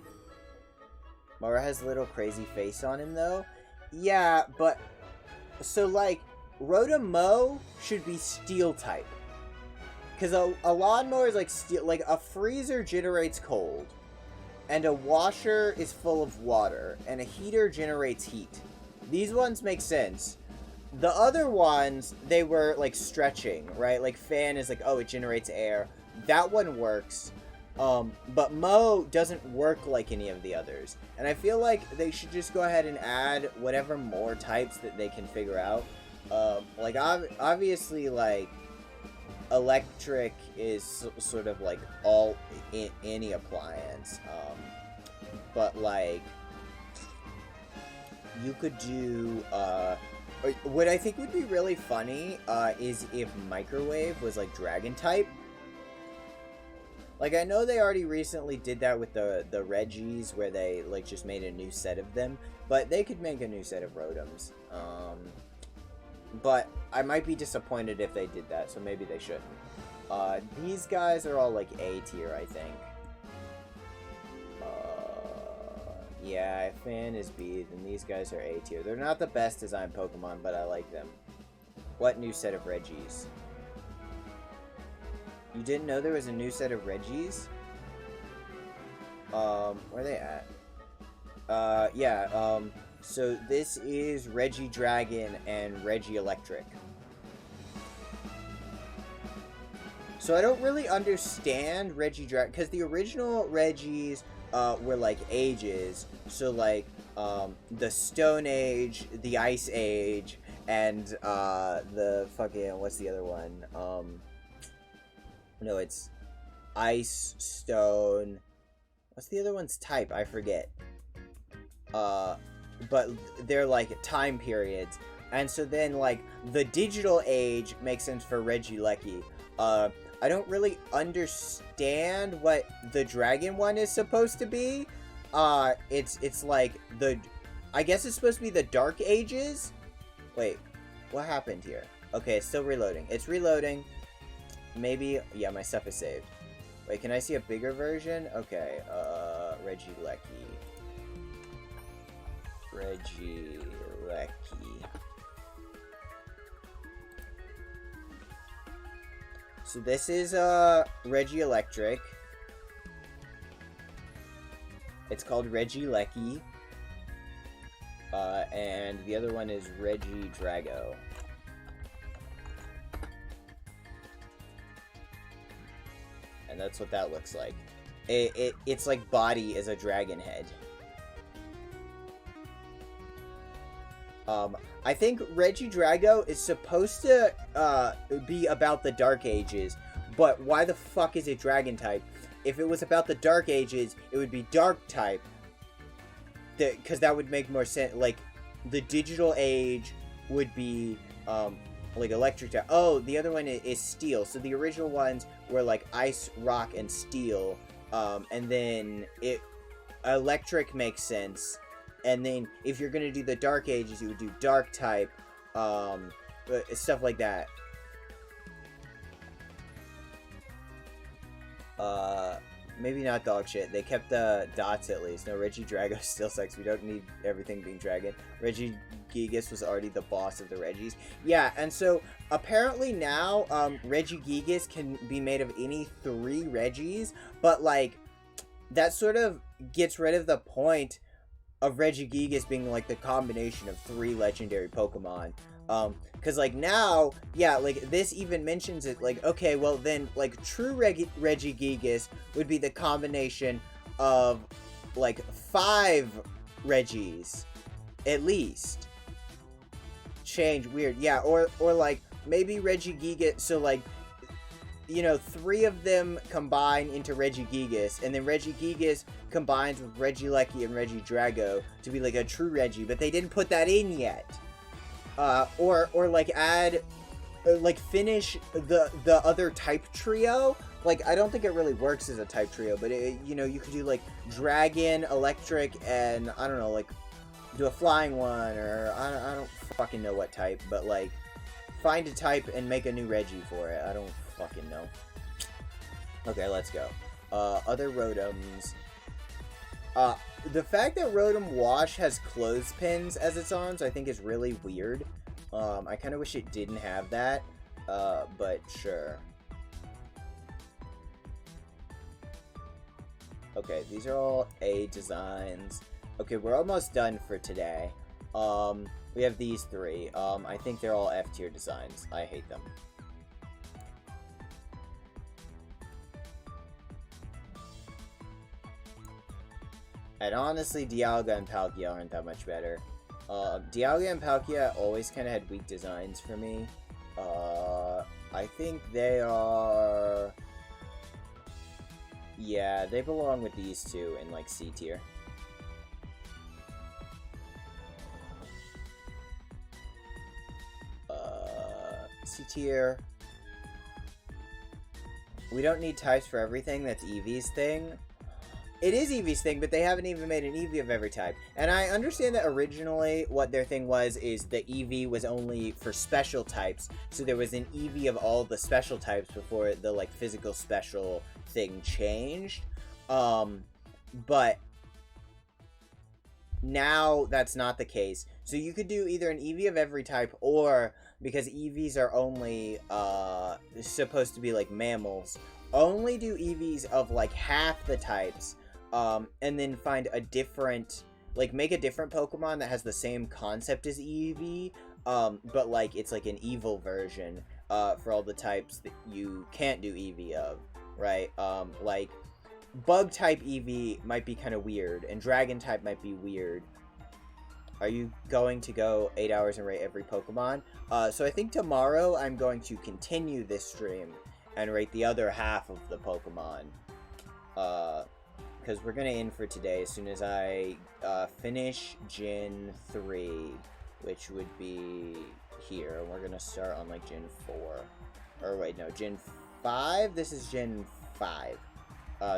Mora has a little crazy face on him though. Yeah, but so like Rotom Mo should be steel type. Cause a lawnmower is like steel, like a freezer generates cold, and a washer is full of water, and a heater generates heat. These ones make sense. The other ones, they were, like, stretching, right? Like, Fan is like, oh, it generates air. That one works. But Mo doesn't work like any of the others. And I feel like they should just go ahead and add whatever more types that they can figure out. Like, obviously, like, electric is sort of, like, all in any appliance. But, like... You could do, what I think would be really funny, is if Microwave was, like, Dragon type. Like, I know they already recently did that with the Reggies, where they, like, just made a new set of them. But they could make a new set of Rotoms. But I might be disappointed if they did that, so maybe they shouldn't. These guys are all, like, A tier, I think. Yeah, if Fan is B, then these guys are A tier. They're not the best designed Pokemon, but I like them. What new set of Reggies? You didn't know there was a new set of Regis? Where are they at? Yeah, so this is Regidragon and Regielectric. So I don't really understand Regidragon, because the original Regis, were like ages, so like, the Stone Age, the Ice Age, and, the fucking, what's the other one? No, it's Ice, Stone, what's the other one's type? I forget. But they're like time periods. And so then, like, the digital age makes sense for Regieleki. I don't really understand what the dragon one is supposed to be. It's like I guess it's supposed to be the Dark Ages? Wait, what happened here? Okay, it's still reloading. It's reloading. Maybe, yeah, my stuff is saved. Wait, can I see a bigger version? Okay, Regieleki. Regieleki. So this is Regielectric. It's called Regieleki. And the other one is Regidrago. And that's what that looks like. It's like body is a dragon head. I think Regidrago is supposed to be about the Dark Ages, but why the fuck is it dragon type? If it was about the Dark Ages, it would be dark type. Because that would make more sense. Like, the digital age would be like electric type. Oh, the other one is steel. So the original ones were like ice, rock, and steel. And then electric makes sense. And then if you're gonna do the Dark Ages, you would do dark type, stuff like that. Maybe not dog shit. They kept the dots at least. No, Regidrago still sucks. We don't need everything being dragon. Regigigas was already the boss of the Regis. Yeah, and so apparently now, Regigigas can be made of any 3 Regis, but like, that sort of gets rid of the point of Regigigas being like the combination of 3 legendary Pokemon. Because like now, yeah, like this even mentions it, like, okay, well then, like, true Regigigas would be the combination of like 5 Regis, at least. Change, weird, yeah, or like, maybe Regigigas, so like, you know, 3 of them combine into Regigigas, and then Regigigas combines with Regieleki and Regidrago to be like a true Regi, but they didn't put that in yet. Or like add, like finish the other type trio. Like, I don't think it really works as a type trio, but you know, you could do like Dragon, Electric, and I don't know, like do a flying one, or I don't fucking know what type, but like find a type and make a new Regi for it. I don't fucking know. Okay, let's go. Other Rotoms. The fact that Rotom Wash has clothespins as its arms, I think is really weird. I kind of wish it didn't have that, but sure. Okay, these are all A designs. Okay, we're almost done for today. We have these 3. I think they're all F tier designs. I hate them. And honestly, Dialga and Palkia aren't that much better. Dialga and Palkia always kind of had weak designs for me. I think they are... Yeah, they belong with these 2 in, like, C tier. C tier. We don't need types for everything. That's Eevee's thing. It is Eevee's thing, but they haven't even made an Eevee of every type. And I understand that originally what their thing was is the Eevee was only for special types. So there was an Eevee of all the special types before the, like, physical special thing changed. But now that's not the case. So you could do either an Eevee of every type or because EVs are only supposed to be like mammals, only do EVs of like half the types, and then find a different, like make a different Pokemon that has the same concept as EV, but like it's like an evil version for all the types that you can't do EV of, right? Like bug type EV might be kind of weird, and dragon type might be weird. Are you going to go 8 hours and rate every Pokemon? So I think tomorrow I'm going to continue this stream and rate the other half of the Pokemon. Because we're going to end for today as soon as I finish Gen 3, which would be here. And we're going to start on like Gen 4. Or wait, no, Gen 5? This is Gen 5.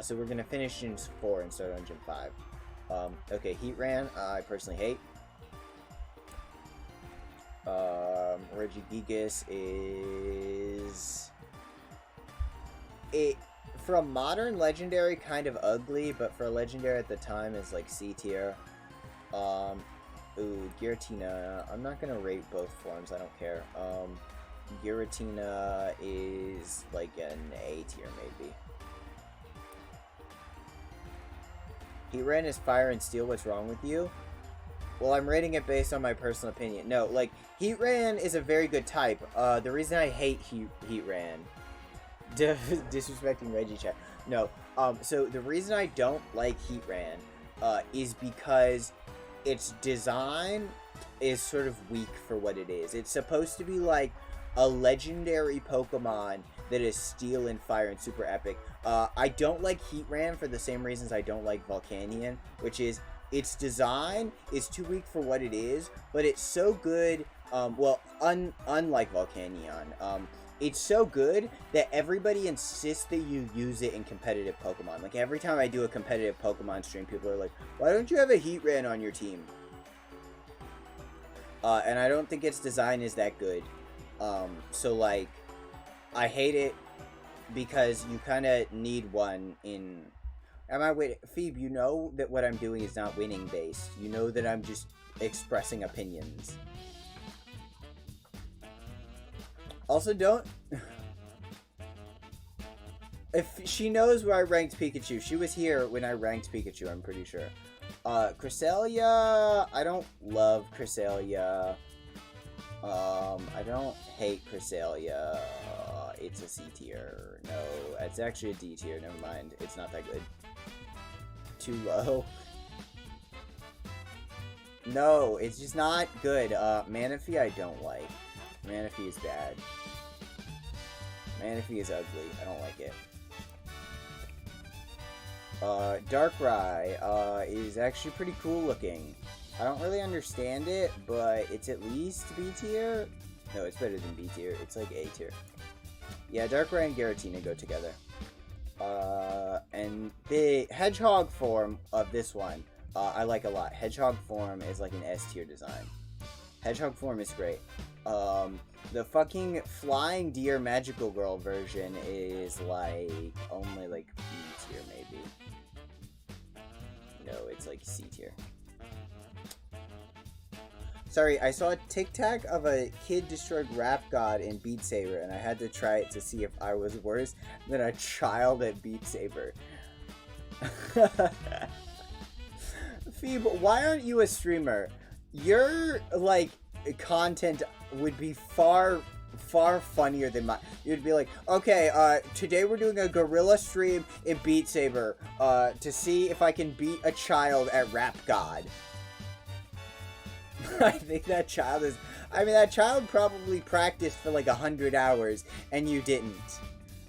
So we're going to finish Gen 4 and start on Gen 5. Okay, Heatran, I personally hate. Regigigas is... It, from modern legendary, kind of ugly, but for legendary at the time is like C tier. Ooh, Giratina, I'm not gonna rate both forms, I don't care. Giratina is like an A tier, maybe. Heatran is fire and steel, what's wrong with you? Well, I'm rating it based on my personal opinion. No, like, Heatran is a very good type. The reason I hate Heatran... disrespecting Reggie chat. No, so the reason I don't like Heatran, is because its design is sort of weak for what it is. It's supposed to be like a legendary Pokemon that is steel and fire and super epic. I don't like Heatran for the same reasons I don't like Volcanion, which is its design is too weak for what it is, but it's so good, well, unlike Volcanion, it's so good that everybody insists that you use it in competitive Pokemon. Like, every time I do a competitive Pokemon stream, people are like, why don't you have a Heatran on your team? And I don't think its design is that good. So, like, I hate it because you kind of need one in... Am I waiting? Phoebe, you know that what I'm doing is not winning based. You know that I'm just expressing opinions. Also, don't... If she knows where I ranked Pikachu. She was here when I ranked Pikachu, I'm pretty sure. Cresselia... I don't love Cresselia. I don't hate Cresselia. It's a C tier. No, it's actually a D tier. Never mind. It's not that good. Too low. No, it's just not good. Manaphy I don't like. Manaphy is bad. Manaphy is ugly. I don't like it. Darkrai is actually pretty cool looking. I don't really understand it, but it's at least B tier. No, it's better than B tier. It's like A tier. Yeah, Darkrai and Giratina go together. And the Hedgehog form of this one, I like a lot. Hedgehog form is like an S tier design. Hedgehog form is great. The fucking Flying Deer Magical Girl version is like only like B tier maybe. No, it's like C tier. Sorry, I saw a tic-tac of a kid destroyed Rap God in Beat Saber, and I had to try it to see if I was worse than a child at Beat Saber. Phoebe, why aren't you a streamer? Your, like, content would be far funnier than mine. You'd be like, okay, today we're doing a gorilla stream in Beat Saber, to see if I can beat a child at Rap God. I think that child is... I mean, that child probably practiced for like 100 hours, and you didn't.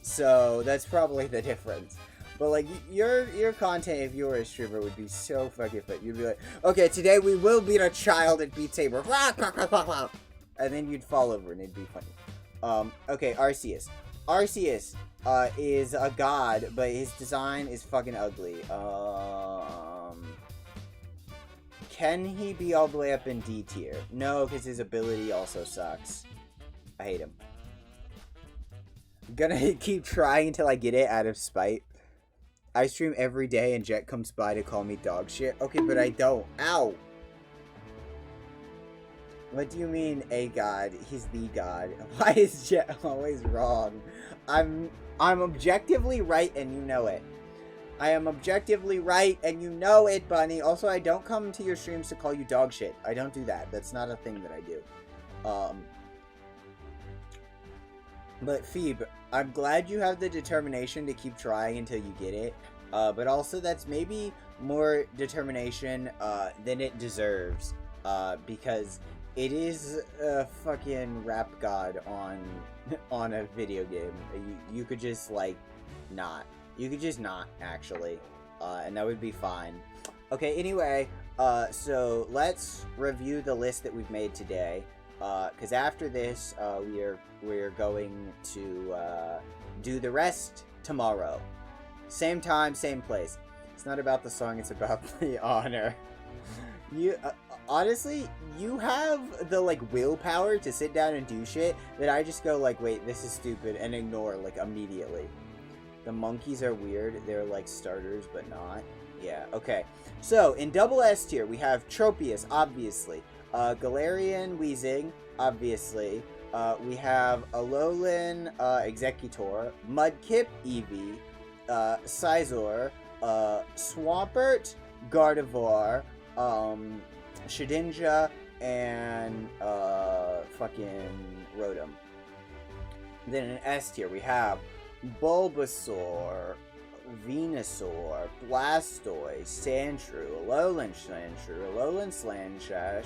So, that's probably the difference. But, like, your content, if you were a streamer, would be so fucking fun. You'd be like, okay, today we will beat a child at Beat Saber. And then you'd fall over, and it'd be funny. Okay, Arceus. Arceus, is a god, but his design is fucking ugly. Can he be all the way up in D tier? No, because his ability also sucks. I hate him. I'm gonna keep trying until I get it out of spite. I stream every day and Jet comes by to call me dog shit. Okay, but I don't. Ow! What do you mean, a god? He's the god. Why is Jet always wrong? I'm objectively right, and you know it. I am objectively right, and you know it, Bunny. Also, I don't come to your streams to call you dog shit. I don't do that. That's not a thing that I do. But Phoebe, I'm glad you have the determination to keep trying until you get it. But also, that's maybe more determination than it deserves. Because it is a fucking rap god on a video game. You could just like not. You could just not actually, and that would be fine. Okay. Anyway, so let's review the list that we've made today. Because after this, we're going to do the rest tomorrow. Same time, same place. It's not about the song; it's about the honor. You honestly, you have the like willpower to sit down and do shit that I just go like, wait, this is stupid, and ignore like immediately. The monkeys are weird. They're like starters, but not. Yeah. Okay. So in double S tier, we have Tropius, obviously. Galarian Weezing, obviously. We have Alolan Executor, Mudkip Eevee, Scizor, Swampert, Gardevoir, Shedinja, and fucking Rotom. Then in S tier, we have Bulbasaur, Venusaur, Blastoise, Sandshrew, Alolan Sandshrew, Alolan Slandash,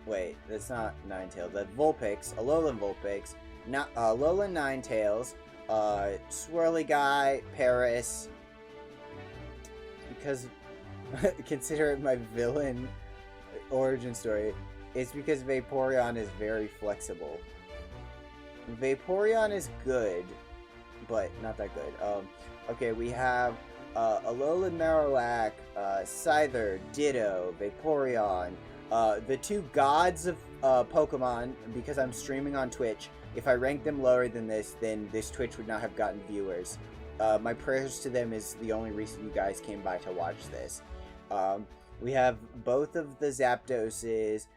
wait, that's not Ninetales, that's Vulpix, Alolan Vulpix, Alolan Ninetales, Swirly Guy, Paris, because, consider it my villain origin story, it's because Vaporeon is very flexible. Vaporeon is good, but not that good. Okay, we have Alolan Marowak, Scyther, Ditto, Vaporeon, the two gods of Pokemon, because I'm streaming on Twitch. If I ranked them lower than this, then this Twitch would not have gotten viewers. My prayers to them is the only reason you guys came by to watch this. We have both of the Zapdoses.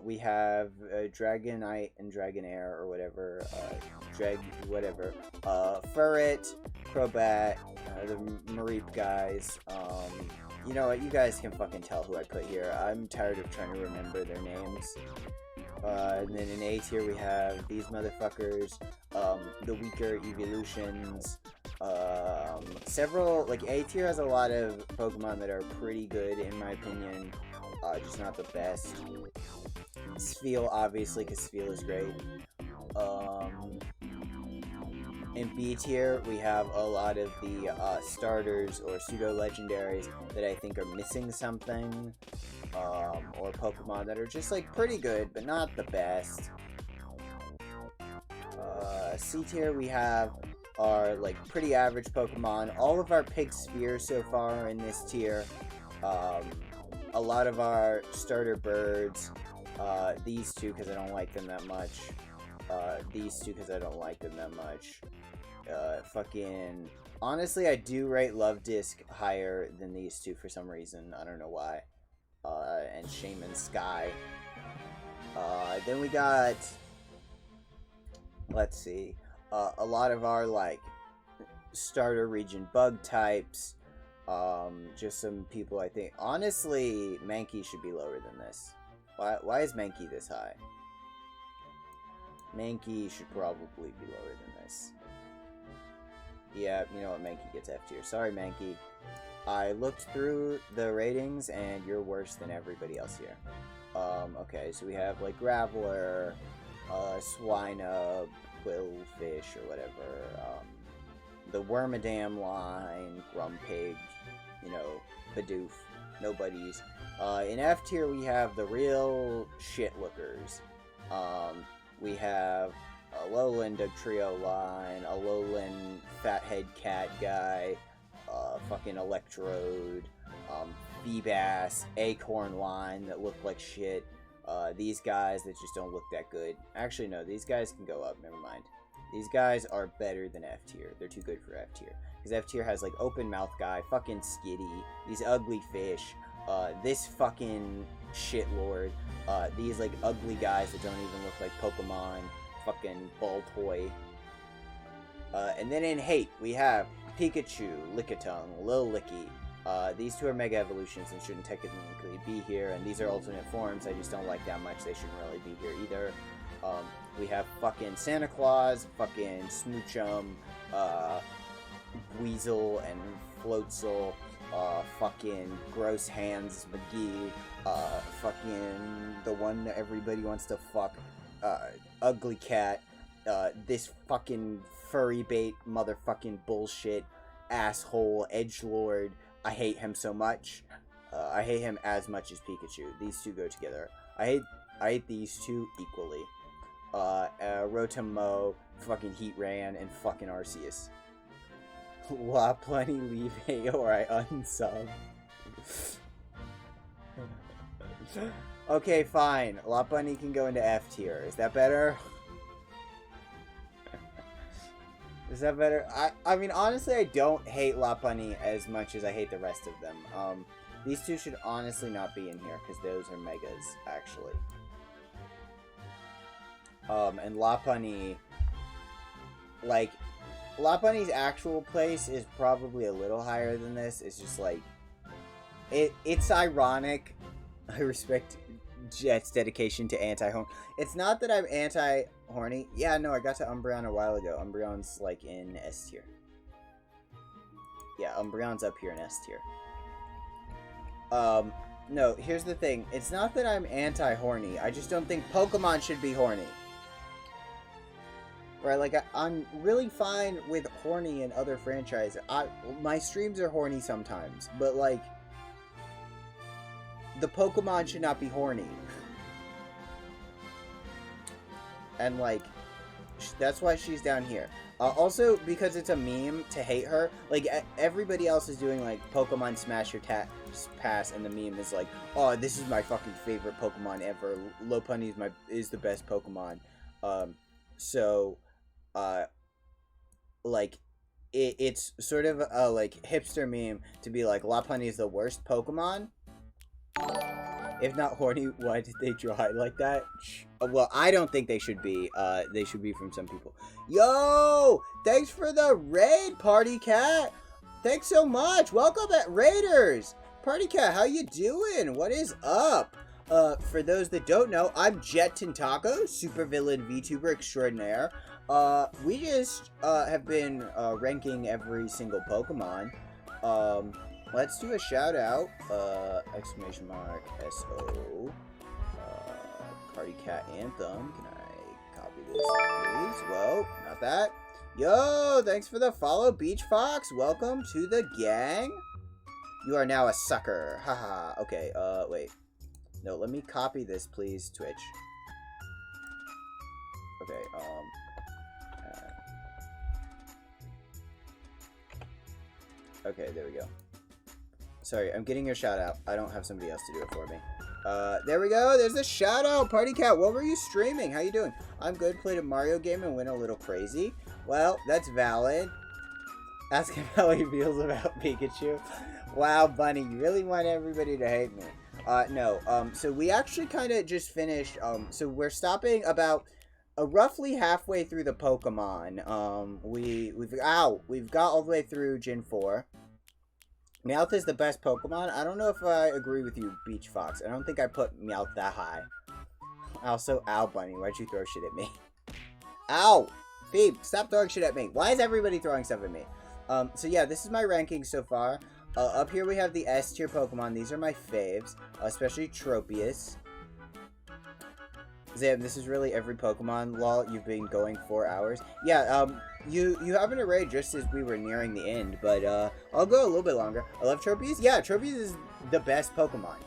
We have Dragonite and Dragonair, or whatever, Furret, Crobat, the Mareep guys. You know what, you guys can fucking tell who I put here. I'm tired of trying to remember their names. And then in A tier we have these motherfuckers, the weaker evolutions. Several, like, A tier has a lot of Pokemon that are pretty good in my opinion, just not the best. Spheal, obviously, because Spheal is great. In B tier, we have a lot of the starters or pseudo-legendaries that I think are missing something, or Pokemon that are just, like, pretty good, but not the best. C tier, we have our, like, pretty average Pokemon. All of our Pig Spheres so far are in this tier. A lot of our starter birds. These two, because I don't like them that much. These two, because I don't like them that much. Fucking... Honestly, I do rate Love Disc higher than these two for some reason. I don't know why. And Shaman Sky. Then we got... Let's see. A lot of our, like, starter region bug types. Just some people I think... Honestly, Mankey should be lower than this. Why is Mankey this high? Mankey should probably be lower than this. Yeah, you know what, Mankey gets F tier. Sorry, Mankey. I looked through the ratings, and you're worse than everybody else here. Okay, so we have, like, Graveler, Swinub, Quillfish, or whatever, the Wormadam line, Grumpig, you know, Bidoof, nobodies. In F tier, we have the real shit-lookers. We have Alolan Dugtrio line, Alolan Fathead Cat guy, fucking Electrode, Feebas, Acorn line that look like shit. These guys that just don't look that good. Actually, no, these guys can go up, never mind. These guys are better than F tier. They're too good for F tier. Because F tier has, like, Open Mouth guy, fucking Skitty, these ugly fish, this fucking shit lord. These like ugly guys that don't even look like Pokemon. Fucking Baltoy. And then in hate, we have Pikachu, Lickitung, Lil Licky. These two are Mega Evolutions and shouldn't technically be here, and these are alternate forms. I just don't like that much. They shouldn't really be here either. We have fucking Santa Claus, fucking Smoochum, Weasel and Floatzel, fucking Gross Hands McGee, fucking the one that everybody wants to fuck, Ugly Cat, this fucking furry bait motherfucking bullshit asshole edgelord. I hate him so much. I hate him as much as Pikachu. These two go together. I hate these two equally. Rotom-Mow, fucking Heatran, and fucking Arceus. Lopunny, leave A or I unsub. Okay, fine. Lopunny can go into F tier. Is that better? Is that better? I mean, honestly, I don't hate Lopunny as much as I hate the rest of them. These two should honestly not be in here, because those are Megas, actually. And Lopunny, like, Lopunny's actual place is probably a little higher than this. It's just, like, it's ironic. I respect Jet's dedication to anti-horny. It's not that I'm anti-horny. Yeah, no, I got to Umbreon a while ago. Umbreon's, like, in S tier. Yeah, Umbreon's up here in S tier. No, here's the thing. It's not that I'm anti-horny. I just don't think Pokemon should be horny. Right, like, I'm really fine with horny in other franchises. My streams are horny sometimes, but, like, the Pokemon should not be horny. And, like, that's why she's down here. Also, because it's a meme to hate her, like, everybody else is doing, like, Pokemon Smash or Pass, and the meme is like, oh, this is my fucking favorite Pokemon ever. Lopunny is the best Pokemon. Like, it's sort of a, like, hipster meme to be like, Lopunny is the worst Pokemon. If not horny, why did they draw it like that? Well, I don't think they should be. They should be from some people. Yo! Thanks for the raid, Party Cat! Thanks so much! Welcome at Raiders! Party Cat, how you doing? What is up? For those that don't know, I'm Jet Tentaco, supervillain VTuber extraordinaire. We just, have been, ranking every single Pokemon. Let's do a shout out, exclamation mark, SO, Party Cat Anthem. Can I copy this, please? Whoa, not that. Yo, thanks for the follow, Beach Fox. Welcome to the gang. You are now a sucker. Haha. Okay, wait. No, let me copy this, please, Twitch. Okay, okay, there we go. Sorry, I'm getting your shout out. I don't have somebody else to do it for me. There we go. There's a shout out. Party Cat, what were you streaming? How you doing? I'm good. Played a Mario game and went a little crazy. Well, that's valid. Ask him how he feels about Pikachu. Wow, Bunny, you really want everybody to hate me. No. So we actually kind of just finished. So we're stopping about roughly halfway through the Pokemon. We've got all the way through Gen 4. Meowth is the best Pokemon. I don't know if I agree with you, Beach Fox. I don't think I put Meowth that high. Also, ow, Bunny, why'd you throw shit at me? Ow! Phoebe, stop throwing shit at me. Why is everybody throwing stuff at me? So yeah, this is my ranking so far. Up here we have the S tier Pokemon. These are my faves, especially Tropius. Zam, this is really every Pokemon, lol. You've been going 4 hours. Yeah, you have an array just as we were nearing the end, but I'll go a little bit longer. I love Tropius. Yeah, Tropius is the best Pokemon.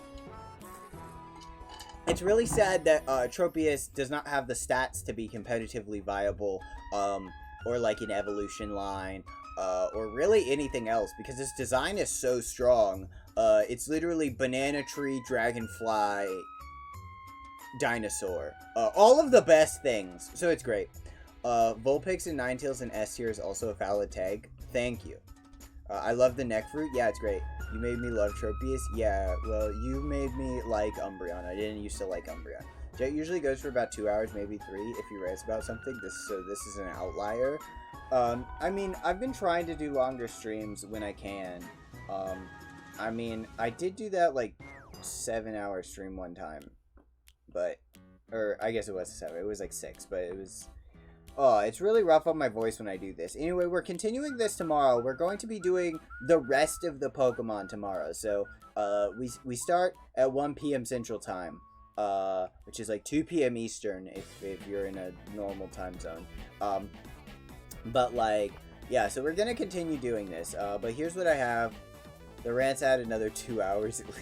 It's really sad that Tropius does not have the stats to be competitively viable, or like an evolution line, or really anything else, because its design is so strong. It's literally banana tree, dragonfly, dinosaur. All of the best things. So it's great. Vulpix and Ninetales and S tier is also a valid tag. Thank you. I love the neck fruit. Yeah, it's great. You made me love Tropius. Yeah, well, you made me like Umbreon. I didn't used to like Umbreon. Jet usually goes for about 2 hours, maybe 3, if he writes about something. This is an outlier. I mean, I've been trying to do longer streams when I can. I mean, I did do that like 7-hour stream one time, but, or I guess it was 7. It was like 6, but it was. Oh, it's really rough on my voice when I do this. Anyway, we're continuing this tomorrow. We're going to be doing the rest of the Pokemon tomorrow. So, we start at 1 p.m. Central Time, which is like 2 p.m. Eastern if you're in a normal time zone. But like, yeah, so we're gonna continue doing this. But here's what I have. The rant's at another 2 hours at least.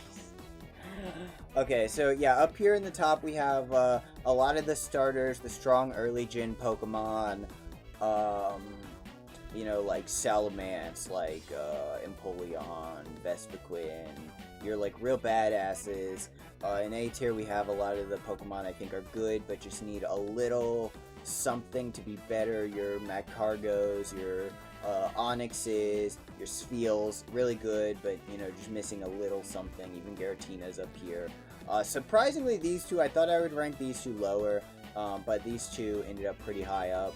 Okay, so yeah, up here in the top we have a lot of the starters, the strong early gen Pokemon, you know, like Salamence, like Empoleon, Vespiquen, you're like real badasses. In A tier we have a lot of the Pokemon I think are good, but just need a little something to be better. Your Magcargos, your Onyxes, your Spheals, really good, but you know, just missing a little something. Even Giratina's up here. Surprisingly, these two, I thought I would rank these two lower, but these two ended up pretty high up.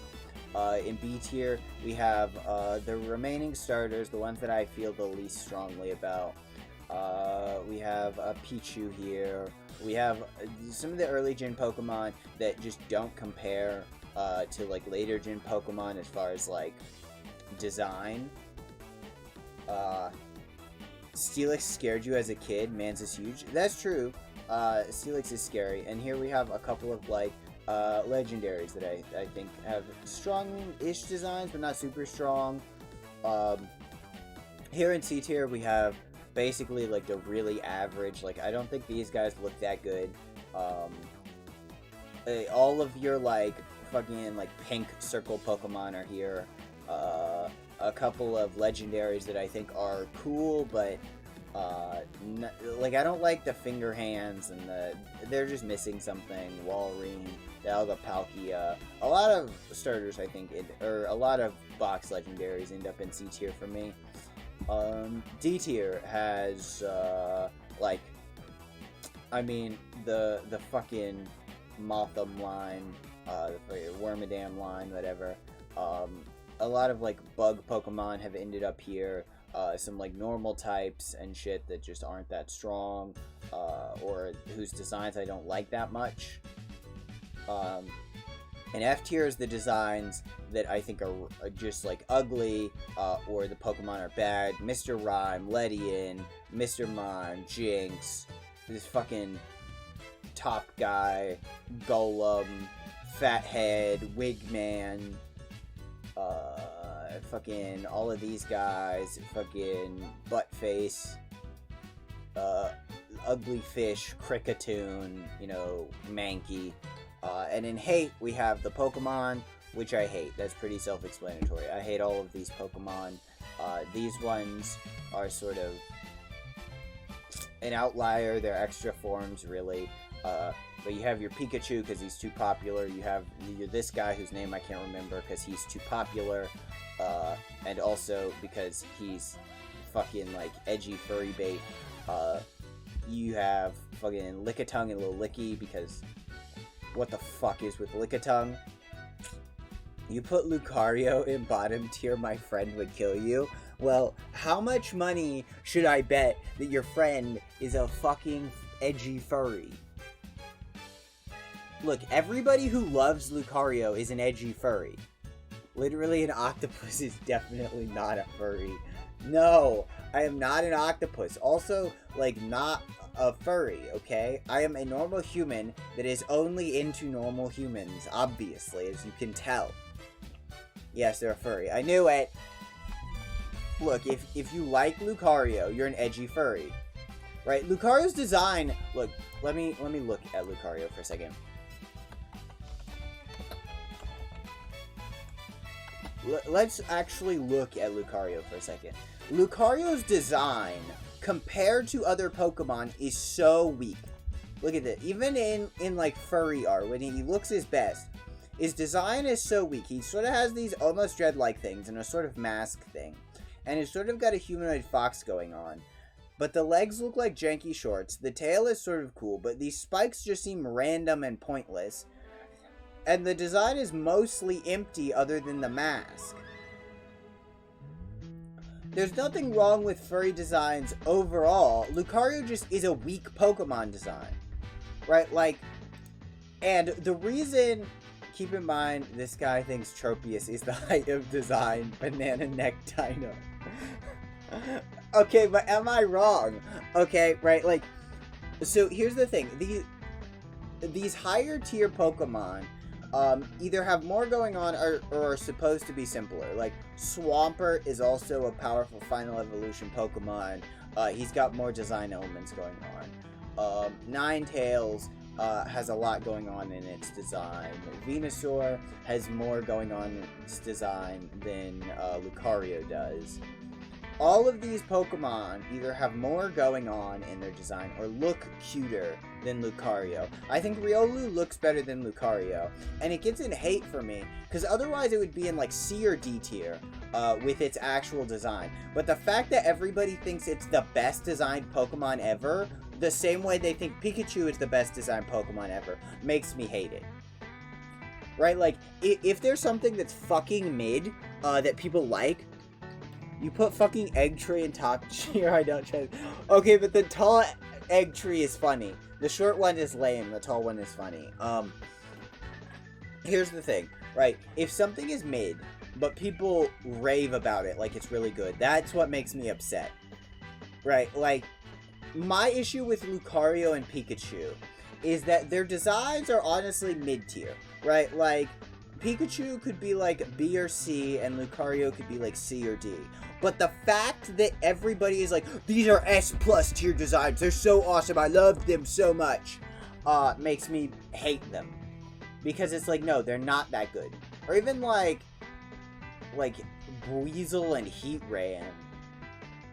In B tier, we have the remaining starters, the ones that I feel the least strongly about. We have Pichu here. We have some of the early gen Pokemon that just don't compare to like later gen Pokemon as far as like design. Steelix scared you as a kid. Mans is huge. That's true. Steelix is scary. And here we have a couple of like legendaries that I think have strong-ish designs, but not super strong. Here in C tier we have basically like the really average. Like, I don't think these guys look that good. All of your like fucking like pink circle Pokemon are here. A couple of legendaries that I think are cool, but like I don't like the finger hands and they're just missing something. Walrein, Palkia, a lot of starters I think, or a lot of box legendaries end up in C tier for me. D tier has like, I mean the fucking Motham line, the Wormadam line, whatever. A lot of like bug Pokemon have ended up here. Some like normal types and shit that just aren't that strong, or whose designs I don't like that much. And F tier is the designs that I think are just like ugly, or the Pokemon are bad. Mr. Rhyme, Ledian, Mr. Mime, Jinx, this fucking top guy, Golem, Fathead, Wigman, fucking all of these guys, fucking Buttface, Ugly Fish, Kricketune, you know, Mankey. And in hate, we have the Pokemon, which I hate. That's pretty self-explanatory. I hate all of these Pokemon. These ones are sort of an outlier. They're extra forms, really. But you have your Pikachu because he's too popular. You're this guy whose name I can't remember because he's too popular. And also because he's fucking like edgy furry bait. You have fucking Lickitung and Lil Licky because what the fuck is with Lickitung? You put Lucario in bottom tier, my friend would kill you. Well, how much money should I bet that your friend is a fucking edgy furry? Look, everybody who loves Lucario is an edgy furry. Literally, an octopus is definitely not a furry. No, I am not an octopus. Also, like, not a furry, okay? I am a normal human that is only into normal humans, obviously, as you can tell. Yes, they're a furry. I knew it! Look, if you like Lucario, you're an edgy furry. Right? Lucario's design... Look, let me look at Lucario for a second. Let's actually look at Lucario for a second. Lucario's design, compared to other Pokemon, is so weak. Look at this. Even in like furry art, when he looks his best, his design is so weak. He sort of has these almost dread-like things and a sort of mask thing. and it's sort of got a humanoid fox going on. But the legs look like janky shorts. The tail is sort of cool, but these spikes just seem random and pointless. And the design is mostly empty other than the mask. There's nothing wrong with furry designs overall. Lucario just is a weak Pokemon design. Right? Like, and the reason, keep in mind, this guy thinks Tropius is the height of design, banana neck dino. Okay, but am I wrong? Okay, right, like, so here's the thing. These higher tier Pokemon either have more going on or are supposed to be simpler. Like, Swampert is also a powerful Final Evolution Pokemon. He's got more design elements going on. Ninetales has a lot going on in its design. Venusaur has more going on in its design than Lucario does. All of these Pokemon either have more going on in their design or look cuter than Lucario. I think Riolu looks better than Lucario, and it gets in hate for me, because otherwise it would be in like C or D tier with its actual design. But the fact that everybody thinks it's the best designed Pokemon ever, the same way they think Pikachu is the best designed Pokemon ever, makes me hate it. Right? Like, if there's something that's fucking mid that people like, you put fucking Egg Tree and top tier. I don't try. Okay, but the tall Egg Tree is funny. The short one is lame. The tall one is funny. Here's the thing, right? If something is mid, but people rave about it like it's really good, that's what makes me upset. Right? Like, my issue with Lucario and Pikachu is that their designs are honestly mid-tier. Right? Like, Pikachu could be like B or C, and Lucario could be like C or D. But the fact that everybody is like, these are S+ tier designs, they're so awesome, I love them so much, makes me hate them. Because it's like, no, they're not that good. Or even like Buizel and Heatran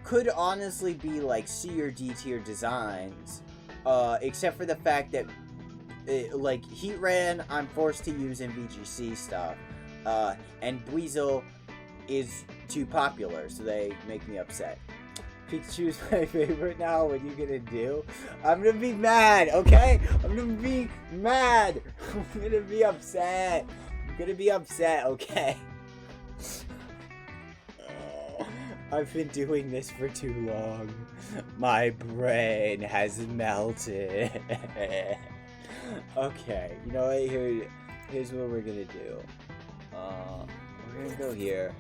could honestly be like C or D tier designs, except for the fact that like Heatran, I'm forced to use in VGC stuff, and Buizel is too popular, so they make me upset. Pikachu's my favorite now. What are you gonna do? I'm gonna be mad, okay? I'm gonna be mad. I'm gonna be upset. I'm gonna be upset, okay? I've been doing this for too long. My brain has melted. Okay, you know what? Here's what we're gonna do. We're gonna go here.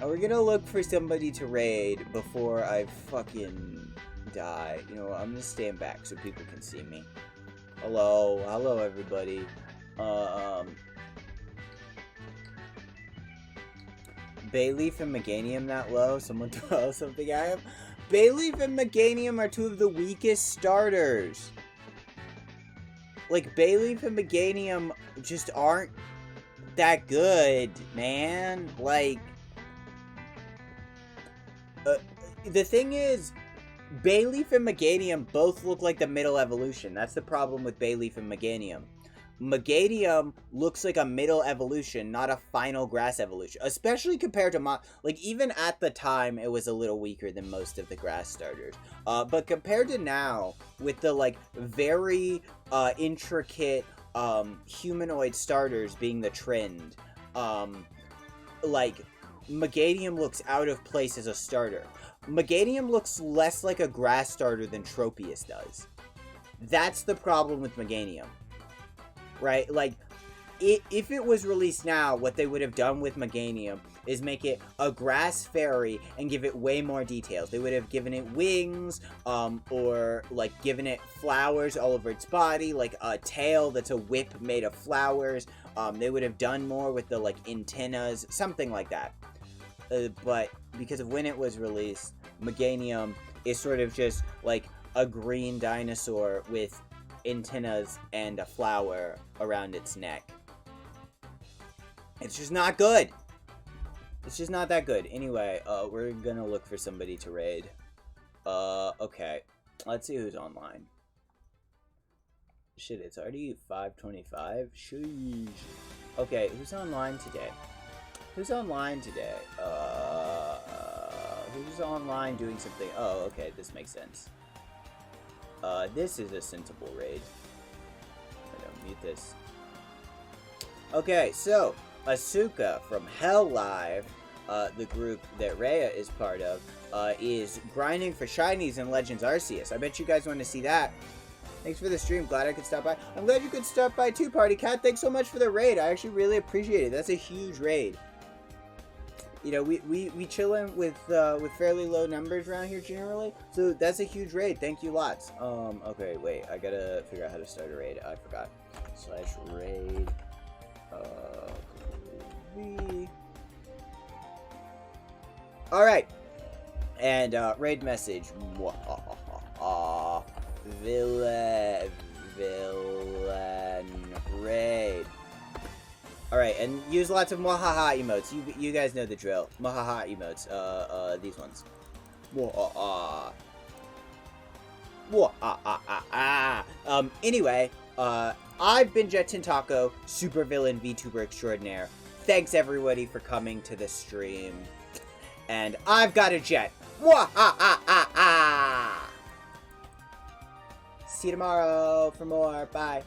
And we're gonna look for somebody to raid before I fucking die. You know what? I'm gonna stand back so people can see me. Hello everybody. Bayleaf and Meganium that low? Someone throw something at him? Bayleaf and Meganium are two of the weakest starters. Like, Bayleaf and Meganium just aren't that good, man. Like, the thing is, Bayleaf and Meganium both look like the middle evolution. That's the problem with Bayleaf and Meganium. Meganium looks like a middle evolution, not a final grass evolution. Especially compared to like, even at the time, it was a little weaker than most of the grass starters. But compared to now, with the, like, very intricate humanoid starters being the trend, like, Meganium looks out of place as a starter. Meganium looks less like a grass starter than Tropius does. That's the problem with Meganium. Right? Like, if it was released now, what they would have done with Meganium is make it a grass fairy and give it way more details. They would have given it wings, or, like, given it flowers all over its body, like a tail that's a whip made of flowers. They would have done more with the, like, antennas, something like that. But because of when it was released, Meganium is sort of just, like, a green dinosaur with antennas and a flower around its neck. It's just not good. It's just not that good. Anyway, we're gonna look for somebody to raid. Okay. Let's see who's online. Shit, it's already 5:25. Sheesh. Okay, who's online today? Who's online today? who's online doing something? Oh, okay, this makes sense. This is a sensible raid. I don't mute this. Okay, so Asuka from Hell Live, the group that Rhea is part of, is grinding for shinies in Legends Arceus. I bet you guys want to see that. Thanks for the stream. Glad I could stop by. I'm glad you could stop by too, Party Cat. Thanks so much for the raid. I actually really appreciate it. That's a huge raid. You know, we chillin' with fairly low numbers around here generally, so that's a huge raid. Thank you lots. Okay, wait. I gotta figure out how to start a raid. I forgot. /raid. Alright. And, raid message. Villain raid. Alright, and use lots of mwahaha emotes. You guys know the drill. Mwahaha emotes. These ones. Anyway, I've been Jetin Taco, supervillain VTuber extraordinaire. Thanks everybody for coming to the stream. And I've got a jet. See you tomorrow for more. Bye.